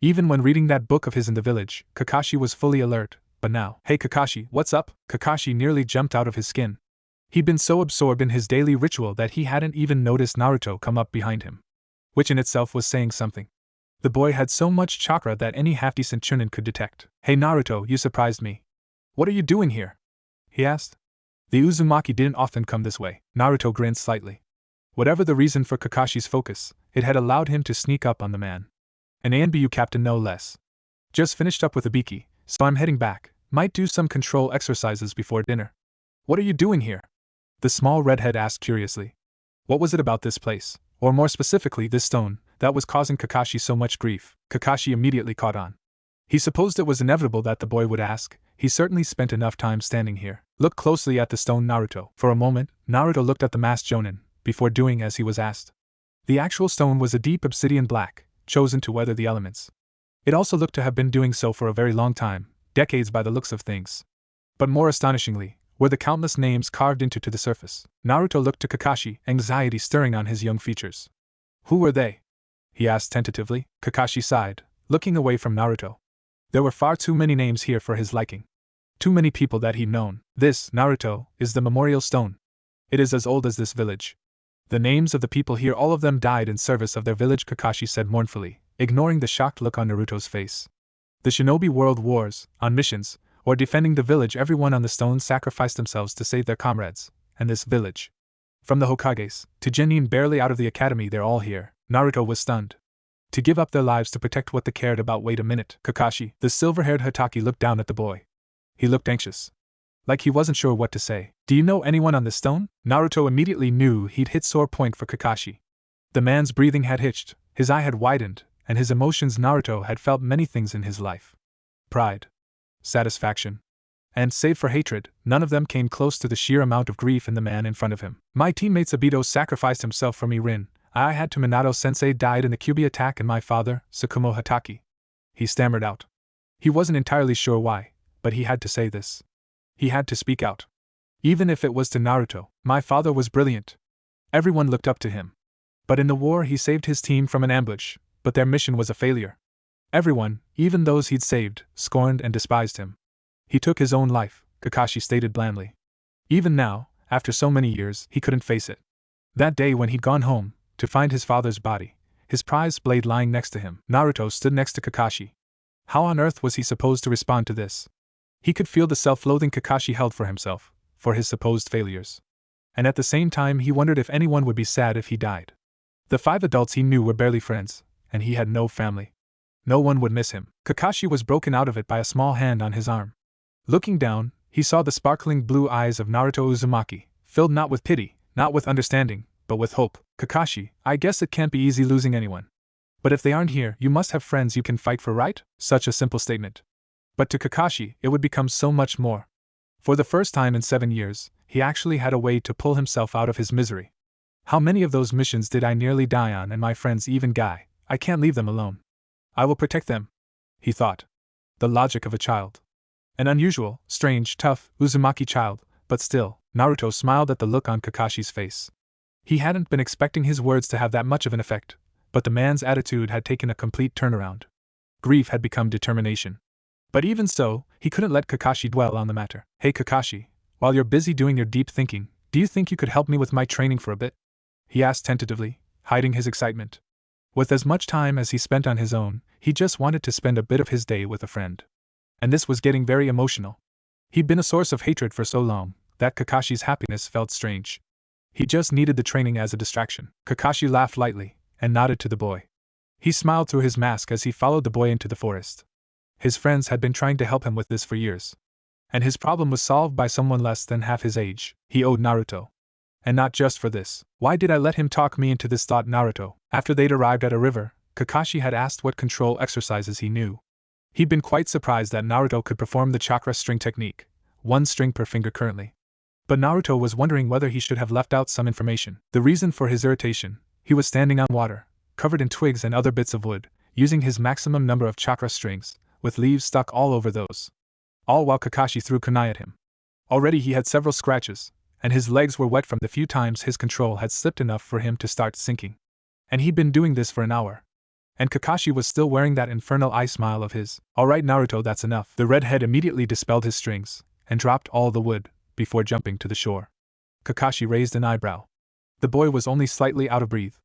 Even when reading that book of his in the village, Kakashi was fully alert, but now, "Hey Kakashi, what's up?" Kakashi nearly jumped out of his skin. He'd been so absorbed in his daily ritual that he hadn't even noticed Naruto come up behind him. Which in itself was saying something. The boy had so much chakra that any half-decent chunin could detect. "Hey Naruto, you surprised me. What are you doing here?" he asked. The Uzumaki didn't often come this way. Naruto grinned slightly. Whatever the reason for Kakashi's focus, it had allowed him to sneak up on the man. An ANBU captain no less. Just finished up with Ibiki, so I'm heading back. Might do some control exercises before dinner. What are you doing here? The small redhead asked curiously. What was it about this place, or more specifically this stone, that was causing Kakashi so much grief? Kakashi immediately caught on. He supposed it was inevitable that the boy would ask. He certainly spent enough time standing here. Look closely at the stone, Naruto. For a moment, Naruto looked at the masked Jonin, before doing as he was asked. The actual stone was a deep obsidian black, chosen to weather the elements. It also looked to have been doing so for a very long time, decades by the looks of things. But more astonishingly, were the countless names carved into the surface. Naruto looked to Kakashi, anxiety stirring on his young features. Who were they? He asked tentatively. Kakashi sighed, looking away from Naruto. There were far too many names here for his liking. Too many people that he'd known. This, Naruto, is the memorial stone. It is as old as this village. The names of the people here, all of them died in service of their village, Kakashi said mournfully, ignoring the shocked look on Naruto's face. The shinobi world wars, on missions, or defending the village, everyone on the stone sacrificed themselves to save their comrades, and this village. From the Hokages, to Genin barely out of the academy, they're all here. Naruto was stunned. To give up their lives to protect what they cared about. Wait a minute, Kakashi. The silver-haired Hatake looked down at the boy. He looked anxious. Like he wasn't sure what to say. Do you know anyone on the stone? Naruto immediately knew he'd hit sore point for Kakashi. The man's breathing had hitched, his eye had widened, and his emotions. Naruto had felt many things in his life. Pride. Satisfaction. And, save for hatred, none of them came close to the sheer amount of grief in the man in front of him. My teammate Sabito sacrificed himself for me. I had to. Minato-sensei died in the Kyubi attack, and my father, Tsukumo Hatake. He stammered out. He wasn't entirely sure why, but he had to say this. He had to speak out. Even if it was to Naruto. My father was brilliant. Everyone looked up to him. But in the war he saved his team from an ambush, but their mission was a failure. Everyone, even those he'd saved, scorned and despised him. He took his own life, Kakashi stated blandly. Even now, after so many years, he couldn't face it. That day when he'd gone home, to find his father's body, his prized blade lying next to him. Naruto stood next to Kakashi. How on earth was he supposed to respond to this? He could feel the self-loathing Kakashi held for himself, for his supposed failures. And at the same time he wondered if anyone would be sad if he died. The 5 adults he knew were barely friends, and he had no family. No one would miss him. Kakashi was broken out of it by a small hand on his arm. Looking down, he saw the sparkling blue eyes of Naruto Uzumaki, filled not with pity, not with understanding, but with hope. Kakashi, I guess it can't be easy losing anyone. But if they aren't here, you must have friends you can fight for, right? Such a simple statement. But to Kakashi, it would become so much more. For the first time in 7 years, he actually had a way to pull himself out of his misery. How many of those missions did I nearly die on, and my friends even Guy? I can't leave them alone. I will protect them, he thought. The logic of a child. An unusual, strange, tough, Uzumaki child, but still, Naruto smiled at the look on Kakashi's face. He hadn't been expecting his words to have that much of an effect, but the man's attitude had taken a complete turnaround. Grief had become determination. But even so, he couldn't let Kakashi dwell on the matter. Hey Kakashi, while you're busy doing your deep thinking, do you think you could help me with my training for a bit? He asked tentatively, hiding his excitement. With as much time as he spent on his own, he just wanted to spend a bit of his day with a friend. And this was getting very emotional. He'd been a source of hatred for so long, that Kakashi's happiness felt strange. He just needed the training as a distraction. Kakashi laughed lightly, and nodded to the boy. He smiled through his mask as he followed the boy into the forest. His friends had been trying to help him with this for years. And his problem was solved by someone less than half his age. He owed Naruto. And not just for this. Why did I let him talk me into this, thought Naruto. After they'd arrived at a river, Kakashi had asked what control exercises he knew. He'd been quite surprised that Naruto could perform the chakra string technique, 1 string per finger currently. But Naruto was wondering whether he should have left out some information. The reason for his irritation: he was standing on water, covered in twigs and other bits of wood, using his maximum number of chakra strings, with leaves stuck all over those. All while Kakashi threw kunai at him. Already he had several scratches, and his legs were wet from the few times his control had slipped enough for him to start sinking. And he'd been doing this for an hour. And Kakashi was still wearing that infernal eye smile of his. Alright Naruto, that's enough. The redhead immediately dispelled his strings, and dropped all the wood, before jumping to the shore. Kakashi raised an eyebrow. The boy was only slightly out of breath.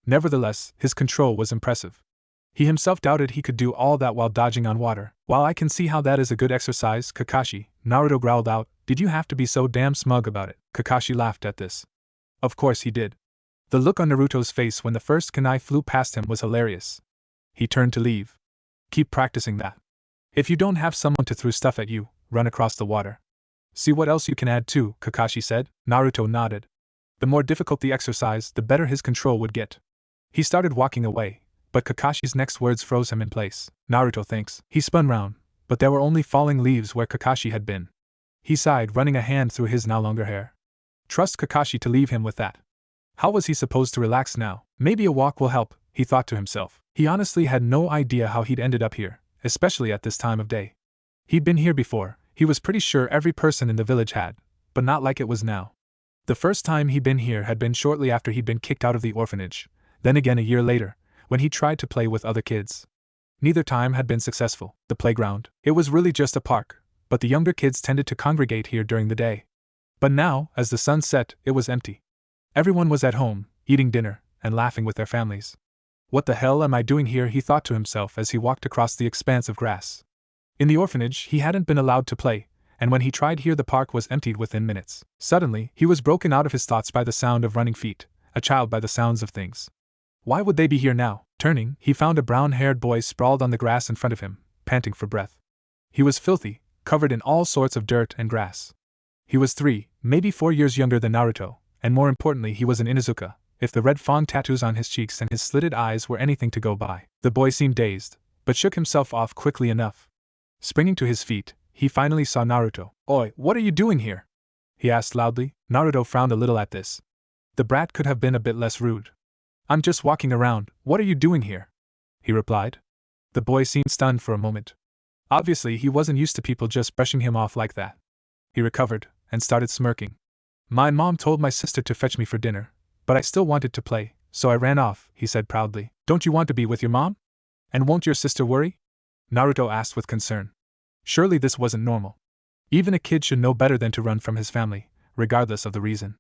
Nevertheless, his control was impressive. He himself doubted he could do all that while dodging on water. While I can see how that is a good exercise, Kakashi, Naruto growled out, did you have to be so damn smug about it? Kakashi laughed at this. Of course he did. The look on Naruto's face when the first kunai flew past him was hilarious. He turned to leave. Keep practicing that. If you don't have someone to throw stuff at you, run across the water. See what else you can add too, Kakashi said. Naruto nodded. The more difficult the exercise, the better his control would get. He started walking away, but Kakashi's next words froze him in place. Naruto thinks. He spun round, but there were only falling leaves where Kakashi had been. He sighed, running a hand through his now longer hair. Trust Kakashi to leave him with that. How was he supposed to relax now? Maybe a walk will help, he thought to himself. He honestly had no idea how he'd ended up here, especially at this time of day. He'd been here before, he was pretty sure every person in the village had, but not like it was now. The first time he'd been here had been shortly after he'd been kicked out of the orphanage, then again a year later, when he tried to play with other kids. Neither time had been successful. The playground. It was really just a park, but the younger kids tended to congregate here during the day. But now, as the sun set, it was empty. Everyone was at home, eating dinner, and laughing with their families. What the hell am I doing here, he thought to himself as he walked across the expanse of grass. In the orphanage, he hadn't been allowed to play, and when he tried here the park was emptied within minutes. Suddenly, he was broken out of his thoughts by the sound of running feet, a child by the sounds of things. Why would they be here now? Turning, he found a brown-haired boy sprawled on the grass in front of him, panting for breath. He was filthy, covered in all sorts of dirt and grass. He was 3, maybe 4 years younger than Naruto, and more importantly he was an Inuzuka, if the red fawn tattoos on his cheeks and his slitted eyes were anything to go by. The boy seemed dazed, but shook himself off quickly enough. Springing to his feet, he finally saw Naruto. Oi, what are you doing here? He asked loudly. Naruto frowned a little at this. The brat could have been a bit less rude. I'm just walking around, what are you doing here? He replied. The boy seemed stunned for a moment. Obviously he wasn't used to people just brushing him off like that. He recovered, and started smirking. My mom told my sister to fetch me for dinner, but I still wanted to play, so I ran off, he said proudly. Don't you want to be with your mom? And won't your sister worry? Naruto asked with concern. Surely this wasn't normal. Even a kid should know better than to run from his family, regardless of the reason.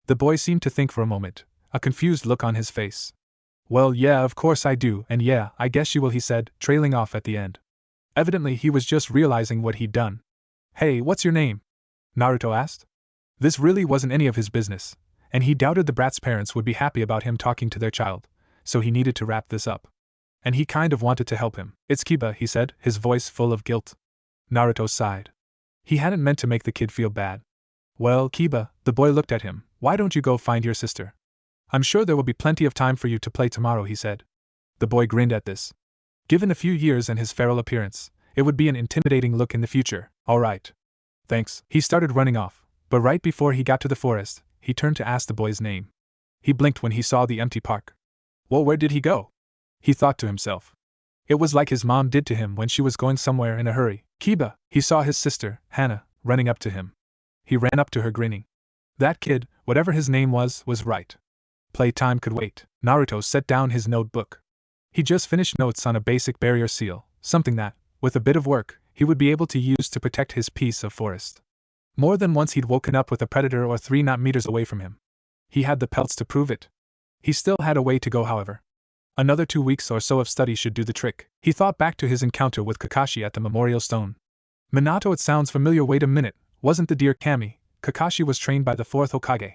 The boy seemed to think for a moment, a confused look on his face. Well, yeah, of course I do, and yeah, I guess you will, he said, trailing off at the end. Evidently he was just realizing what he'd done. Hey, what's your name? Naruto asked. This really wasn't any of his business, and he doubted the brat's parents would be happy about him talking to their child, so he needed to wrap this up. And he kind of wanted to help him. It's Kiba, he said, his voice full of guilt. Naruto sighed. He hadn't meant to make the kid feel bad. Well, Kiba, the boy looked at him, why don't you go find your sister? I'm sure there will be plenty of time for you to play tomorrow, he said. The boy grinned at this. Given a few years and his feral appearance, it would be an intimidating look in the future. All right. Thanks. He started running off, but right before he got to the forest, he turned to ask the boy's name. He blinked when he saw the empty park. Well, where did he go? He thought to himself. It was like his mom did to him when she was going somewhere in a hurry. Kiba, he saw his sister, Hana, running up to him. He ran up to her grinning. That kid, whatever his name was right. Playtime could wait. Naruto set down his notebook. He just finished notes on a basic barrier seal, something that, with a bit of work, he would be able to use to protect his piece of forest. More than once he'd woken up with a predator or 3 meters away from him. He had the pelts to prove it. He still had a way to go, however. Another 2 weeks or so of study should do the trick. He thought back to his encounter with Kakashi at the memorial stone. Minato, it sounds familiar. Wait a minute, wasn't the dear Kami, Kakashi was trained by the 4th Hokage.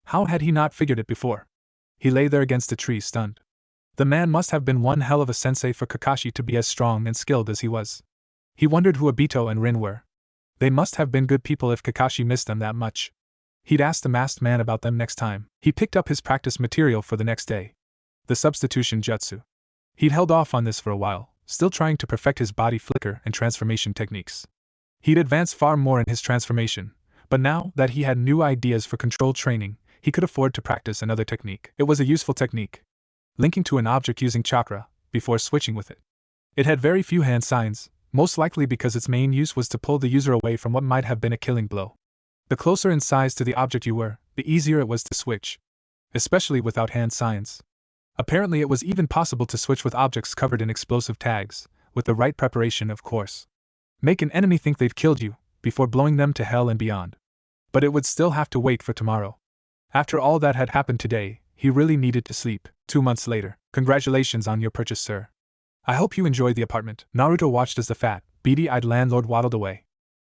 How had he not figured it before? He lay there against a tree, stunned. The man must have been one hell of a sensei for Kakashi to be as strong and skilled as he was. He wondered who Obito and Rin were. They must have been good people if Kakashi missed them that much. He'd ask the masked man about them next time. He picked up his practice material for the next day. The substitution jutsu. He'd held off on this for a while, still trying to perfect his body flicker and transformation techniques. He'd advanced far more in his transformation, but now that he had new ideas for controlled training, he could afford to practice another technique. It was a useful technique. Linking to an object using chakra, before switching with it. It had very few hand signs, most likely because its main use was to pull the user away from what might have been a killing blow. The closer in size to the object you were, the easier it was to switch. Especially without hand signs. Apparently it was even possible to switch with objects covered in explosive tags, with the right preparation, of course. Make an enemy think they've killed you, before blowing them to hell and beyond. But it would still have to wait for tomorrow. After all that had happened today, he really needed to sleep. 2 months later. Congratulations on your purchase, sir. I hope you enjoyed the apartment. Naruto watched as the fat, beady-eyed landlord waddled away.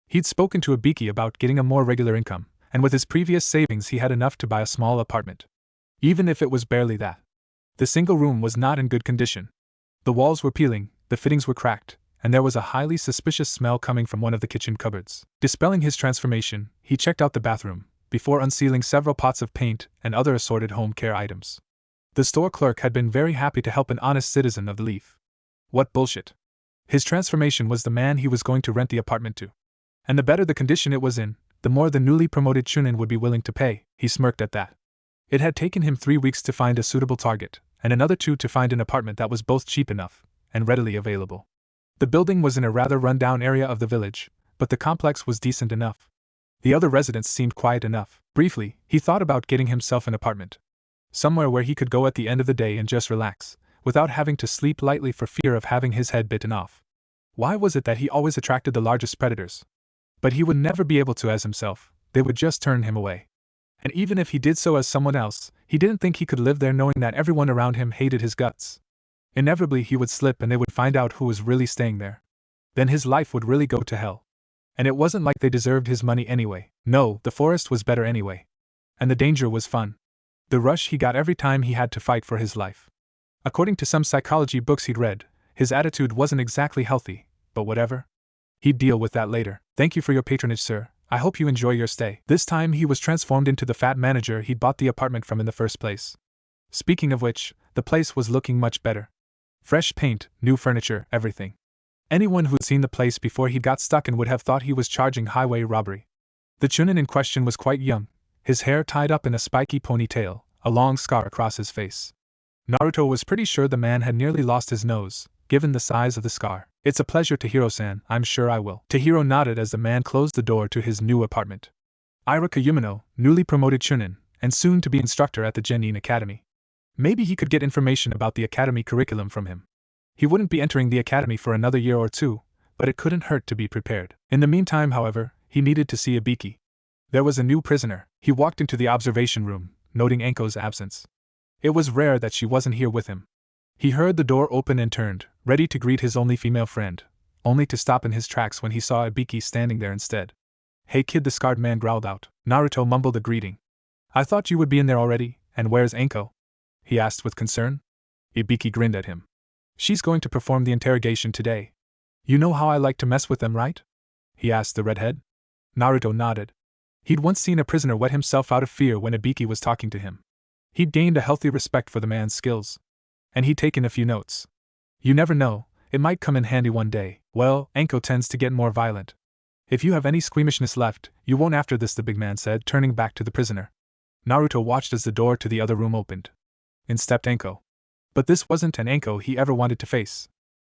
He'd spoken to Ibiki about getting a more regular income, and with his previous savings he had enough to buy a small apartment. Even if it was barely that. The single room was not in good condition. The walls were peeling, the fittings were cracked, and there was a highly suspicious smell coming from one of the kitchen cupboards. Dispelling his transformation, he checked out the bathroom, before unsealing several pots of paint and other assorted home care items. The store clerk had been very happy to help an honest citizen of the Leaf. What bullshit. His transformation was the man he was going to rent the apartment to. And the better the condition it was in, the more the newly promoted Chunin would be willing to pay. He smirked at that. It had taken him 3 weeks to find a suitable target, and another 2 to find an apartment that was both cheap enough and readily available. The building was in a rather run-down area of the village, but the complex was decent enough. The other residents seemed quiet enough. Briefly, he thought about getting himself an apartment. Somewhere where he could go at the end of the day and just relax, without having to sleep lightly for fear of having his head bitten off. Why was it that he always attracted the largest predators? But he would never be able to as himself, they would just turn him away. And even if he did so as someone else, he didn't think he could live there knowing that everyone around him hated his guts. Inevitably he would slip and they would find out who was really staying there. Then his life would really go to hell. And it wasn't like they deserved his money anyway. No, the forest was better anyway. And the danger was fun. The rush he got every time he had to fight for his life. According to some psychology books he'd read, his attitude wasn't exactly healthy, but whatever. He'd deal with that later. Thank you for your patronage, sir. I hope you enjoy your stay. This time he was transformed into the fat manager he'd bought the apartment from in the first place. Speaking of which, the place was looking much better. Fresh paint, new furniture, everything. Anyone who'd seen the place before he'd got stuck in would have thought he was charging highway robbery. The Chunin in question was quite young, his hair tied up in a spiky ponytail, a long scar across his face. Naruto was pretty sure the man had nearly lost his nose, given the size of the scar. It's a pleasure, Tahiro-san, I'm sure I will. Tahiro nodded as the man closed the door to his new apartment. Irika Yumino, newly promoted Chunin, and soon to be instructor at the Genin Academy. Maybe he could get information about the academy curriculum from him. He wouldn't be entering the academy for another year or 2, but it couldn't hurt to be prepared. In the meantime, however, he needed to see Ibiki. There was a new prisoner. He walked into the observation room, noting Anko's absence. It was rare that she wasn't here with him. He heard the door open and turned, ready to greet his only female friend, only to stop in his tracks when he saw Ibiki standing there instead. "Hey kid," the scarred man growled out. Naruto mumbled a greeting. "I thought you would be in there already, and where's Anko?" he asked with concern. Ibiki grinned at him. "She's going to perform the interrogation today. You know how I like to mess with them, right?" he asked the redhead. Naruto nodded. He'd once seen a prisoner wet himself out of fear when Ibiki was talking to him. He'd gained a healthy respect for the man's skills. And he'd taken a few notes. You never know, it might come in handy one day. "Well, Anko tends to get more violent. If you have any squeamishness left, you won't after this," the big man said, turning back to the prisoner. Naruto watched as the door to the other room opened. In stepped Anko. But this wasn't an Anko he ever wanted to face.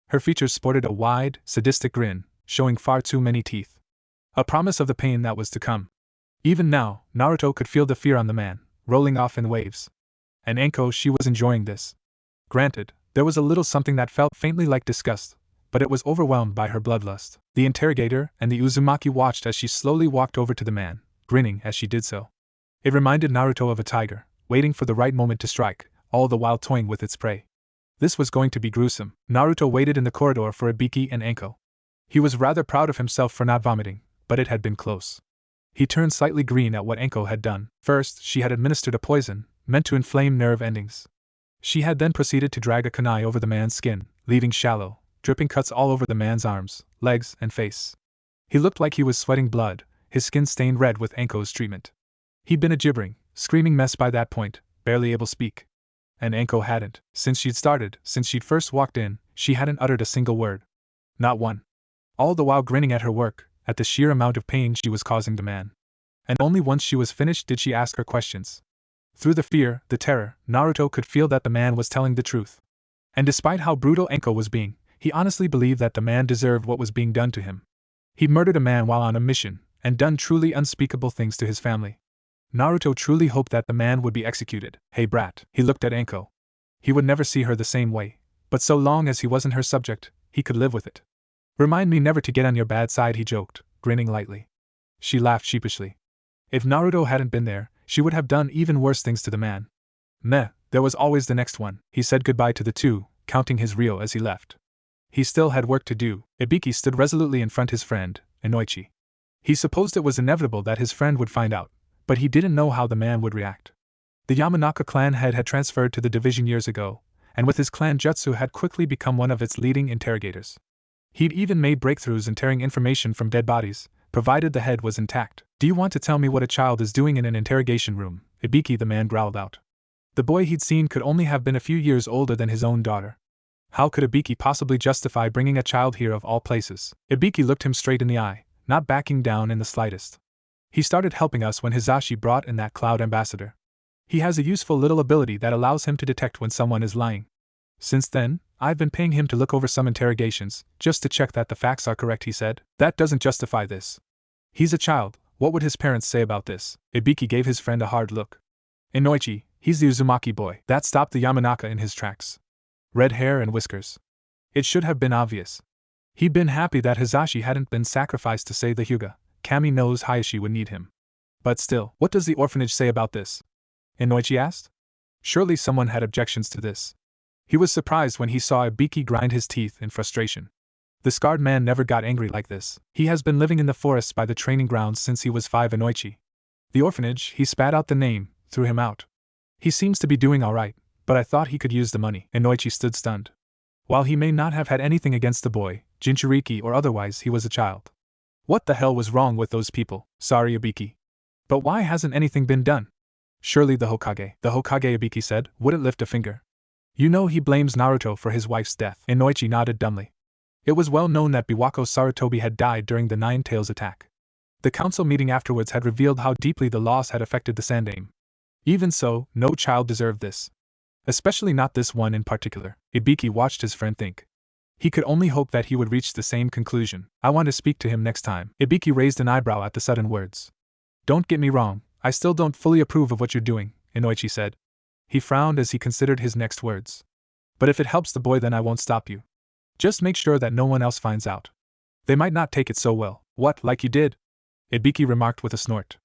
Her features sported a wide, sadistic grin, showing far too many teeth. A promise of the pain that was to come. Even now, Naruto could feel the fear on the man, rolling off in waves. And Anko, she was enjoying this. Granted, there was a little something that felt faintly like disgust, but it was overwhelmed by her bloodlust. The interrogator and the Uzumaki watched as she slowly walked over to the man, grinning as she did so. It reminded Naruto of a tiger, waiting for the right moment to strike, all the while toying with its prey. This was going to be gruesome. Naruto waited in the corridor for Ibiki and Anko. He was rather proud of himself for not vomiting, but it had been close. He turned slightly green at what Anko had done. First, she had administered a poison, meant to inflame nerve endings. She had then proceeded to drag a kunai over the man's skin, leaving shallow, dripping cuts all over the man's arms, legs, and face. He looked like he was sweating blood, his skin stained red with Anko's treatment. He'd been a gibbering, screaming mess by that point, barely able to speak. And Anko hadn't. Since she'd first walked in, she hadn't uttered a single word. Not one. All the while grinning at her work, at the sheer amount of pain she was causing the man. And only once she was finished did she ask her questions. Through the fear, the terror, Naruto could feel that the man was telling the truth. And despite how brutal Anko was being, he honestly believed that the man deserved what was being done to him. He'd murdered a man while on a mission, and done truly unspeakable things to his family. Naruto truly hoped that the man would be executed. "Hey brat," he looked at Anko. He would never see her the same way, but so long as he wasn't her subject, he could live with it. "Remind me never to get on your bad side," he joked, grinning lightly. She laughed sheepishly. If Naruto hadn't been there, she would have done even worse things to the man. Meh, there was always the next one. He said goodbye to the two, counting his ryo as he left. He still had work to do. Ibiki stood resolutely in front of his friend, Inoichi. He supposed it was inevitable that his friend would find out, but he didn't know how the man would react. The Yamanaka clan head had transferred to the division years ago, and with his clan jutsu had quickly become one of its leading interrogators. He'd even made breakthroughs in tearing information from dead bodies, provided the head was intact. "Do you want to tell me what a child is doing in an interrogation room?" Ibiki, the man, growled out. The boy he'd seen could only have been a few years older than his own daughter. How could Ibiki possibly justify bringing a child here of all places? Ibiki looked him straight in the eye, not backing down in the slightest. "He started helping us when Hizashi brought in that cloud ambassador. He has a useful little ability that allows him to detect when someone is lying. Since then, I've been paying him to look over some interrogations, just to check that the facts are correct," he said. "That doesn't justify this. He's a child, what would his parents say about this?" Ibiki gave his friend a hard look. "Inoichi, he's the Uzumaki boy." That stopped the Yamanaka in his tracks. Red hair and whiskers. It should have been obvious. He'd been happy that Hizashi hadn't been sacrificed to save the Hyuga. Kami knows Hayashi would need him. But still, what does the orphanage say about this? Inoichi asked. Surely someone had objections to this. He was surprised when he saw Ibiki grind his teeth in frustration. The scarred man never got angry like this. He has been living in the forests by the training grounds since he was 5. Inoichi. The orphanage, he spat out the name, threw him out. He seems to be doing alright, but I thought he could use the money. Inoichi stood stunned. While he may not have had anything against the boy, Jinchuriki or otherwise, he was a child. What the hell was wrong with those people? Sorry, Ibiki. But why hasn't anything been done? Surely the Hokage, Ibiki said, wouldn't lift a finger. You know he blames Naruto for his wife's death. Inoichi nodded dumbly. It was well known that Biwako Sarutobi had died during the Nine Tails attack. The council meeting afterwards had revealed how deeply the loss had affected the Sandaime. Even so, no child deserved this. Especially not this one in particular. Ibiki watched his friend think. He could only hope that he would reach the same conclusion. I want to speak to him next time. Ibiki raised an eyebrow at the sudden words. Don't get me wrong, I still don't fully approve of what you're doing, Inoichi said. He frowned as he considered his next words. But if it helps the boy, then I won't stop you. Just make sure that no one else finds out. They might not take it so well. What, like you did? Ibiki remarked with a snort.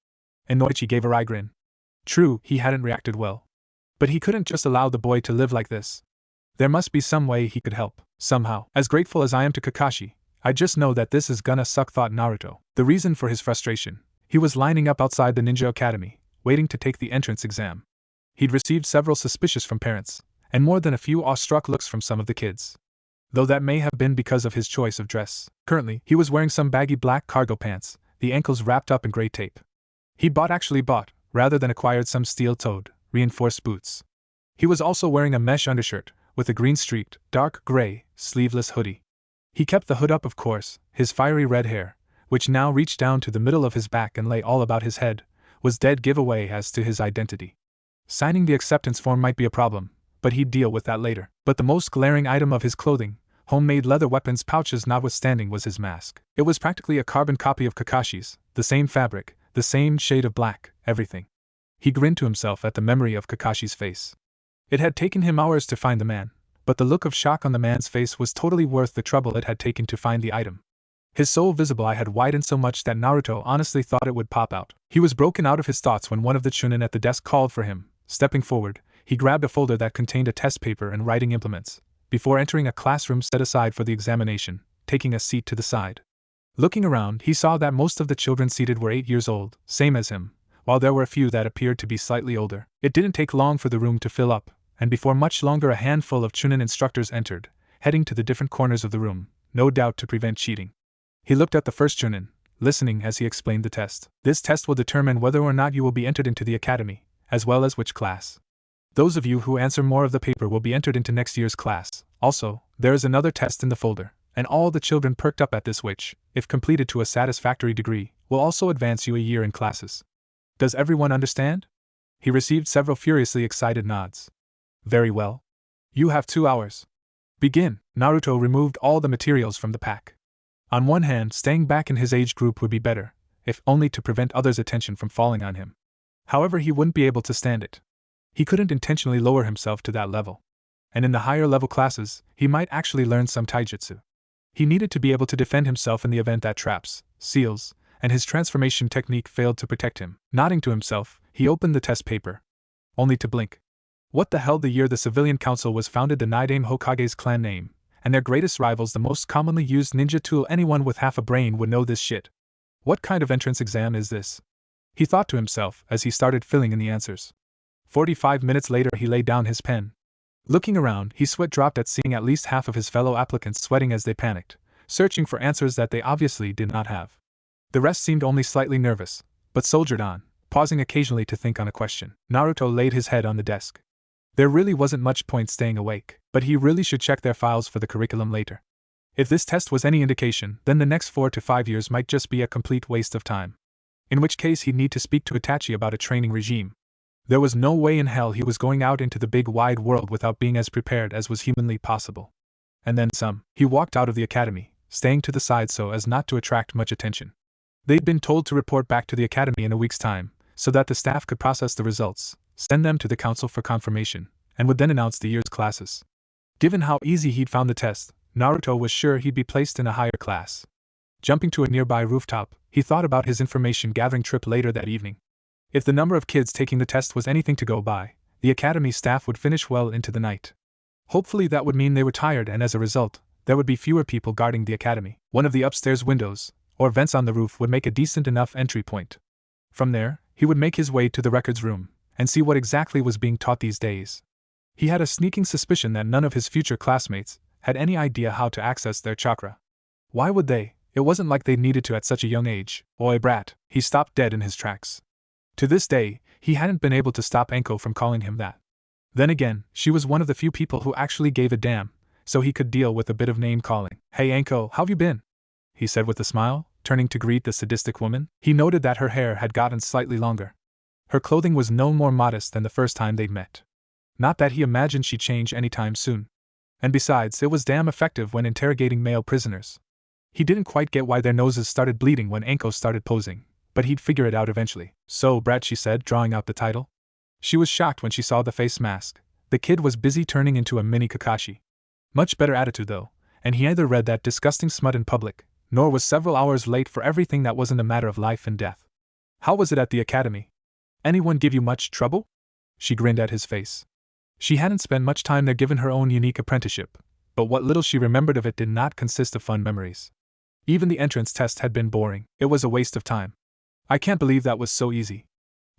Inoichi gave a wry grin. True, he hadn't reacted well. But he couldn't just allow the boy to live like this. There must be some way he could help, somehow. As grateful as I am to Kakashi, I just know that this is gonna suck, thought Naruto. The reason for his frustration: he was lining up outside the ninja academy, waiting to take the entrance exam. He'd received several suspicious from parents, and more than a few awestruck looks from some of the kids. Though that may have been because of his choice of dress. Currently, he was wearing some baggy black cargo pants, the ankles wrapped up in gray tape. He actually bought, rather than acquired, some steel-toed, reinforced boots. He was also wearing a mesh undershirt, with a green-streaked, dark gray, sleeveless hoodie. He kept the hood up, of course. His fiery red hair, which now reached down to the middle of his back and lay all about his head, was dead giveaway as to his identity. Signing the acceptance form might be a problem, but he'd deal with that later. But the most glaring item of his clothing, homemade leather weapons pouches notwithstanding, was his mask. It was practically a carbon copy of Kakashi's, the same fabric, the same shade of black, everything. He grinned to himself at the memory of Kakashi's face. It had taken him hours to find the man, but the look of shock on the man's face was totally worth the trouble it had taken to find the item. His sole visible eye had widened so much that Naruto honestly thought it would pop out. He was broken out of his thoughts when one of the chunin at the desk called for him. Stepping forward, he grabbed a folder that contained a test paper and writing implements, before entering a classroom set aside for the examination, taking a seat to the side. Looking around, he saw that most of the children seated were 8 years old, same as him, while there were a few that appeared to be slightly older. It didn't take long for the room to fill up, and before much longer a handful of chunin instructors entered, heading to the different corners of the room, no doubt to prevent cheating. He looked at the first chunin, listening as he explained the test. This test will determine whether or not you will be entered into the academy, as well as which class. Those of you who answer more of the paper will be entered into next year's class. Also, there is another test in the folder, and all the children perked up at this, which, if completed to a satisfactory degree, will also advance you a year in classes. Does everyone understand? He received several furiously excited nods. Very well. You have 2 hours. Begin. Naruto removed all the materials from the pack. On one hand, staying back in his age group would be better, if only to prevent others' attention from falling on him. However, he wouldn't be able to stand it. He couldn't intentionally lower himself to that level. And in the higher level classes, he might actually learn some taijutsu. He needed to be able to defend himself in the event that traps, seals, and his transformation technique failed to protect him. Nodding to himself, he opened the test paper. Only to blink. What the hell? The year the civilian council was founded, the Nidaime Hokage's clan name, and their greatest rivals, the most commonly used ninja tool. Anyone with half a brain would know this shit. What kind of entrance exam is this? He thought to himself as he started filling in the answers. 45 minutes later, he laid down his pen. Looking around, he sweat dropped at seeing at least half of his fellow applicants sweating as they panicked, searching for answers that they obviously did not have. The rest seemed only slightly nervous, but soldiered on, pausing occasionally to think on a question. Naruto laid his head on the desk. There really wasn't much point staying awake, but he really should check their files for the curriculum later. If this test was any indication, then the next 4 to 5 years might just be a complete waste of time. In which case he'd need to speak to Itachi about a training regime. There was no way in hell he was going out into the big wide world without being as prepared as was humanly possible. And then some. He walked out of the academy, staying to the side so as not to attract much attention. They'd been told to report back to the academy in a week's time, so that the staff could process the results, send them to the council for confirmation, and would then announce the year's classes. Given how easy he'd found the test, Naruto was sure he'd be placed in a higher class. Jumping to a nearby rooftop, he thought about his information gathering trip later that evening. If the number of kids taking the test was anything to go by, the academy staff would finish well into the night. Hopefully that would mean they were tired, and as a result, there would be fewer people guarding the academy. One of the upstairs windows, or vents on the roof, would make a decent enough entry point. From there, he would make his way to the records room, and see what exactly was being taught these days. He had a sneaking suspicion that none of his future classmates had any idea how to access their chakra. Why would they? It wasn't like they needed to at such a young age. Oi brat, he stopped dead in his tracks. To this day, he hadn't been able to stop Anko from calling him that. Then again, she was one of the few people who actually gave a damn, so he could deal with a bit of name-calling. Hey Anko, how've you been? He said with a smile, turning to greet the sadistic woman. He noted that her hair had gotten slightly longer. Her clothing was no more modest than the first time they'd met. Not that he imagined she'd change anytime soon. And besides, it was damn effective when interrogating male prisoners. He didn't quite get why their noses started bleeding when Anko started posing, but he'd figure it out eventually. So, brat, she said, drawing out the title. She was shocked when she saw the face mask. The kid was busy turning into a mini Kakashi. Much better attitude though, and he neither read that disgusting smut in public, nor was several hours late for everything that wasn't a matter of life and death. How was it at the academy? Anyone give you much trouble? She grinned at his face. She hadn't spent much time there given her own unique apprenticeship, but what little she remembered of it did not consist of fun memories. Even the entrance test had been boring. It was a waste of time. I can't believe that was so easy.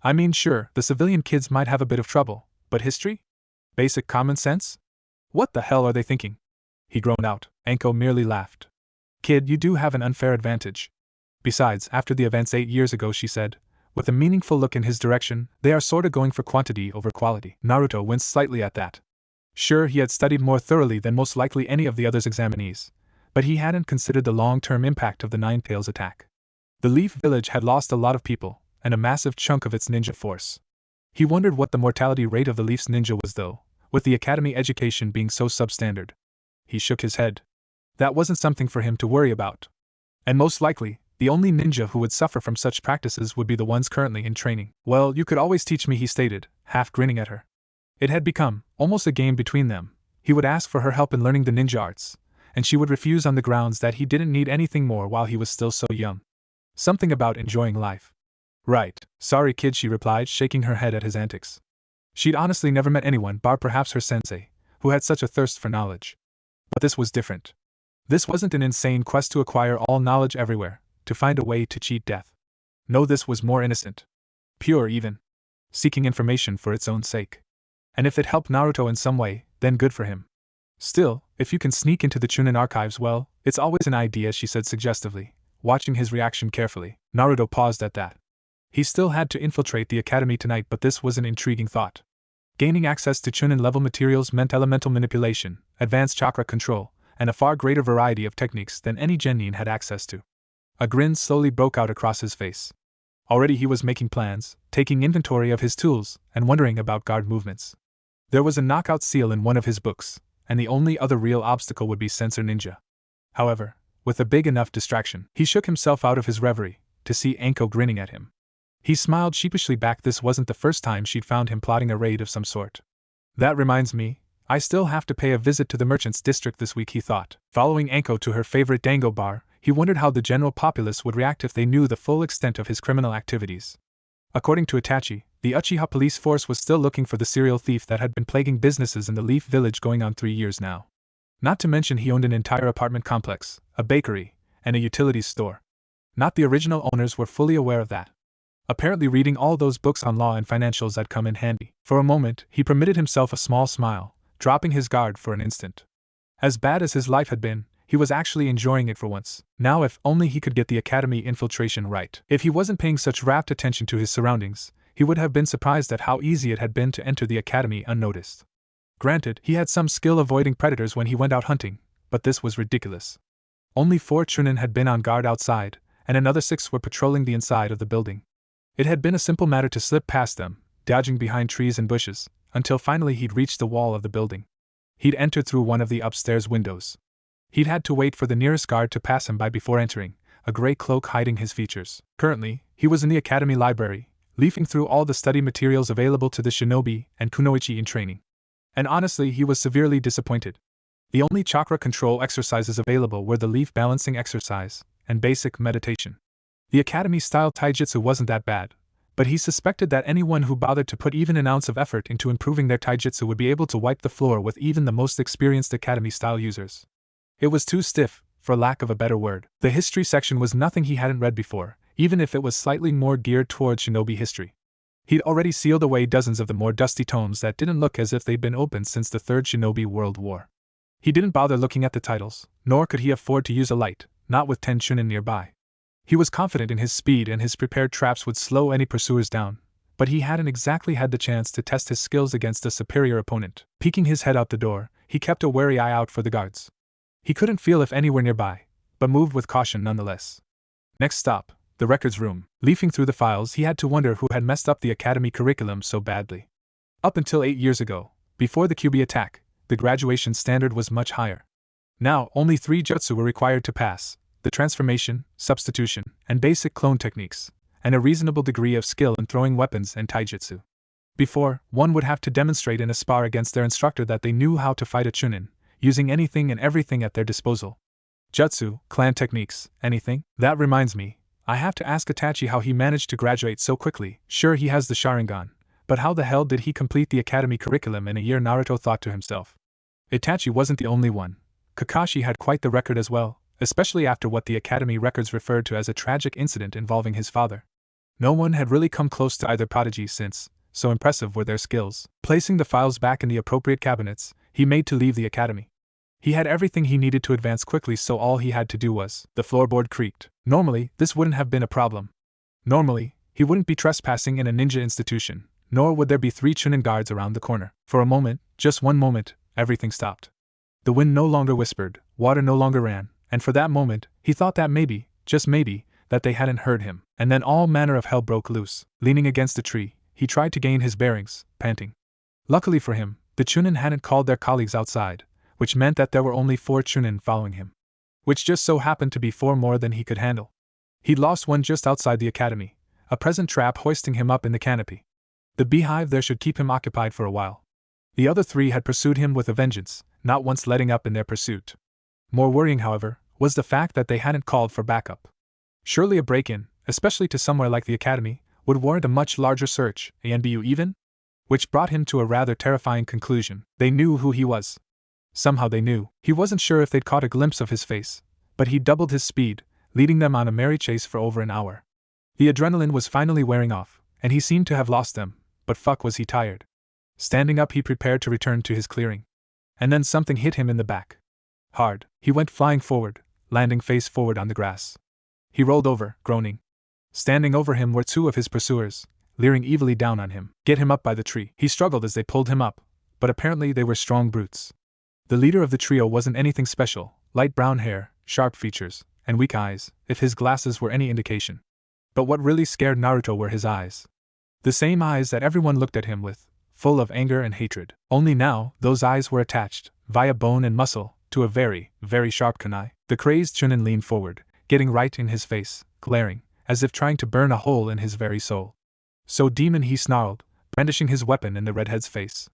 I mean, sure, the civilian kids might have a bit of trouble, but history? Basic common sense? What the hell are they thinking? He groaned out. Anko merely laughed. Kid, you do have an unfair advantage. Besides, after the events 8 years ago, she said, with a meaningful look in his direction, they are sorta going for quantity over quality. Naruto winced slightly at that. Sure, he had studied more thoroughly than most likely any of the others' examinees, but he hadn't considered the long-term impact of the Nine Tails attack. The Leaf Village had lost a lot of people, and a massive chunk of its ninja force. He wondered what the mortality rate of the Leaf's ninja was though, with the academy education being so substandard. He shook his head. That wasn't something for him to worry about. And most likely, the only ninja who would suffer from such practices would be the ones currently in training. Well, you could always teach me, he stated, half grinning at her. It had become almost a game between them. He would ask for her help in learning the ninja arts, and she would refuse on the grounds that he didn't need anything more while he was still so young. Something about enjoying life. Right, sorry kid, she replied, shaking her head at his antics. She'd honestly never met anyone, bar perhaps her sensei, who had such a thirst for knowledge. But this was different. This wasn't an insane quest to acquire all knowledge everywhere, to find a way to cheat death. No, this was more innocent. Pure even. Seeking information for its own sake. And if it helped Naruto in some way, then good for him. Still, if you can sneak into the Chunin archives, well, it's always an idea, she said suggestively, watching his reaction carefully. Naruto paused at that. He still had to infiltrate the academy tonight, but this was an intriguing thought. Gaining access to Chunin-level materials meant elemental manipulation, advanced chakra control, and a far greater variety of techniques than any genin had access to. A grin slowly broke out across his face. Already he was making plans, taking inventory of his tools, and wondering about guard movements. There was a knockout seal in one of his books, and the only other real obstacle would be Sensor Ninja. However, with a big enough distraction, he shook himself out of his reverie, to see Anko grinning at him. He smiled sheepishly back. This wasn't the first time she'd found him plotting a raid of some sort. That reminds me, I still have to pay a visit to the merchants' district this week, he thought. Following Anko to her favorite dango bar, he wondered how the general populace would react if they knew the full extent of his criminal activities. According to Itachi, the Uchiha police force was still looking for the serial thief that had been plaguing businesses in the Leaf Village going on 3 years now. Not to mention he owned an entire apartment complex, a bakery, and a utilities store. Not the original owners were fully aware of that. Apparently reading all those books on law and financials had come in handy. For a moment, he permitted himself a small smile, dropping his guard for an instant. As bad as his life had been, he was actually enjoying it for once. Now if only he could get the academy infiltration right. If he wasn't paying such rapt attention to his surroundings, he would have been surprised at how easy it had been to enter the academy unnoticed. Granted, he had some skill avoiding predators when he went out hunting, but this was ridiculous. Only 4 Chunin had been on guard outside, and another 6 were patrolling the inside of the building. It had been a simple matter to slip past them, dodging behind trees and bushes, until finally he'd reached the wall of the building. He'd entered through one of the upstairs windows. He'd had to wait for the nearest guard to pass him by before entering, a gray cloak hiding his features. Currently, he was in the academy library, leafing through all the study materials available to the shinobi and kunoichi in training. And honestly, he was severely disappointed. The only chakra control exercises available were the leaf balancing exercise and basic meditation. The academy-style taijutsu wasn't that bad, but he suspected that anyone who bothered to put even an ounce of effort into improving their taijutsu would be able to wipe the floor with even the most experienced academy-style users. It was too stiff, for lack of a better word. The history section was nothing he hadn't read before, even if it was slightly more geared towards shinobi history. He'd already sealed away dozens of the more dusty tomes that didn't look as if they'd been opened since the Third Shinobi World War. He didn't bother looking at the titles, nor could he afford to use a light, not with 10 Chunin nearby. He was confident in his speed and his prepared traps would slow any pursuers down, but he hadn't exactly had the chance to test his skills against a superior opponent. Peeking his head out the door, he kept a wary eye out for the guards. He couldn't feel if any were nearby, but moved with caution nonetheless. Next stop, the records room. Leafing through the files, he had to wonder who had messed up the academy curriculum so badly. Up until 8 years ago, before the Kiba attack, the graduation standard was much higher. Now, only 3 jutsu were required to pass: the transformation, substitution, and basic clone techniques, and a reasonable degree of skill in throwing weapons and taijutsu. Before, one would have to demonstrate in a spar against their instructor that they knew how to fight a Chunin, using anything and everything at their disposal. Jutsu, clan techniques, anything? That reminds me, I have to ask Itachi how he managed to graduate so quickly. Sure, he has the Sharingan, but how the hell did he complete the academy curriculum in a year? Naruto thought to himself. Itachi wasn't the only one. Kakashi had quite the record as well, especially after what the Academy records referred to as a tragic incident involving his father. No one had really come close to either prodigy since, so impressive were their skills. Placing the files back in the appropriate cabinets, he made to leave the Academy. He had everything he needed to advance quickly, so all he had to do was. The floorboard creaked. Normally, this wouldn't have been a problem. Normally, he wouldn't be trespassing in a ninja institution, nor would there be 3 Chunin guards around the corner. For a moment, just one moment, everything stopped. The wind no longer whispered, water no longer ran, and for that moment, he thought that maybe, just maybe, that they hadn't heard him. And then all manner of hell broke loose. Leaning against a tree, he tried to gain his bearings, panting. Luckily for him, the Chunin hadn't called their colleagues outside, which meant that there were only 4 Chunin following him. Which just so happened to be 4 more than he could handle. He'd lost one just outside the Academy, a present trap hoisting him up in the canopy. The beehive there should keep him occupied for a while. The other 3 had pursued him with a vengeance, not once letting up in their pursuit. More worrying, however, was the fact that they hadn't called for backup. Surely a break-in, especially to somewhere like the Academy, would warrant a much larger search, and you even? Which brought him to a rather terrifying conclusion. They knew who he was. Somehow they knew. He wasn't sure if they'd caught a glimpse of his face, but he doubled his speed, leading them on a merry chase for over an hour. The adrenaline was finally wearing off, and he seemed to have lost them, but fuck was he tired. Standing up, he prepared to return to his clearing. And then something hit him in the back. Hard. He went flying forward, landing face forward on the grass. He rolled over, groaning. Standing over him were 2 of his pursuers, leering evilly down on him. Get him up by the tree. He struggled as they pulled him up, but apparently they were strong brutes. The leader of the trio wasn't anything special, light brown hair, sharp features, and weak eyes, if his glasses were any indication. But what really scared Naruto were his eyes. The same eyes that everyone looked at him with, full of anger and hatred. Only now, those eyes were attached, via bone and muscle, to a very, very sharp kunai. The crazed Chunin leaned forward, getting right in his face, glaring, as if trying to burn a hole in his very soul. So demon, he snarled, brandishing his weapon in the redhead's face.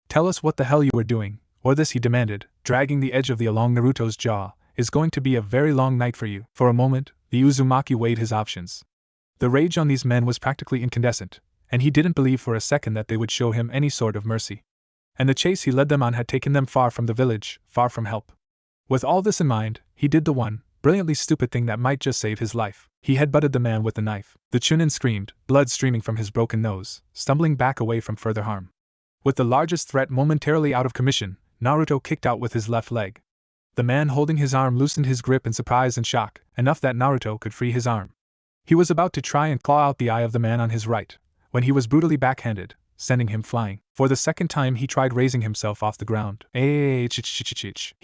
Tell us what the hell you were doing, or this, he demanded, dragging the edge of the along Naruto's jaw, is going to be a very long night for you. For a moment, the Uzumaki weighed his options. The rage on these men was practically incandescent, and he didn't believe for a second that they would show him any sort of mercy. And the chase he led them on had taken them far from the village, far from help. With all this in mind, he did the one, brilliantly stupid thing that might just save his life. He headbutted the man with the knife. The Chunin screamed, blood streaming from his broken nose, stumbling back away from further harm. With the largest threat momentarily out of commission, Naruto kicked out with his left leg. The man holding his arm loosened his grip in surprise and shock, enough that Naruto could free his arm. He was about to try and claw out the eye of the man on his right, when he was brutally backhanded, sending him flying. For the second time he tried raising himself off the ground. He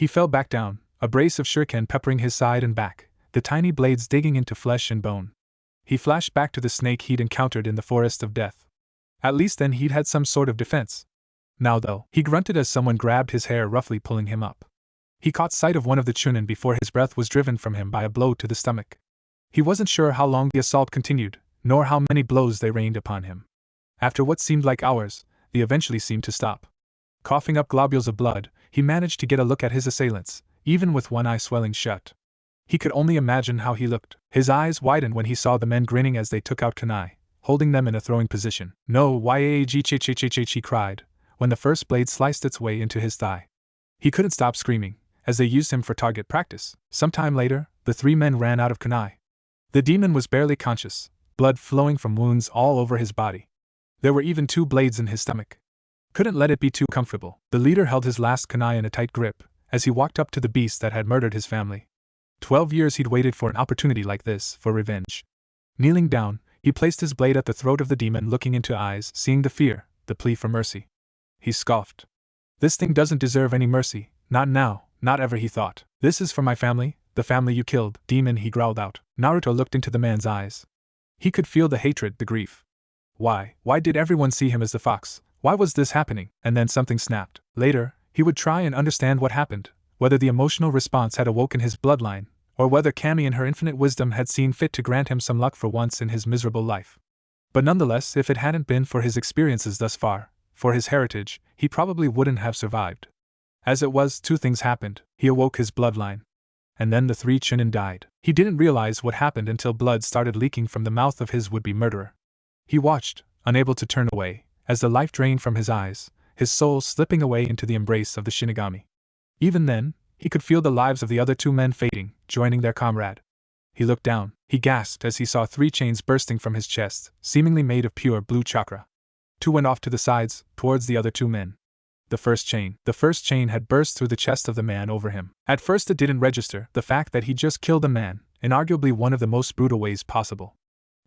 fell back down, a brace of shuriken peppering his side and back, the tiny blades digging into flesh and bone. He flashed back to the snake he'd encountered in the forest of death. At least then he'd had some sort of defense. Now though, he grunted as someone grabbed his hair, roughly pulling him up. He caught sight of one of the Chunin before his breath was driven from him by a blow to the stomach. He wasn't sure how long the assault continued, nor how many blows they rained upon him. After what seemed like hours, they eventually seemed to stop. Coughing up globules of blood, he managed to get a look at his assailants, even with one eye swelling shut. He could only imagine how he looked. His eyes widened when he saw the men grinning as they took out kunai, holding them in a throwing position. No, he cried, when the first blade sliced its way into his thigh. He couldn't stop screaming, as they used him for target practice. Sometime later, the 3 men ran out of kunai. The demon was barely conscious, blood flowing from wounds all over his body. There were even 2 blades in his stomach. Couldn't let it be too comfortable. The leader held his last kunai in a tight grip, as he walked up to the beast that had murdered his family. 12 years he'd waited for an opportunity like this, for revenge. Kneeling down, he placed his blade at the throat of the demon, looking into eyes, seeing the fear, the plea for mercy. He scoffed. This thing doesn't deserve any mercy, not now, not ever, he thought. This is for my family, the family you killed, demon, he growled out. Naruto looked into the man's eyes. He could feel the hatred, the grief. Why did everyone see him as the fox? Why was this happening? And then something snapped. Later, he would try and understand what happened, whether the emotional response had awoken his bloodline, or whether Kami in her infinite wisdom had seen fit to grant him some luck for once in his miserable life. But nonetheless, if it hadn't been for his experiences thus far, for his heritage, he probably wouldn't have survived. As it was, 2 things happened. He awoke his bloodline. And then the 3 Chunin died. He didn't realize what happened until blood started leaking from the mouth of his would-be murderer. He watched, unable to turn away, as the life drained from his eyes, his soul slipping away into the embrace of the Shinigami. Even then, He could feel the lives of the other two men fading, joining their comrade. He looked down. He gasped as he saw 3 chains bursting from his chest, seemingly made of pure blue chakra. 2 went off to the sides, towards the other 2 men. The first chain had burst through the chest of the man over him. At first it didn't register, the fact that he just killed a man, in arguably one of the most brutal ways possible.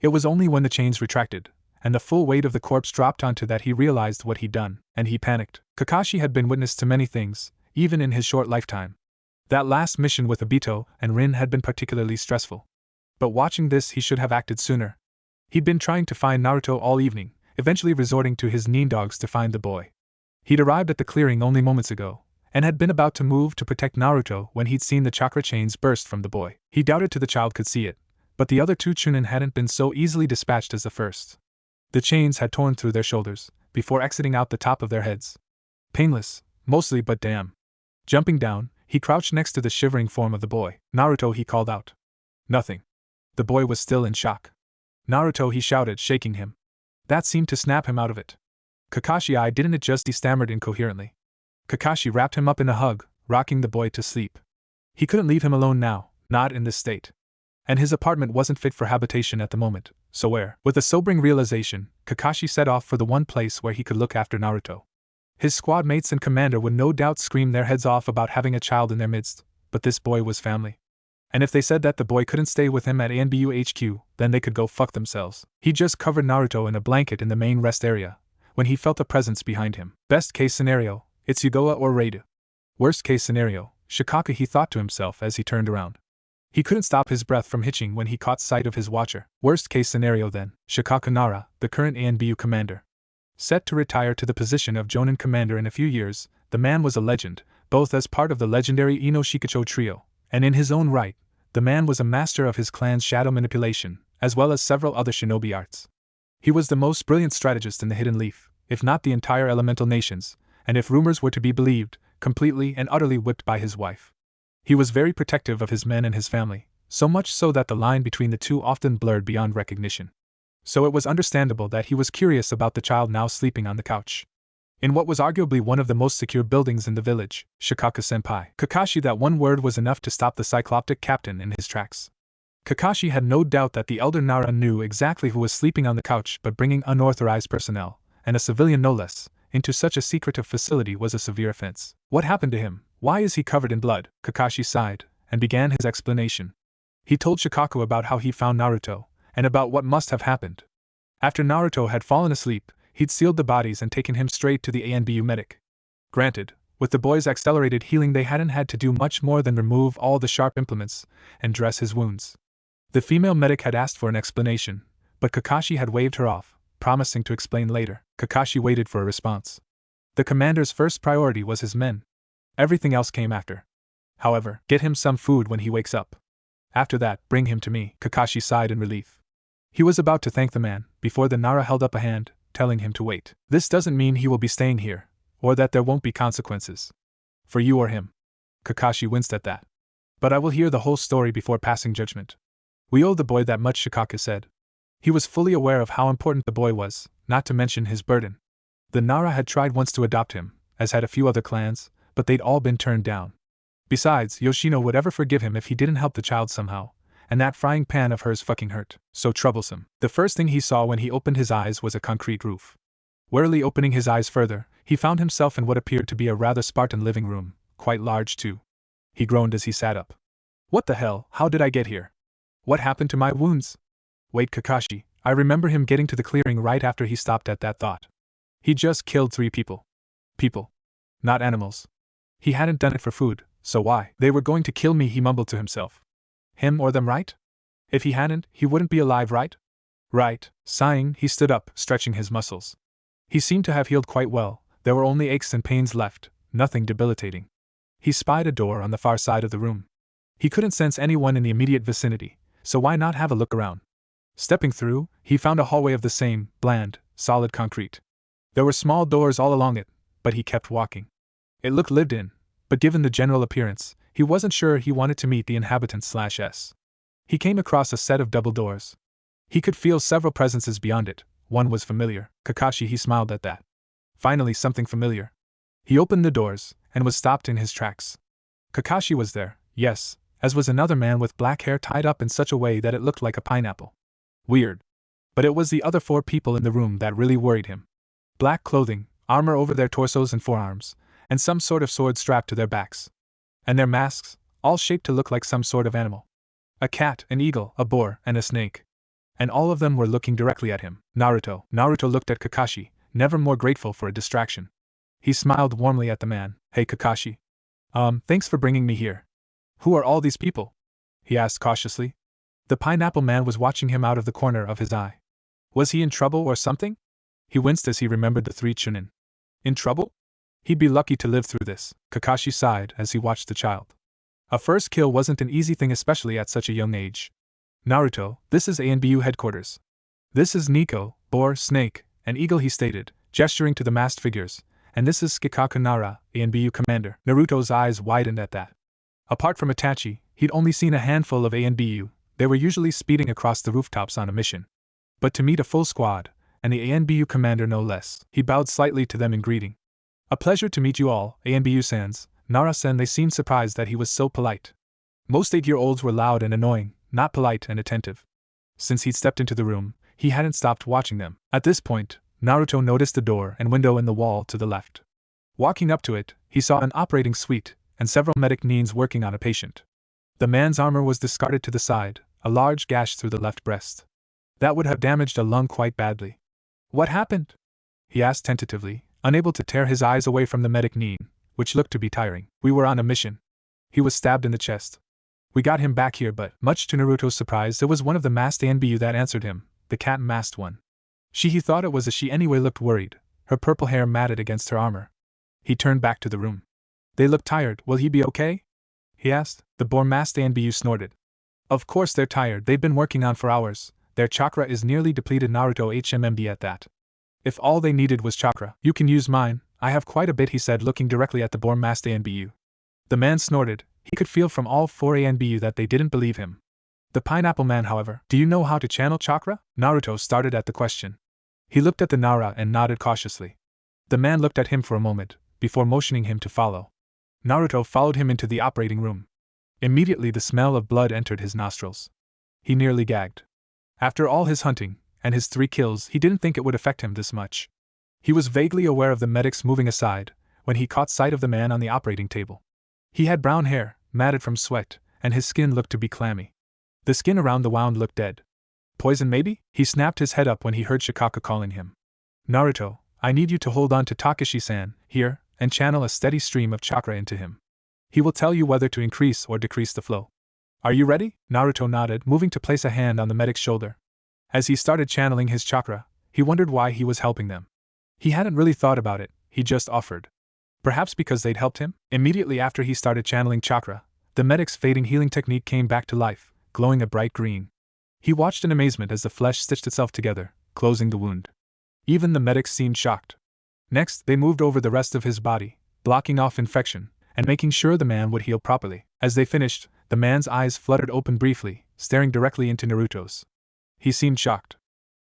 It was only when the chains retracted, and the full weight of the corpse dropped onto that he realized what he'd done, and he panicked. Kakashi had been witness to many things, even in his short lifetime. That last mission with Obito and Rin had been particularly stressful. But watching this, he should have acted sooner. He'd been trying to find Naruto all evening, eventually resorting to his nindogs to find the boy. He'd arrived at the clearing only moments ago, and had been about to move to protect Naruto when he'd seen the chakra chains burst from the boy. He doubted the child could see it, but the other 2 Chunin hadn't been so easily dispatched as the first. The chains had torn through their shoulders, before exiting out the top of their heads. Painless, mostly, but damn. Jumping down, he crouched next to the shivering form of the boy. Naruto, he called out. Nothing. The boy was still in shock. Naruto, he shouted, shaking him. That seemed to snap him out of it. Kakashi, I didn't adjust, he stammered incoherently. Kakashi wrapped him up in a hug, rocking the boy to sleep. He couldn't leave him alone now, not in this state. And his apartment wasn't fit for habitation at the moment, so where? With a sobering realization, Kakashi set off for the one place where he could look after Naruto. His squad mates and commander would no doubt scream their heads off about having a child in their midst, but this boy was family. And if they said that the boy couldn't stay with him at ANBU HQ, then they could go fuck themselves. He just covered Naruto in a blanket in the main rest area, when he felt a presence behind him. Best case scenario, it's Yugoa or Reidu. Worst case scenario, Shikaka, he thought to himself as he turned around. He couldn't stop his breath from hitching when he caught sight of his watcher. Worst case scenario then, Shikaka Nara, the current ANBU commander. Set to retire to the position of Jonin commander in a few years, the man was a legend, both as part of the legendary Ino Shikacho trio, and in his own right, the man was a master of his clan's shadow manipulation, as well as several other shinobi arts. He was the most brilliant strategist in the Hidden Leaf, if not the entire elemental nations, and if rumors were to be believed, completely and utterly whipped by his wife. He was very protective of his men and his family, so much so that the line between the two often blurred beyond recognition. So it was understandable that he was curious about the child now sleeping on the couch. In what was arguably one of the most secure buildings in the village, Shikaka-senpai. Kakashi, that one word was enough to stop the cycloptic captain in his tracks. Kakashi had no doubt that the elder Nara knew exactly who was sleeping on the couch, but bringing unauthorized personnel, and a civilian no less, into such a secretive facility was a severe offense. What happened to him? Why is he covered in blood? Kakashi sighed, and began his explanation. He told Shikaku about how he found Naruto, and about what must have happened. After Naruto had fallen asleep, he'd sealed the bodies and taken him straight to the ANBU medic. Granted, with the boy's accelerated healing they hadn't had to do much more than remove all the sharp implements and dress his wounds. The female medic had asked for an explanation, but Kakashi had waved her off, promising to explain later. Kakashi waited for a response. The commander's first priority was his men. Everything else came after. However, get him some food when he wakes up. After that, bring him to me. Kakashi sighed in relief. He was about to thank the man, before the Nara held up a hand, telling him to wait. This doesn't mean he will be staying here, or that there won't be consequences. For you or him. Kakashi winced at that. But I will hear the whole story before passing judgment. We owe the boy that much, Shikaka said. He was fully aware of how important the boy was, not to mention his burden. The Nara had tried once to adopt him, as had a few other clans, but they'd all been turned down. Besides, Yoshino would ever forgive him if he didn't help the child somehow, and that frying pan of hers fucking hurt. So troublesome. The first thing he saw when he opened his eyes was a concrete roof. Warily opening his eyes further, he found himself in what appeared to be a rather Spartan living room, quite large too. He groaned as he sat up. What the hell, how did I get here? What happened to my wounds? Wait, Kakashi, I remember him getting to the clearing right after he stopped at that thought. He just killed 3 people. People. Not animals. He hadn't done it for food, so why? They were going to kill me, he mumbled to himself. Him or them, right? If he hadn't, he wouldn't be alive, right? Right. Sighing, he stood up, stretching his muscles. He seemed to have healed quite well, there were only aches and pains left, nothing debilitating. He spied a door on the far side of the room. He couldn't sense anyone in the immediate vicinity, so why not have a look around? Stepping through, he found a hallway of the same, bland, solid concrete. There were small doors all along it, but he kept walking. It looked lived in, but given the general appearance, he wasn't sure he wanted to meet the inhabitants/s. He came across a set of double doors. He could feel several presences beyond it. One was familiar. Kakashi, he smiled at that. Finally something familiar. He opened the doors, and was stopped in his tracks. Kakashi was there, yes, as was another man with black hair tied up in such a way that it looked like a pineapple. Weird. But it was the other 4 people in the room that really worried him. Black clothing, armor over their torsos and forearms, and some sort of sword strapped to their backs. And their masks, all shaped to look like some sort of animal. A cat, an eagle, a boar, and a snake. And all of them were looking directly at him. Naruto looked at Kakashi, never more grateful for a distraction. He smiled warmly at the man. Hey Kakashi. Thanks for bringing me here. Who are all these people? He asked cautiously. The pineapple man was watching him out of the corner of his eye. Was he in trouble or something? He winced as he remembered the 3 Chunin. In trouble? He'd be lucky to live through this, Kakashi sighed as he watched the child. A first kill wasn't an easy thing, especially at such a young age. Naruto, this is ANBU headquarters. This is Nico, boar, snake, and eagle, he stated, gesturing to the masked figures, and this is Kikaku Nara, ANBU commander. Naruto's eyes widened at that. Apart from Itachi, he'd only seen a handful of ANBU. They were usually speeding across the rooftops on a mission. But to meet a full squad, and the ANBU commander no less, he bowed slightly to them in greeting. A pleasure to meet you all, ANBU-sans, Nara-sen. They seemed surprised that he was so polite. Most 8-year-olds were loud and annoying, not polite and attentive. Since he'd stepped into the room, he hadn't stopped watching them. At this point, Naruto noticed the door and window in the wall to the left. Walking up to it, he saw an operating suite, and several medic neens working on a patient. The man's armor was discarded to the side, a large gash through the left breast. That would have damaged a lung quite badly. What happened? He asked tentatively, unable to tear his eyes away from the medic neen, which looked to be tiring. We were on a mission. He was stabbed in the chest. We got him back here, but, much to Naruto's surprise, it was one of the masked ANBU that answered him, the cat-masked one. He thought it was a she anyway, looked worried, her purple hair matted against her armor. He turned back to the room. They look tired. Will he be okay? He asked. The boar-masked ANBU snorted. Of course they're tired, they've been working on for hours. Their chakra is nearly depleted. Naruto HMMD at that. If all they needed was chakra, you can use mine. I have quite a bit, he said, looking directly at the boar-masked ANBU. The man snorted. He could feel from all 4 ANBU that they didn't believe him. The pineapple man, however, do you know how to channel chakra? Naruto started at the question. He looked at the Nara and nodded cautiously. The man looked at him for a moment, before motioning him to follow. Naruto followed him into the operating room. Immediately the smell of blood entered his nostrils. He nearly gagged. After all his hunting, and his 3 kills, he didn't think it would affect him this much. He was vaguely aware of the medics moving aside, when he caught sight of the man on the operating table. He had brown hair, matted from sweat, and his skin looked to be clammy. The skin around the wound looked dead. Poison maybe? He snapped his head up when he heard Shikaka calling him. Naruto, I need you to hold on to Takashi-san, here, and channel a steady stream of chakra into him. He will tell you whether to increase or decrease the flow. Are you ready? Naruto nodded, moving to place a hand on the medic's shoulder. As he started channeling his chakra, he wondered why he was helping them. He hadn't really thought about it, he just offered. Perhaps because they'd helped him? Immediately after he started channeling chakra, the medic's fading healing technique came back to life, glowing a bright green. He watched in amazement as the flesh stitched itself together, closing the wound. Even the medics seemed shocked. Next, they moved over the rest of his body, blocking off infection, and making sure the man would heal properly. As they finished, the man's eyes fluttered open briefly, staring directly into Naruto's. He seemed shocked.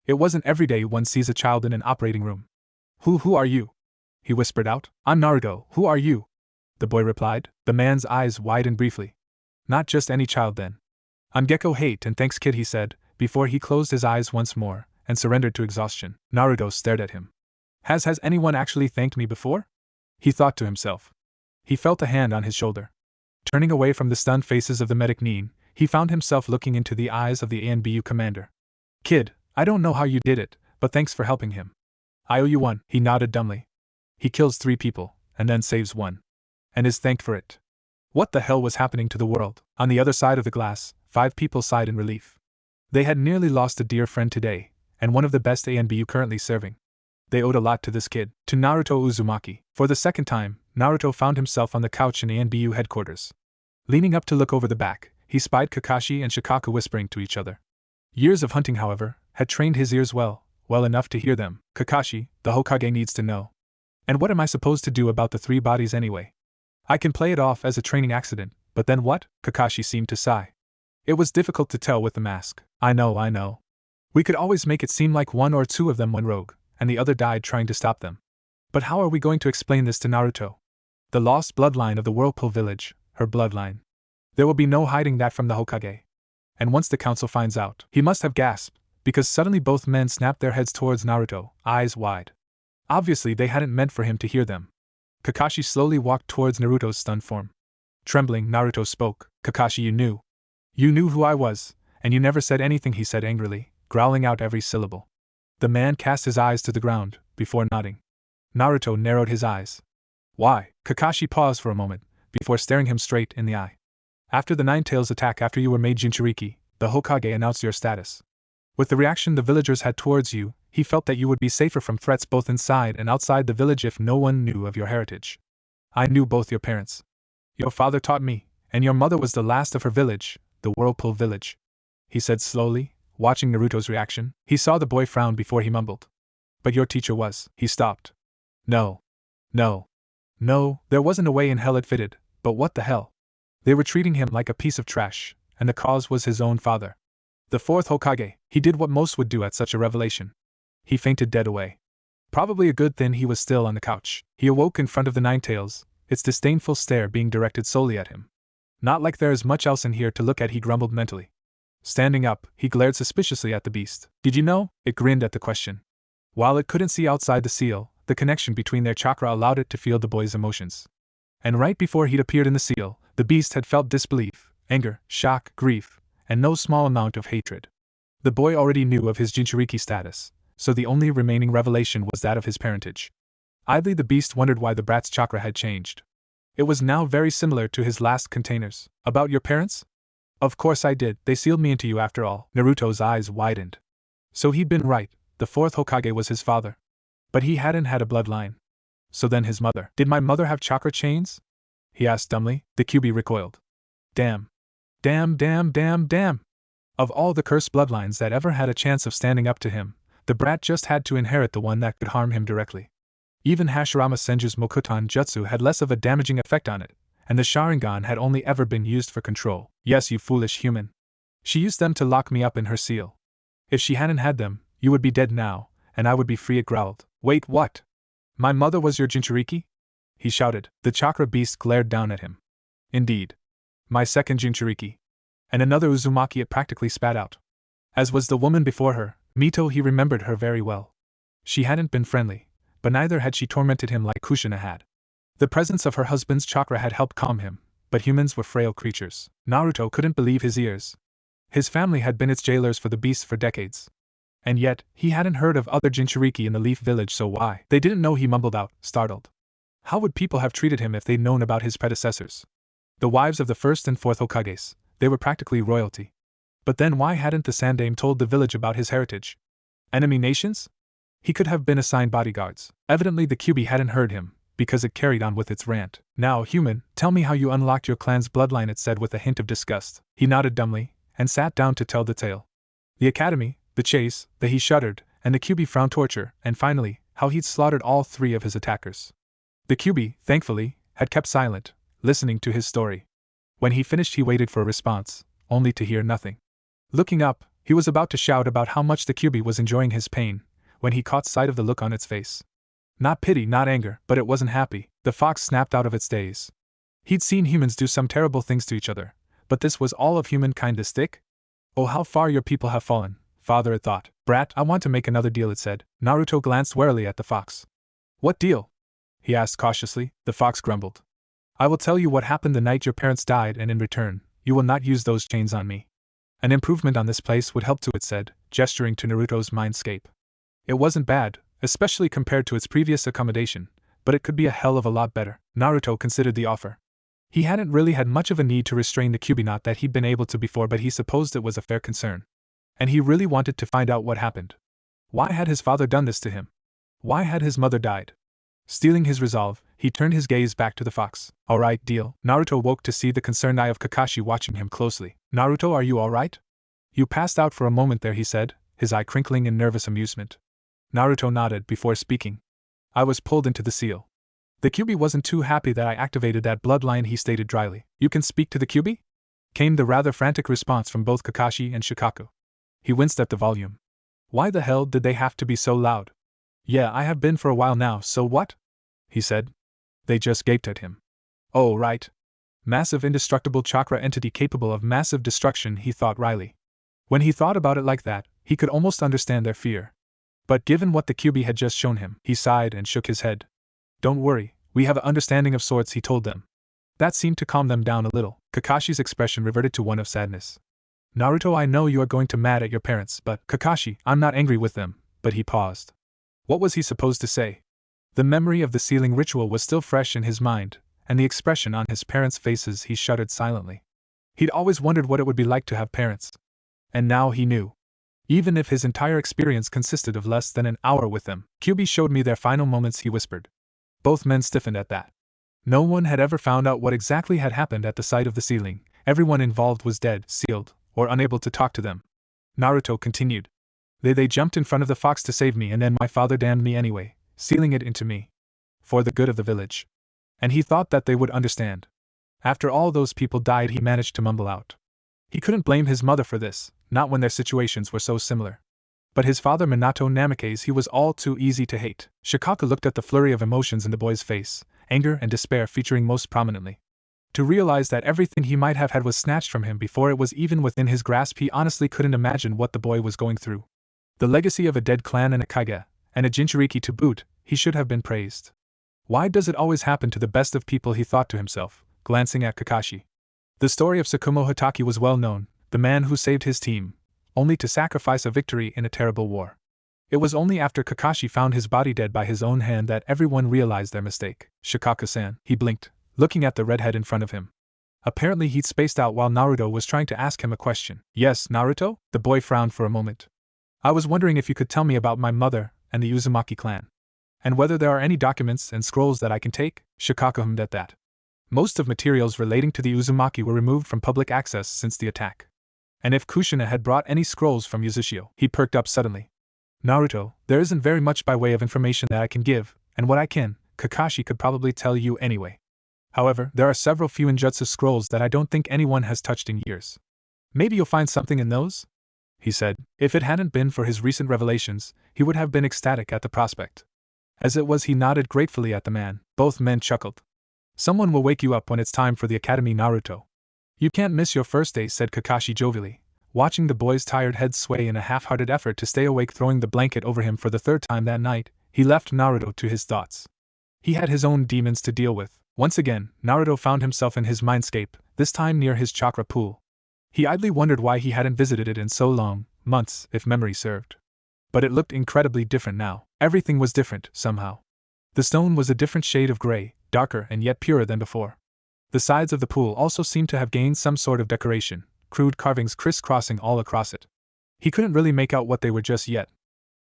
It wasn't every day one sees a child in an operating room. Who are you? He whispered out. I'm Naruto, who are you? The boy replied. The man's eyes widened briefly. Not just any child then. I'm Gecko Hate and thanks kid, he said, before he closed his eyes once more, and surrendered to exhaustion. Naruto stared at him. Has anyone actually thanked me before? He thought to himself. He felt a hand on his shoulder. Turning away from the stunned faces of the medic Nin, he found himself looking into the eyes of the ANBU commander. Kid, I don't know how you did it, but thanks for helping him. I owe you one, he nodded dumbly. He kills 3 people, and then saves 1. And is thanked for it. What the hell was happening to the world? On the other side of the glass, 5 people sighed in relief. They had nearly lost a dear friend today, and one of the best ANBU currently serving. They owed a lot to this kid, to Naruto Uzumaki. For the second time, Naruto found himself on the couch in ANBU headquarters. Leaning up to look over the back, he spied Kakashi and Shikaku whispering to each other. Years of hunting, however, had trained his ears well enough to hear them. Kakashi, the Hokage needs to know. And what am I supposed to do about the 3 bodies anyway? I can play it off as a training accident, but then what? Kakashi seemed to sigh. It was difficult to tell with the mask. I know. We could always make it seem like 1 or 2 of them went rogue, and the other died trying to stop them. But how are we going to explain this to Naruto? The lost bloodline of the Whirlpool Village, her bloodline. There will be no hiding that from the Hokage. And once the council finds out, he must have gasped, because suddenly both men snapped their heads towards Naruto, eyes wide. Obviously they hadn't meant for him to hear them. Kakashi slowly walked towards Naruto's stunned form. Trembling, Naruto spoke. Kakashi, you knew. You knew who I was, and you never said anything, he said angrily, growling out every syllable. The man cast his eyes to the ground, before nodding. Naruto narrowed his eyes. Why? Kakashi paused for a moment, before staring him straight in the eye. After the Nine-Tails attack, after you were made Jinchuriki, the Hokage announced your status. With the reaction the villagers had towards you, he felt that you would be safer from threats both inside and outside the village if no one knew of your heritage. I knew both your parents. Your father taught me, and your mother was the last of her village, the Whirlpool village. He said slowly, watching Naruto's reaction. He saw the boy frown before he mumbled. But your teacher was. He stopped. No. No, there wasn't a way in hell it fitted, but what the hell? They were treating him like a piece of trash, and the cause was his own father. The fourth Hokage. He did what most would do at such a revelation. He fainted dead away. Probably a good thing he was still on the couch. He awoke in front of the Nine-Tails, its disdainful stare being directed solely at him. Not like there is much else in here to look at, he grumbled mentally. Standing up, he glared suspiciously at the beast. Did you know? It grinned at the question. While it couldn't see outside the seal, the connection between their chakra allowed it to feel the boy's emotions. And right before he'd appeared in the seal, the beast had felt disbelief, anger, shock, grief, and no small amount of hatred. The boy already knew of his Jinchuriki status, so the only remaining revelation was that of his parentage. Idly the beast wondered why the brat's chakra had changed. It was now very similar to his last containers. About your parents? Of course I did, they sealed me into you after all. Naruto's eyes widened. So he'd been right, the fourth Hokage was his father. But he hadn't had a bloodline. So then his mother. Did my mother have chakra chains? He asked dumbly. The Kyuubi recoiled. Damn. Of all the cursed bloodlines that ever had a chance of standing up to him, the brat just had to inherit the one that could harm him directly. Even Hashirama Senju's Mokuton Jutsu had less of a damaging effect on it, and the Sharingan had only ever been used for control. Yes, you foolish human. She used them to lock me up in her seal. If she hadn't had them, you would be dead now, and I would be free, it growled. Wait, what? My mother was your Jinchuriki? He shouted. The chakra beast glared down at him. Indeed. My second Jinchuriki. And another Uzumaki, it practically spat out. As was the woman before her, Mito, he remembered her very well. She hadn't been friendly, but neither had she tormented him like Kushina had. The presence of her husband's chakra had helped calm him, but humans were frail creatures. Naruto couldn't believe his ears. His family had been its jailers for the beasts for decades. And yet, he hadn't heard of other Jinchuriki in the Leaf Village, so why? They didn't know, he mumbled out, startled. How would people have treated him if they'd known about his predecessors? The wives of the first and fourth Hokages, they were practically royalty. But then why hadn't the Sandaime told the village about his heritage? Enemy nations? He could have been assigned bodyguards. Evidently the Kyuubi hadn't heard him, because it carried on with its rant. Now, human, tell me how you unlocked your clan's bloodline, it said with a hint of disgust. He nodded dumbly, and sat down to tell the tale. The academy, the chase, he shuddered, and the Kyuubi frowned torture, and finally, how he'd slaughtered all three of his attackers. The Kyuubi, thankfully, had kept silent, listening to his story. When he finished he waited for a response, only to hear nothing. Looking up, he was about to shout about how much the Kyuubi was enjoying his pain, when he caught sight of the look on its face. Not pity, not anger, but it wasn't happy. The fox snapped out of its daze. He'd seen humans do some terrible things to each other, but this was all of humankind, this thick? Oh, how far your people have fallen, father, it thought. Brat, I want to make another deal, it said. Naruto glanced warily at the fox. What deal? He asked cautiously. The fox grumbled. I will tell you what happened the night your parents died, and in return, you will not use those chains on me. An improvement on this place would help too, it said, gesturing to Naruto's mindscape. It wasn't bad, especially compared to its previous accommodation, but it could be a hell of a lot better. Naruto considered the offer. He hadn't really had much of a need to restrain the Kyuubi, not that he'd been able to before, but he supposed it was a fair concern. And he really wanted to find out what happened. Why had his father done this to him? Why had his mother died? Steeling his resolve, he turned his gaze back to the fox. Alright, deal. Naruto woke to see the concerned eye of Kakashi watching him closely. Naruto, are you alright? You passed out for a moment there, he said, his eye crinkling in nervous amusement. Naruto nodded before speaking. I was pulled into the seal. The Kyuubi wasn't too happy that I activated that bloodline, he stated dryly. You can speak to the Kyuubi? Came the rather frantic response from both Kakashi and Shikaku. He winced at the volume. Why the hell did they have to be so loud? Yeah, I have been for a while now, so what? He said. They just gaped at him. Oh, right. Massive indestructible chakra entity capable of massive destruction, he thought wryly. When he thought about it like that, he could almost understand their fear. But given what the QB had just shown him, he sighed and shook his head. Don't worry, we have an understanding of sorts, he told them. That seemed to calm them down a little. Kakashi's expression reverted to one of sadness. Naruto, I know you are going to mad at your parents, but Kakashi, I'm not angry with them, but he paused. What was he supposed to say? The memory of the sealing ritual was still fresh in his mind, and the expression on his parents' faces, he shuddered silently. He'd always wondered what it would be like to have parents. And now he knew. Even if his entire experience consisted of less than an hour with them. QB showed me their final moments, he whispered. Both men stiffened at that. No one had ever found out what exactly had happened at the site of the sealing. Everyone involved was dead, sealed, or unable to talk to them. Naruto continued. They jumped in front of the fox to save me, and then my father damned me anyway, sealing it into me. For the good of the village. And he thought that they would understand. After all those people died, he managed to mumble out. He couldn't blame his mother for this, not when their situations were so similar. But his father Minato Namikaze, he was all too easy to hate. Shikaka looked at the flurry of emotions in the boy's face, anger and despair featuring most prominently. To realize that everything he might have had was snatched from him before it was even within his grasp, he honestly couldn't imagine what the boy was going through. The legacy of a dead clan and a Kage, and a Jinchuriki to boot, he should have been praised. Why does it always happen to the best of people, he thought to himself, glancing at Kakashi. The story of Tsukumo Hatake was well known, the man who saved his team, only to sacrifice a victory in a terrible war. It was only after Kakashi found his body dead by his own hand that everyone realized their mistake. Shikaka-san, he blinked, looking at the redhead in front of him. Apparently he'd spaced out while Naruto was trying to ask him a question. Yes, Naruto? The boy frowned for a moment. I was wondering if you could tell me about my mother and the Uzumaki clan. And whether there are any documents and scrolls that I can take? Shikaka hummed at that. Most of materials relating to the Uzumaki were removed from public access since the attack. And if Kushina had brought any scrolls from Uzushio, he perked up suddenly. Naruto, there isn't very much by way of information that I can give, and what I can, Kakashi could probably tell you anyway. However, there are several few Injutsu scrolls that I don't think anyone has touched in years. Maybe you'll find something in those? He said. If it hadn't been for his recent revelations, he would have been ecstatic at the prospect. As it was, he nodded gratefully at the man. Both men chuckled. Someone will wake you up when it's time for the academy, Naruto. You can't miss your first day, said Kakashi jovially, watching the boy's tired head sway in a half-hearted effort to stay awake. Throwing the blanket over him for the third time that night, he left Naruto to his thoughts. He had his own demons to deal with. Once again, Naruto found himself in his mindscape, this time near his chakra pool. He idly wondered why he hadn't visited it in so long, months, if memory served. But it looked incredibly different now. Everything was different, somehow. The stone was a different shade of gray, darker and yet purer than before. The sides of the pool also seemed to have gained some sort of decoration, crude carvings crisscrossing all across it. He couldn't really make out what they were just yet.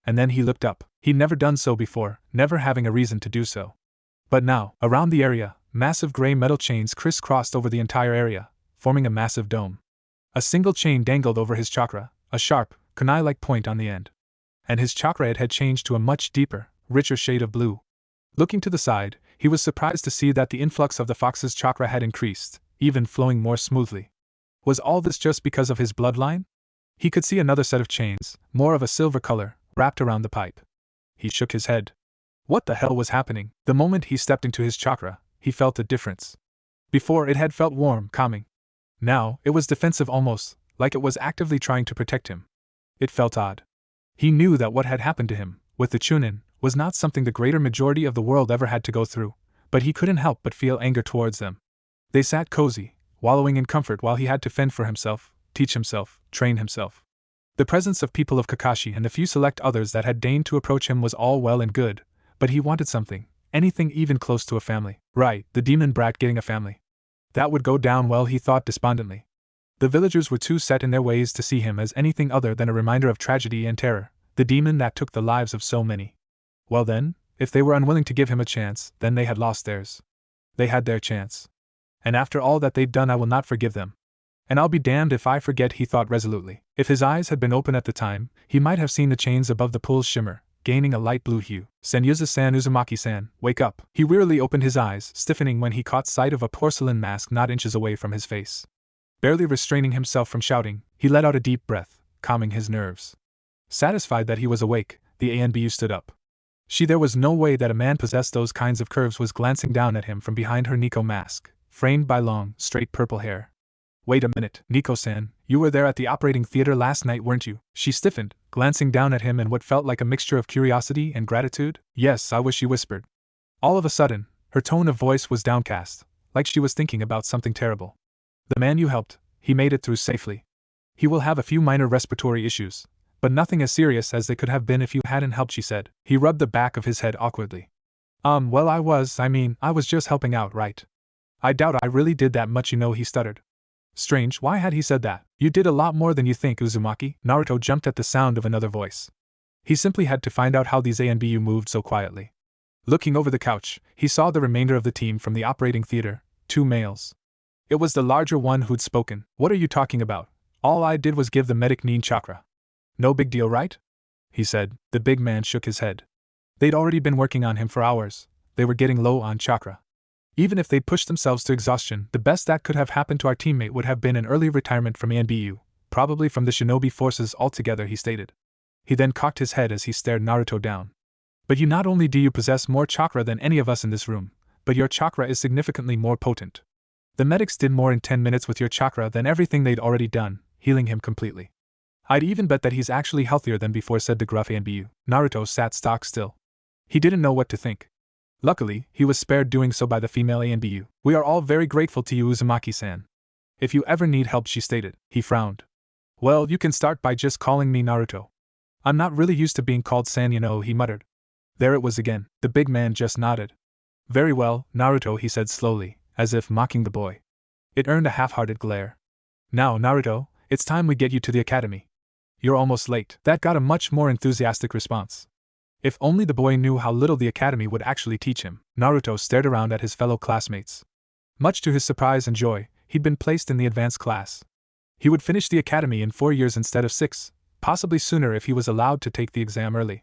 And then he looked up. He'd never done so before, never having a reason to do so. But now, around the area, massive gray metal chains crisscrossed over the entire area, forming a massive dome. A single chain dangled over his chakra, a sharp, kunai-like point on the end. And his chakra had changed to a much deeper, richer shade of blue. Looking to the side, he was surprised to see that the influx of the fox's chakra had increased, even flowing more smoothly. Was all this just because of his bloodline? He could see another set of chains, more of a silver color, wrapped around the pipe. He shook his head. What the hell was happening? The moment he stepped into his chakra, he felt a difference. Before it had felt warm, calming. Now, it was defensive, almost like it was actively trying to protect him. It felt odd. He knew that what had happened to him, with the Chunin, was not something the greater majority of the world ever had to go through, but he couldn't help but feel anger towards them. They sat cozy, wallowing in comfort while he had to fend for himself, teach himself, train himself. The presence of people of Kakashi and the few select others that had deigned to approach him was all well and good, but he wanted something, anything even close to a family. Right, the demon brat getting a family. That would go down well, he thought despondently. The villagers were too set in their ways to see him as anything other than a reminder of tragedy and terror, the demon that took the lives of so many. Well then, if they were unwilling to give him a chance, then they had lost theirs. They had their chance. And after all that they'd done, I will not forgive them. And I'll be damned if I forget, he thought resolutely. If his eyes had been open at the time, he might have seen the chains above the pool's shimmer, gaining a light blue hue. Senyuza-san, Uzumaki-san, wake up. He wearily opened his eyes, stiffening when he caught sight of a porcelain mask not inches away from his face. Barely restraining himself from shouting, he let out a deep breath, calming his nerves. Satisfied that he was awake, the ANBU stood up. There was no way that a man possessed those kinds of curves was glancing down at him from behind her Nico mask, framed by long, straight purple hair. Wait a minute, Nico-san, you were there at the operating theater last night, weren't you? She stiffened, glancing down at him in what felt like a mixture of curiosity and gratitude. Yes, I was, she whispered. All of a sudden, her tone of voice was downcast, like she was thinking about something terrible. The man you helped, he made it through safely. He will have a few minor respiratory issues, but nothing as serious as they could have been if you hadn't helped, she said. He rubbed the back of his head awkwardly. Well, I was just helping out, right? I doubt I really did that much, he stuttered. Strange, why had he said that? You did a lot more than you think, Uzumaki. Naruto jumped at the sound of another voice. He simply had to find out how these ANBU moved so quietly. Looking over the couch, he saw the remainder of the team from the operating theater, 2 males. It was the larger one who'd spoken. What are you talking about? All I did was give the medic Nin chakra. No big deal, right? He said. The big man shook his head. They'd already been working on him for hours. They were getting low on chakra. Even if they'd pushed themselves to exhaustion, the best that could have happened to our teammate would have been an early retirement from ANBU, probably from the shinobi forces altogether, he stated. He then cocked his head as he stared Naruto down. But you not only do you possess more chakra than any of us in this room, but your chakra is significantly more potent. The medics did more in 10 minutes with your chakra than everything they'd already done, healing him completely. I'd even bet that he's actually healthier than before, said the gruff ANBU. Naruto sat stock still. He didn't know what to think. Luckily, he was spared doing so by the female ANBU. We are all very grateful to you, Uzumaki-san. If you ever need help, she stated. He frowned. Well, you can start by just calling me Naruto. I'm not really used to being called san, he muttered. There it was again. The big man just nodded. Very well, Naruto, he said slowly, as if mocking the boy. It earned a half-hearted glare. Now, Naruto, it's time we get you to the academy. You're almost late. That got a much more enthusiastic response. If only the boy knew how little the academy would actually teach him. Naruto stared around at his fellow classmates. Much to his surprise and joy, he'd been placed in the advanced class. He would finish the academy in 4 years instead of 6, possibly sooner if he was allowed to take the exam early.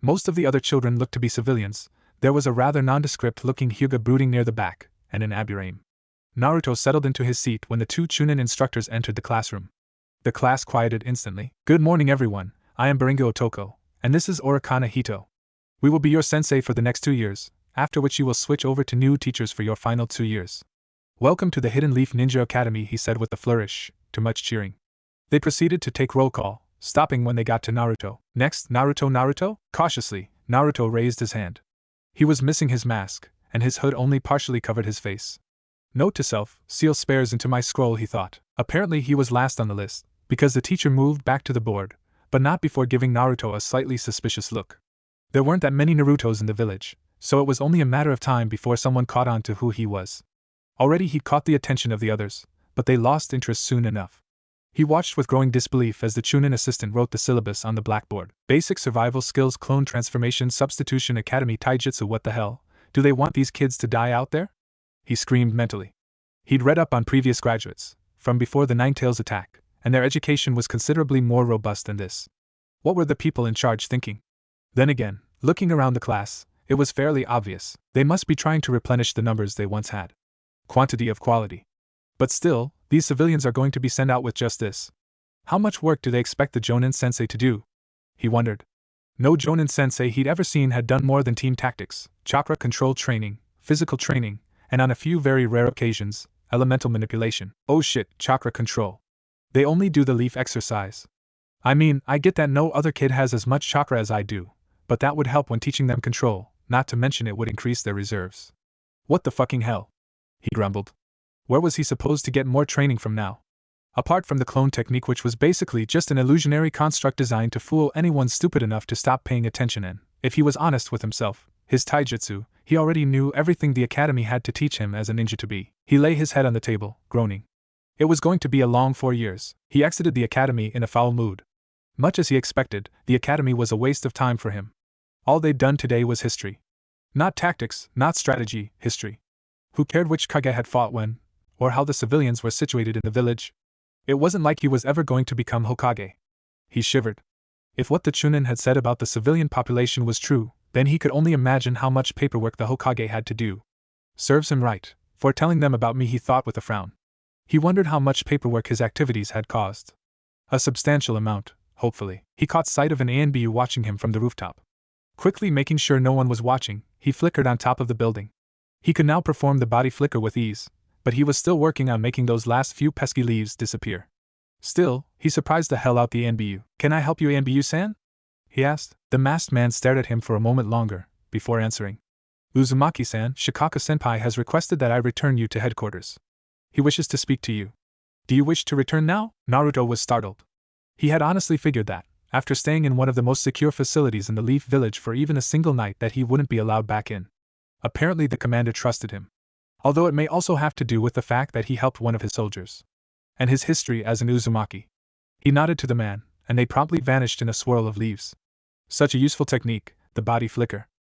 Most of the other children looked to be civilians. There was a rather nondescript-looking Hyuga brooding near the back, and an Aburame. Naruto settled into his seat when the 2 Chunin instructors entered the classroom. The class quieted instantly. Good morning, everyone. I am Baringo Otoko, and this is Orikana Hito. We will be your sensei for the next 2 years, after which you will switch over to new teachers for your final 2 years. Welcome to the Hidden Leaf Ninja Academy, he said with a flourish, to much cheering. They proceeded to take roll call, stopping when they got to Naruto. Next, Naruto? Cautiously, Naruto raised his hand. He was missing his mask, and his hood only partially covered his face. Note to self, seal spares into my scroll, he thought. Apparently he was last on the list, because the teacher moved back to the board, but not before giving Naruto a slightly suspicious look. There weren't that many Narutos in the village, so it was only a matter of time before someone caught on to who he was. Already he'd caught the attention of the others, but they lost interest soon enough. He watched with growing disbelief as the Chunin assistant wrote the syllabus on the blackboard. Basic survival skills, clone transformation, substitution, academy, taijutsu. What the hell? Do they want these kids to die out there? He screamed mentally. He'd read up on previous graduates, from before the Ninetales attack, and their education was considerably more robust than this. What were the people in charge thinking? Then again, looking around the class, it was fairly obvious. They must be trying to replenish the numbers they once had. Quantity of quality. But still, these civilians are going to be sent out with just this. How much work do they expect the Jonin sensei to do? He wondered. No Jonin sensei he'd ever seen had done more than team tactics, chakra control training, physical training, and on a few very rare occasions, elemental manipulation. Oh shit, chakra control. They only do the leaf exercise. I mean, I get that no other kid has as much chakra as I do, but that would help when teaching them control, not to mention it would increase their reserves. What the fucking hell? He grumbled. Where was he supposed to get more training from now? Apart from the clone technique, which was basically just an illusionary construct designed to fool anyone stupid enough to stop paying attention, and, if he was honest with himself, his taijutsu, he already knew everything the academy had to teach him as a ninja to be. He lay his head on the table, groaning. It was going to be a long 4 years. He exited the academy in a foul mood. Much as he expected, the academy was a waste of time for him. All they'd done today was history. Not tactics, not strategy, history. Who cared which Kage had fought when, or how the civilians were situated in the village? It wasn't like he was ever going to become Hokage. He shivered. If what the Chunin had said about the civilian population was true, then he could only imagine how much paperwork the Hokage had to do. Serves him right, for telling them about me, he thought with a frown. He wondered how much paperwork his activities had caused. A substantial amount, hopefully. He caught sight of an ANBU watching him from the rooftop. Quickly making sure no one was watching, he flickered on top of the building. He could now perform the body flicker with ease, but he was still working on making those last few pesky leaves disappear. Still, he surprised the hell out the NBU. "Can I help you, NBU-san?" he asked. The masked man stared at him for a moment longer, before answering. "Uzumaki-san, Shikaka-senpai has requested that I return you to headquarters. He wishes to speak to you." "Do you wish to return now?" Naruto was startled. He had honestly figured that, after staying in one of the most secure facilities in the Leaf Village for even a single night, that he wouldn't be allowed back in. Apparently the commander trusted him. Although it may also have to do with the fact that he helped one of his soldiers. And his history as an Uzumaki. He nodded to the man, and they promptly vanished in a swirl of leaves. Such a useful technique, the body flicker.